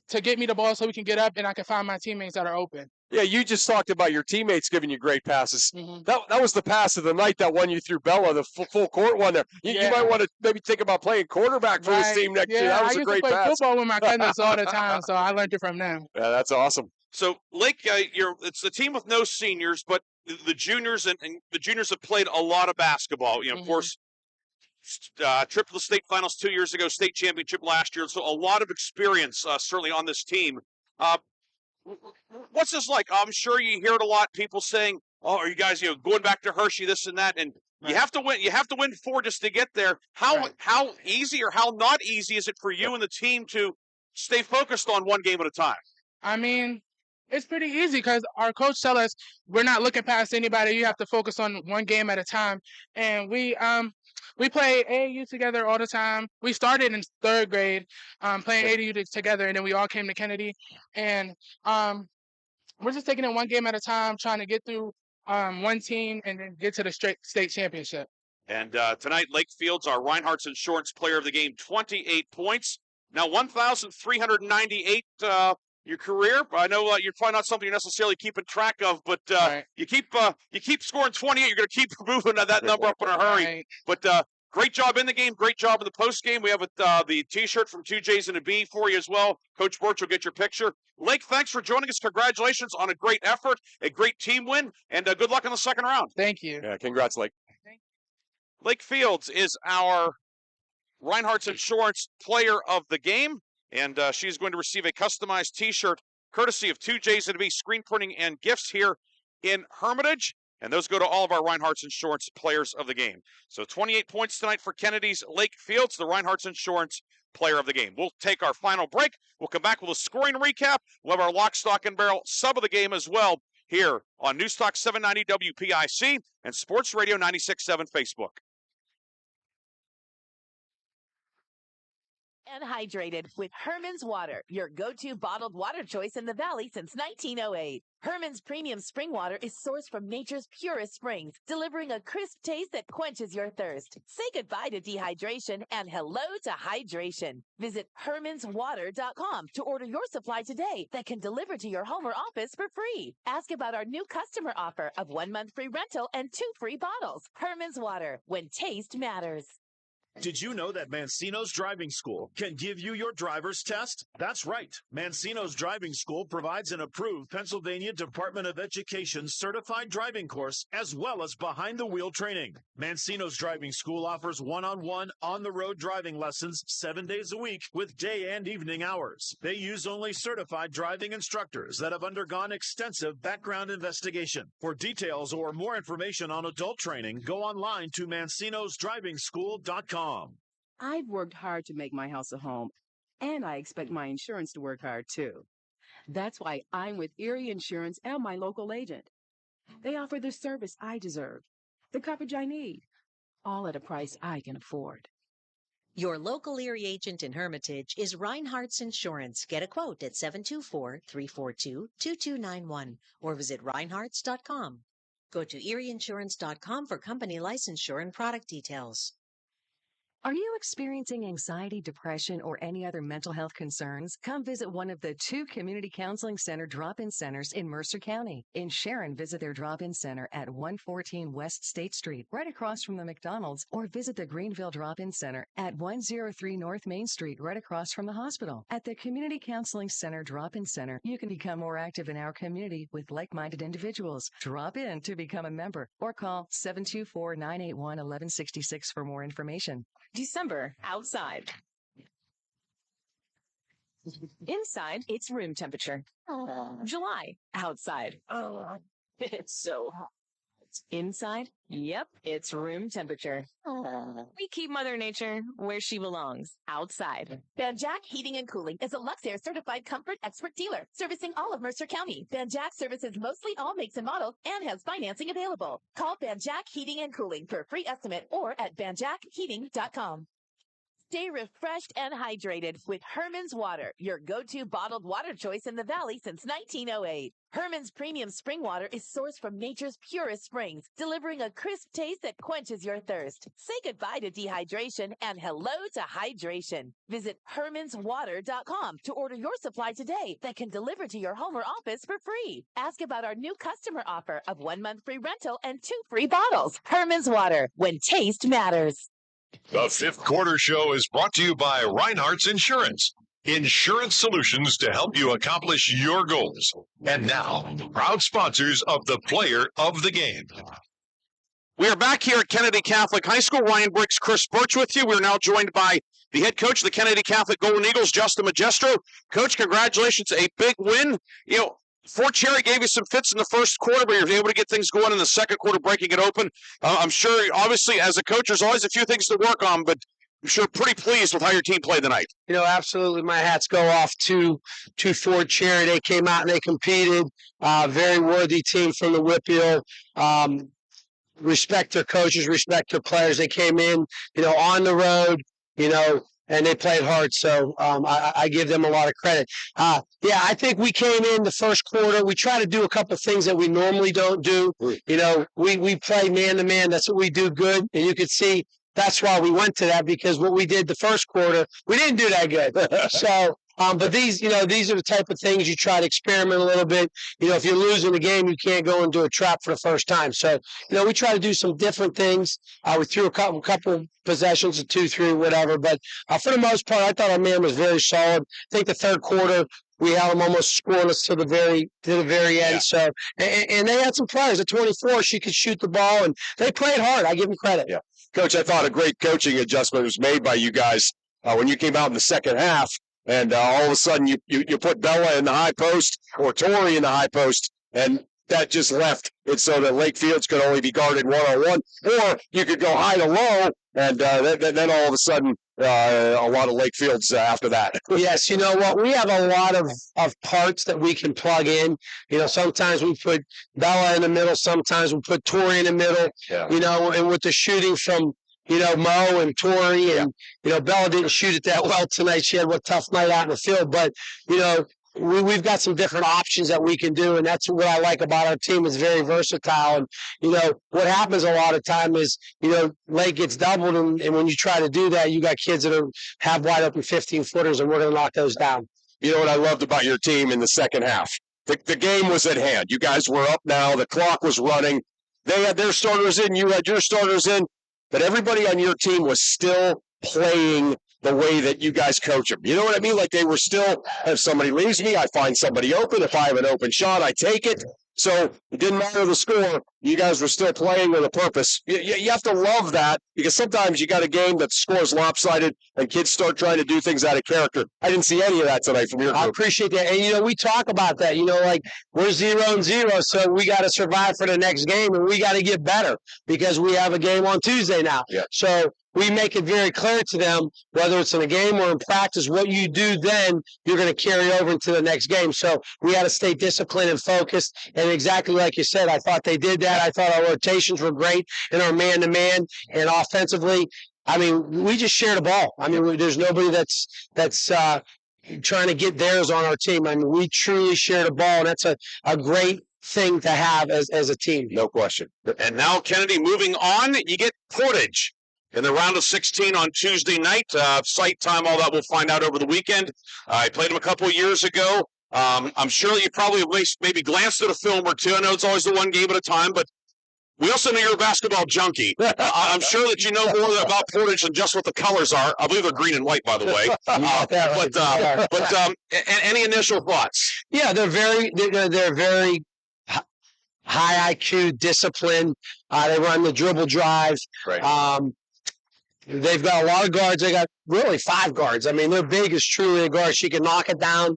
to get me the ball so we can get up and I can find my teammates that are open. Yeah, you just talked about your teammates giving you great passes. Mm-hmm. That was the pass of the night, that one you threw Bella, the full court one there. You might want to maybe think about playing quarterback for this team next year. That was a great pass. I used to play football with my cousins all the time, so I learned it from them. Yeah, that's awesome. So, Lake, it's the team with no seniors, but the juniors and the juniors have played a lot of basketball. Of course, trip to the state finals 2 years ago, state championship last year. So a lot of experience certainly on this team. What's this like? I'm sure you hear it a lot. People saying, "Oh, are you guys going back to Hershey, this and that?" And you have to win. You have to win 4 just to get there. How easy or how not easy is it for you and the team to stay focused on one game at a time? I mean, it's pretty easy because our coach tell us we're not looking past anybody. You have to focus on one game at a time. And we play AAU together all the time. We started in 3rd grade playing AAU together, and then we all came to Kennedy. And we're just taking it one game at a time, trying to get through one team and then get to the state championship. And tonight, Lake Fields, our Reinhardt's Insurance Player of the Game, 28 points. Now, 1,398 your career. I know you're probably not something you're necessarily keeping track of, but you keep scoring 28. You're going to keep moving that number up in a hurry. Right. But great job in the game. Great job in the post game. We have the T-shirt from 2 J's and a B for you as well. Coach Burtch will get your picture. Lake, thanks for joining us. Congratulations on a great effort, a great team win, and good luck in the second round. Thank you. Yeah, congrats, Lake. Lake Fields is our Reinhardt's Insurance Player of the Game. And she's going to receive a customized T-shirt courtesy of 2 J's and a B Screen Printing and Gifts here in Hermitage. And those go to all of our Reinhardt's Insurance Players of the Game. So 28 points tonight for Kennedy's Lake Fields, the Reinhardt's Insurance Player of the Game. We'll take our final break. We'll come back with a scoring recap. We'll have our Lock, Stock, and Barrel sub of the game as well here on News Talk 790 WPIC and Sports Radio 96.7 Facebook. And hydrated with Herman's Water, your go-to bottled water choice in the Valley since 1908. Herman's premium spring water is sourced from nature's purest springs, delivering a crisp taste that quenches your thirst. Say goodbye to dehydration and hello to hydration. Visit hermanswater.com to order your supply today that can deliver to your home or office for free. Ask about our new customer offer of 1 month free rental and 2 free bottles. Herman's Water, when taste matters. Did you know that Mancino's Driving School can give you your driver's test? That's right. Mancino's Driving School provides an approved Pennsylvania Department of Education certified driving course as well as behind-the-wheel training. Mancino's Driving School offers one-on-one, on-the-road driving lessons 7 days a week with day and evening hours. They use only certified driving instructors that have undergone extensive background investigation. For details or more information on adult training, go online to mancinosdrivingschool.com. I've worked hard to make my house a home, and I expect my insurance to work hard too. That's why I'm with Erie Insurance and my local agent. They offer the service I deserve, the coverage I need, all at a price I can afford. Your local Erie agent in Hermitage is Reinhardt's Insurance. Get a quote at 724-342-2291 or visit reinhardts.com. Go to erieinsurance.com for company licensure and product details. Are you experiencing anxiety, depression, or any other mental health concerns? Come visit one of the 2 community counseling center drop-in centers in Mercer County. In Sharon, visit their drop-in center at 114 West State Street, right across from the McDonald's, or visit the Greenville Drop-in Center at 103 North Main Street, right across from the hospital. At the Community Counseling Center Drop-in Center, you can become more active in our community with like-minded individuals. Drop in to become a member or call 724-981-1166 for more information. December, outside. Inside, it's room temperature. July, outside. It's so hot. Inside, yep, it's room temperature. We keep Mother Nature where she belongs, outside. Van Jack Heating and Cooling is a Luxair certified comfort expert dealer servicing all of Mercer County. Van Jack services mostly all makes and models and has financing available. Call Van Jack Heating and Cooling for a free estimate or at vanjackheating.com. Stay refreshed and hydrated with Herman's Water, your go-to bottled water choice in the Valley since 1908. Herman's premium spring water is sourced from nature's purest springs, delivering a crisp taste that quenches your thirst. Say goodbye to dehydration and hello to hydration. Visit hermanswater.com to order your supply today that can deliver to your home or office for free. Ask about our new customer offer of 1 month free rental and 2 free bottles. Herman's Water, when taste matters. The Fifth Quarter Show is brought to you by Reinhardt's Insurance. Insurance solutions to help you accomplish your goals. And now, proud sponsors of the Player of the Game. We are back here at Kennedy Catholic High School. Ryan Briggs, Chris Burtch with you. We're now joined by the head coach of the Kennedy Catholic Golden Eagles, Justin Magistro. Coach, congratulations. A big win. You know, Fort Cherry gave you some fits in the first quarter, but you were able to get things going in the second quarter, breaking it open. I'm sure, obviously, as a coach, there's always a few things to work on, but I'm sure pretty pleased with how your team played tonight. You know, absolutely. My hats go off to Fort Cherry. They came out and they competed. Very worthy team from the Whippeal. Respect their coaches, respect their players. They came in, you know, on the road, you know, and they played hard. So I give them a lot of credit. Yeah, I think we came in the first quarter. We try to do a couple of things that we normally don't do. You know, we play man-to-man. That's what we do good. And you could see that's why we went to that, because what we did the first quarter, we didn't do that good. So, but these, you know, these are the type of things you try to experiment a little bit. You know, if you're losing the game, you can't go into a trap for the first time. So, you know, we try to do some different things. We threw a couple possessions, a 2-3, whatever. But for the most part, I thought our man was very solid. I think the third quarter, we had them almost scoreless to the very end. Yeah. So, and they had some players. At 24, she could shoot the ball, and they played hard. I give them credit. Yeah. Coach, I thought a great coaching adjustment was made by you guys when you came out in the second half, and all of a sudden you put Bella in the high post or Tori in the high post, and that just left it so that Lake Fields could only be guarded one-on-one, or you could go high to low, and then all of a sudden a lot of Lake Fields after that. Yes, you know what? We have a lot of parts that we can plug in. You know, sometimes we put Bella in the middle, sometimes we put Tori in the middle. Yeah. You know, and with the shooting from, you know, Mo and Tori, and, you know, Bella didn't shoot it that well tonight. She had a tough night out in the field, but, you know, we've got some different options that we can do, and that's what I like about our team. It's very versatile. And, you know, what happens a lot of time is, you know, Lake gets doubled, and when you try to do that, you got kids that have wide open 15-footers, and we're going to knock those down. You know what I loved about your team in the second half? The game was at hand. You guys were up now. The clock was running. They had their starters in. You had your starters in. but everybody on your team was still playing the way that you guys coach them. You know what I mean? Like they were still, if somebody leaves me, I find somebody open. If I have an open shot, I take it. So it didn't matter the score. You guys were still playing with a purpose. You have to love that because sometimes you got a game that scores lopsided and kids start trying to do things out of character. I didn't see any of that tonight from your group. I appreciate that. And, we talk about that. Like we're 0-0, so we got to survive for the next game, and we got to get better because we have a game on Tuesday now. Yeah. So we make it very clear to them, whether it's in a game or in practice, what you do then, you're going to carry over into the next game. So we got to stay disciplined and focused. And exactly like you said, I thought they did that. I thought our rotations were great in our man-to-man. And offensively, we just share the ball. There's nobody that's trying to get theirs on our team. We truly share the ball, and that's a great thing to have as a team. No question. And now, Kennedy, moving on, you get Portage in the round of 16 on Tuesday night. Site time, all that we'll find out over the weekend. I played them a couple of years ago. I'm sure that you probably at least maybe glanced at a film or two. I know it's always the one game at a time, but we also know you're a basketball junkie. I'm sure that you know more about Portage than just what the colors are. I believe they're green and white, by the way. But any initial thoughts? Yeah, they're very high IQ, disciplined. They run the dribble drive. Right. They've got a lot of guards. They got really 5 guards. Their big is truly a guard. She can knock it down.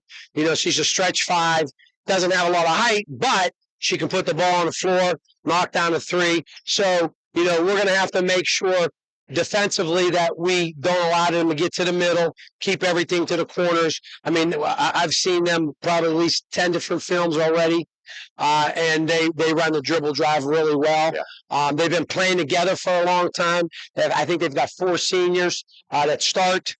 She's a stretch 5. Doesn't have a lot of height, but she can put the ball on the floor, knock down a 3. So, we're going to have to make sure defensively that we don't allow them to get to the middle, keep everything to the corners. I've seen them probably at least 10 different films already. And they run the dribble drive really well. Yeah. They've been playing together for a long time. I think they've got 4 seniors that start.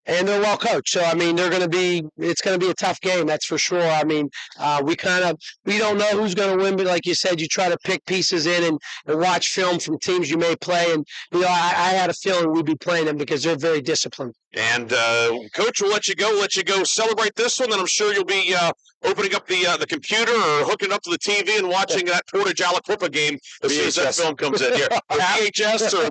And they're well coached. So, it's going to be a tough game. That's for sure. We don't know who's going to win, but like you said, you try to pick pieces in and watch film from teams you may play. And, I had a feeling we'd be playing them because they're very disciplined. And Coach will let you go celebrate this one. Then I'm sure you'll be opening up the computer or hooking up to the TV and watching that Portage Aliquippa game as soon as that film comes in here. Or VHS or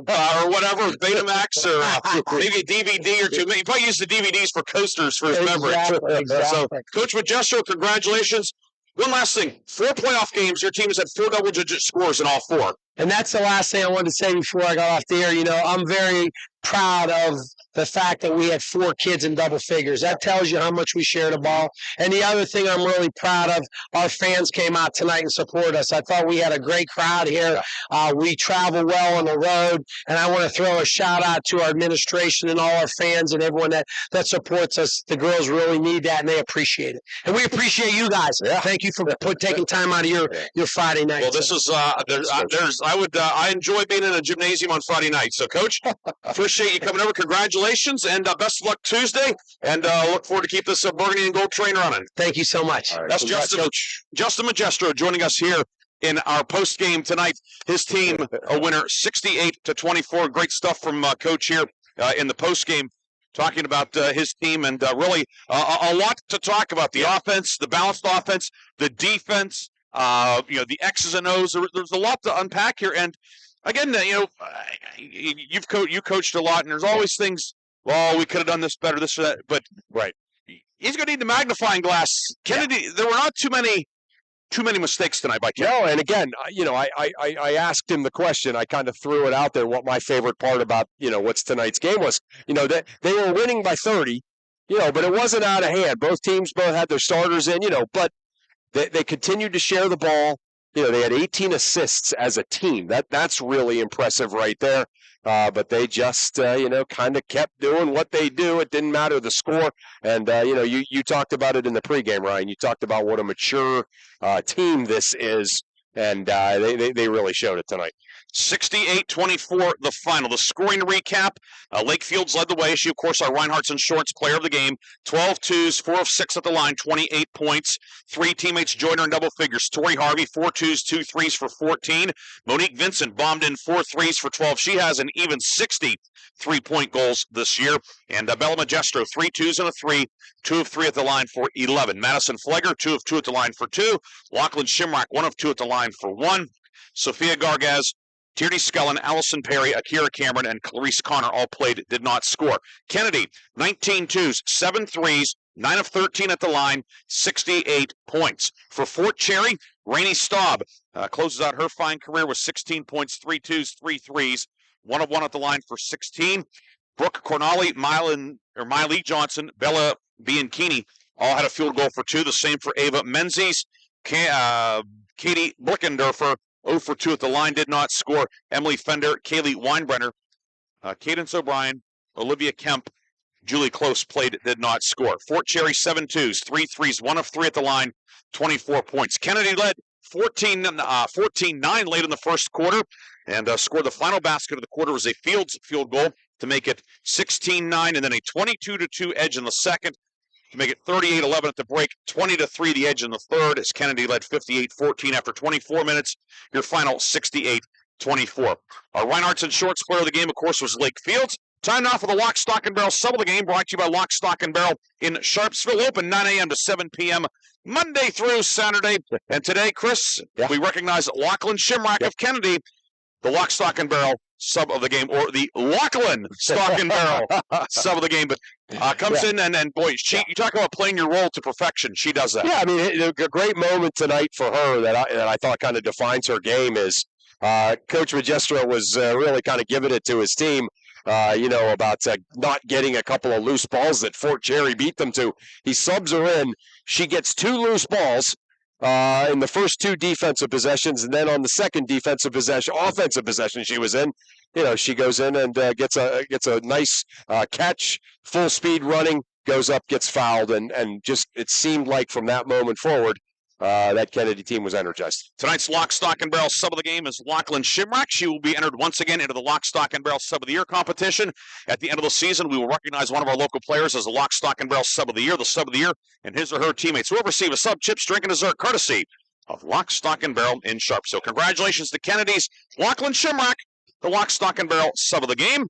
whatever, Betamax or maybe a DVD or two. You probably use the DVDs for coasters for his memory. Exactly. So, Coach Magistro, congratulations. One last thing. 4 playoff games. Your team has had 4 double-digit scores in all 4. And that's the last thing I wanted to say before I got off the air. I'm very proud of the fact that we had 4 kids in double figures. That tells you how much we share the ball. And the other thing I'm really proud of, our fans came out tonight and supported us. I thought we had a great crowd here. We travel well on the road, and I want to throw a shout out to our administration and all our fans and everyone that supports us. The girls really need that, and they appreciate it. And we appreciate you guys. Yeah. Thank you for taking time out of your Friday night. Well, this is I enjoy being in a gymnasium on Friday night. So, Coach, appreciate you coming over. Congratulations, and best of luck Tuesday. And look forward to keep this burgundy and gold train running. Thank you so much. Right, that's Justin Magistro joining us here in our post game tonight. His team a winner 68-24. Great stuff from Coach here in the post game, talking about his team, and really a lot to talk about. The offense, the balanced offense, the defense. The X's and O's. There's a lot to unpack here, and again, you coached a lot, and there's always things. Well, we could have done this better, this or that. But right, he's going to need the magnifying glass. Kennedy, there were not too many mistakes tonight by Kennedy. No, and again, I asked him the question. I kind of threw it out there. What my favorite part about what's tonight's game was. That they were winning by 30. But it wasn't out of hand. Both teams had their starters in. But they continued to share the ball. They had 18 assists as a team. That's really impressive right there. But they just, kind of kept doing what they do. It didn't matter the score. And, you talked about it in the pregame, Ryan. You talked about what a mature team this is. And they really showed it tonight. 68-24, the final. The scoring recap, Lakefields led the way. She, of course, our Reinhardt's Insurance player of the game. 12 twos, 4 of 6 at the line, 28 points. 3 teammates joined her in double figures. Tori Harvey, 4 twos, 2 threes for 14. Monique Vincent bombed in 4 threes for 12. She has an even 60 3-point goals this year. And Bella Magistro, 3 twos and a 3, 2 of 3 at the line for 11. Madison Flegger, 2 of 2 at the line for 2. Lachlan Shimrock, 1 of 2 at the line for 1. Sophia Gargaz, Tierney Scullin, Allison Perry, Akira Cameron, and Clarice Connor all played, did not score. Kennedy, 19 twos, 7 threes, 9 of 13 at the line, 68 points. For Fort Cherry, Rainey Staub closes out her fine career with 16 points, 3 twos, 3 threes, 1 of 1 at the line for 16. Brooke Cornali, Miley Johnson, Bella Bianchini all had a field goal for 2. The same for Ava Menzies. Katie Blickendorfer, 0 for 2 at the line, did not score. Emily Fender, Kaylee Weinbrenner, Cadence O'Brien, Olivia Kemp, Julie Close played, did not score. Fort Cherry, 7 twos, 3 threes, 1 of 3 at the line, 24 points. Kennedy led 14-9 late in the first quarter and scored the final basket of the quarter was a Fields field goal to make it 16-9, and then a 22-2 edge in the second to make it 38-11 at the break, 20-3 the edge in the third as Kennedy led 58-14 after 24 minutes. Your final 68-24. Our Reinhardt's and Shorts player of the game, of course, was Lake Fields. Time now for the Lock, Stock, and Barrel sub of the game, brought to you by Lock, Stock, and Barrel in Sharpsville. Open 9 a.m. to 7 p.m. Monday through Saturday. And today, Chris, we recognize Lachlan Shimrack of Kennedy, the Lock, Stock, and Barrel sub of the game, or the Lachlan Stock and Barrel sub of the game. But comes in and boy, you talk about playing your role to perfection. She does that. Yeah, I mean, a great moment tonight for her that I thought kind of defines her game is Coach Magistra was really kind of giving it to his team. About not getting a couple of loose balls that Fort Cherry beat them to. He subs her in. She gets 2 loose balls in the first 2 defensive possessions, and then on the second offensive possession she was in, she goes in and gets a nice catch, full speed running, goes up, gets fouled, and just it seemed like from that moment forward, that Kennedy team was energized. Tonight's Lock, Stock, and Barrel sub of the game is Lachlan Shimrack. She will be entered once again into the Lock, Stock, and Barrel sub of the year competition. At the end of the season, we will recognize one of our local players as the Lock, Stock, and Barrel sub of the year. The sub of the year and his or her teammates will receive a sub, chips, drink, and dessert courtesy of Lock, Stock, and Barrel in Sharp. So congratulations to Kennedy's Lachlan Shimrack, the Lock, Stock, and Barrel sub of the game.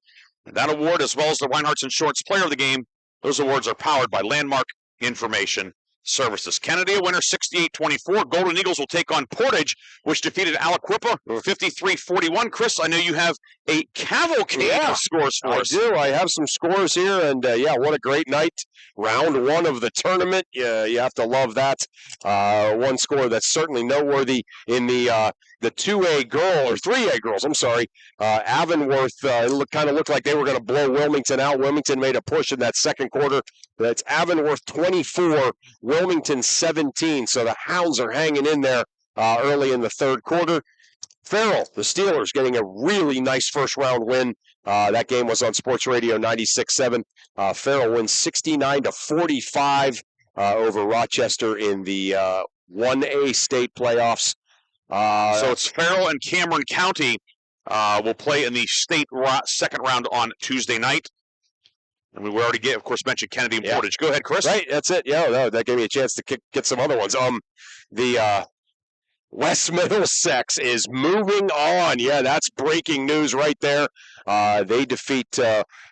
And that award, as well as the Reinhardt's and Shorts player of the game, those awards are powered by Landmark Information Services. Kennedy a winner, 68-24. Golden Eagles will take on Portage, which defeated Aliquippa 53-41. Chris, I know you have a cavalcade of scores for us. I do. I have some scores here, and what a great night. Round 1 of the tournament. You have to love that. One score that's certainly noteworthy in the 2A girl, or 3A girls, I'm sorry. Avonworth kind of looked like they were going to blow Wilmington out. Wilmington made a push in that second quarter. That's Avonworth 24, Wilmington 17. So the Hounds are hanging in there early in the third quarter. Farrell, the Steelers, getting a really nice first-round win. That game was on Sports Radio 96.7. Farrell wins 69-45 over Rochester in the 1A state playoffs. So it's Farrell and Cameron County will play in the state second round on Tuesday night. And we already of course, mentioned Kennedy and Portage. Go ahead, Chris. Right, that's it. Yeah, no, that gave me a chance to get some other ones. The West Middlesex is moving on. Yeah, that's breaking news right there. They defeat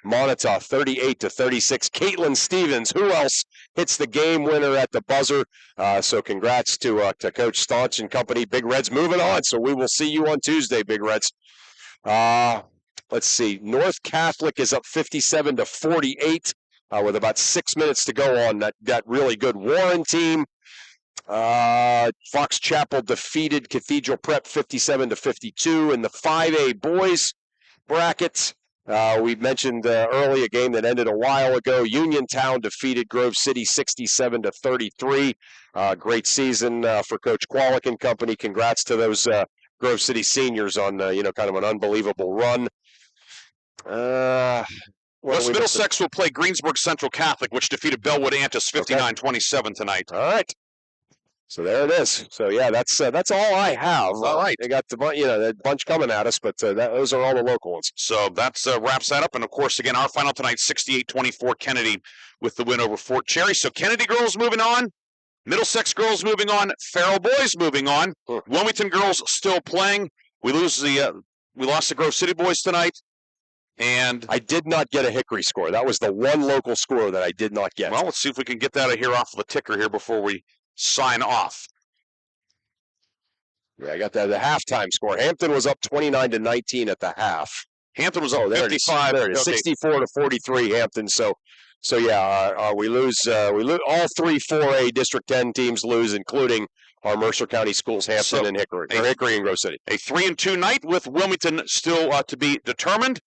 Montauk 38-36. Caitlin Stevens, who else hits the game winner at the buzzer? So congrats to Coach Staunch and company. Big Reds moving on. So we will see you on Tuesday, Big Reds. Let's see. North Catholic is up 57-48 with about 6 minutes to go on that really good Warren team. Fox Chapel defeated Cathedral Prep 57-52 in the 5A boys bracket. We mentioned early a game that ended a while ago. Uniontown defeated Grove City 67-33. Great season for Coach Qualick and company. Congrats to those Grove City seniors on kind of an unbelievable run. West Middlesex will play Greensburg Central Catholic, which defeated Bellwood Antis 59-27 tonight. All right. So there it is. So yeah, that's all I have. All right, they got the bunch coming at us, but those are all the local ones. So that's wraps that up. And of course, again, our final tonight, 68-24 Kennedy with the win over Fort Cherry. So Kennedy girls moving on, Middlesex girls moving on, Farrell boys moving on, Wilmington girls still playing. We lost the Grove City boys tonight. And I did not get a Hickory score. That was the one local score that I did not get. Well, let's see if we can get that here off of the ticker here before we sign off. Yeah, I got that. The halftime score. Hampton was up 29-19 at the half. Hampton was up 55. There it is, 64-43 Hampton. So yeah, we lose. We lose. All three 4A District 10 teams lose, including our Mercer County schools, Hampton and Hickory, Hickory and Grove City. A 3-2 night with Wilmington still to be determined,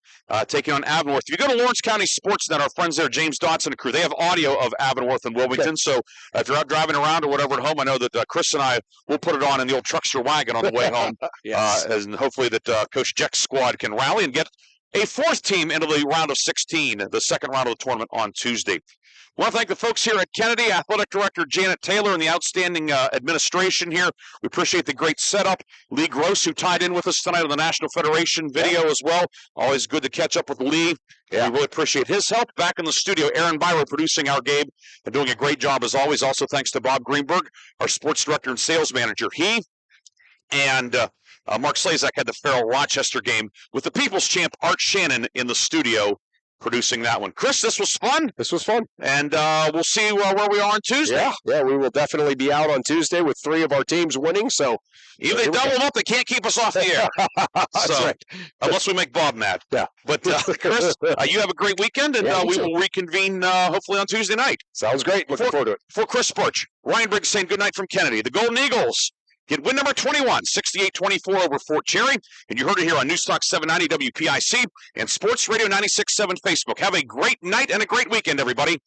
taking on Avonworth. If you go to Lawrence County Sportsnet, our friends there, James Dotson and crew, they have audio of Avonworth and Wilmington. So if you're out driving around or whatever at home, I know that Chris and I will put it on in the old truckster wagon on the way home. Yes. And hopefully that Coach Jeck's squad can rally and get a fourth team into the round of 16, the second round of the tournament on Tuesday. I want to thank the folks here at Kennedy, Athletic Director Janet Taylor, and the outstanding administration here. We appreciate the great setup. Lee Gross, who tied in with us tonight on the National Federation video as well. Always good to catch up with Lee. Yeah. We really appreciate his help. Back in the studio, Aaron Byler producing our game and doing a great job as always. Also thanks to Bob Greenberg, our sports director and sales manager. He and Mark Slazak had the Farrell Rochester game with the People's Champ Art Shannon in the studio producing that one. Chris, this was fun. This was fun. And we'll see where we are on Tuesday. Yeah, we will definitely be out on Tuesday with 3 of our teams winning. So if they double them up, they can't keep us off the air. That's right. Unless we make Bob mad. Yeah. But Chris, you have a great weekend, and we will reconvene hopefully on Tuesday night. Sounds great. Looking forward to it. For Chris Burtch, Ryan Briggs saying good night from Kennedy. The Golden Eagles get win number 21, 68-24 over Fort Cherry. And you heard it here on Newstalk 790 WPIC and Sports Radio 96.7 Facebook. Have a great night and a great weekend, everybody.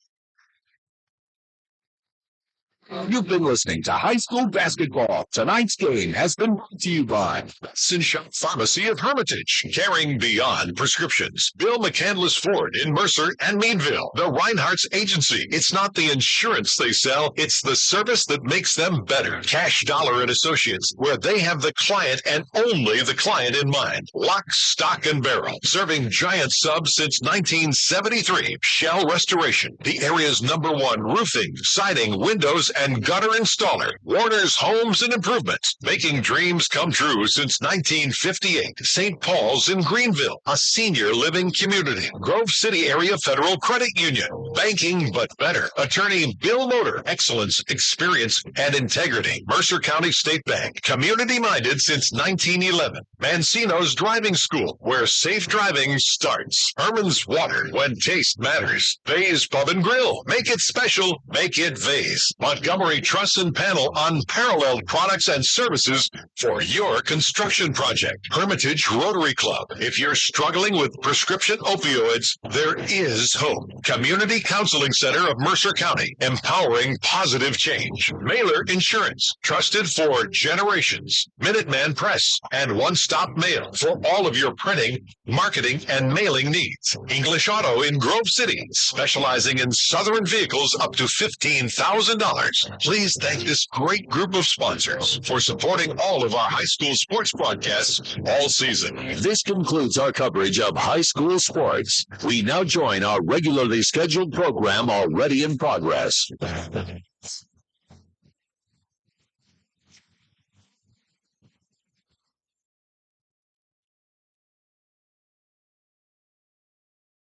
You've been listening to high school basketball. Tonight's game has been brought to you by Medicine Shop Pharmacy of Hermitage, caring beyond prescriptions. Bill McCandless Ford in Mercer and Meadville. The Reinhardt's Agency. It's not the insurance they sell, it's the service that makes them better. Cash Dollar and Associates, where they have the client and only the client in mind. Lock, Stock, and Barrel, serving giant subs since 1973. Shell Restoration, the area's #1 roofing, siding, windows, and gutter installer. Warner's Homes and Improvements, making dreams come true since 1958. St. Paul's in Greenville, a senior living community. Grove City Area Federal Credit Union, banking but better. Attorney Bill Motor, excellence, experience, and integrity. Mercer County State Bank, community-minded since 1911. Mancino's Driving School, where safe driving starts. Herman's Water, when taste matters. Vay's Pub and Grill, make it special, make it Vay's. Montgomery Truss and Panel, unparalleled products and services for your construction project. Hermitage Rotary Club. If you're struggling with prescription opioids, there is hope. Community Counseling Center of Mercer County, empowering positive change. Mailer Insurance, trusted for generations. Minuteman Press and One Stop Mail for all of your printing, marketing, and mailing needs. English Auto in Grove City, specializing in Southern vehicles up to $15,000. Please thank this great group of sponsors for supporting all of our high school sports broadcasts all season. This concludes our coverage of high school sports. We now join our regularly scheduled program already in progress.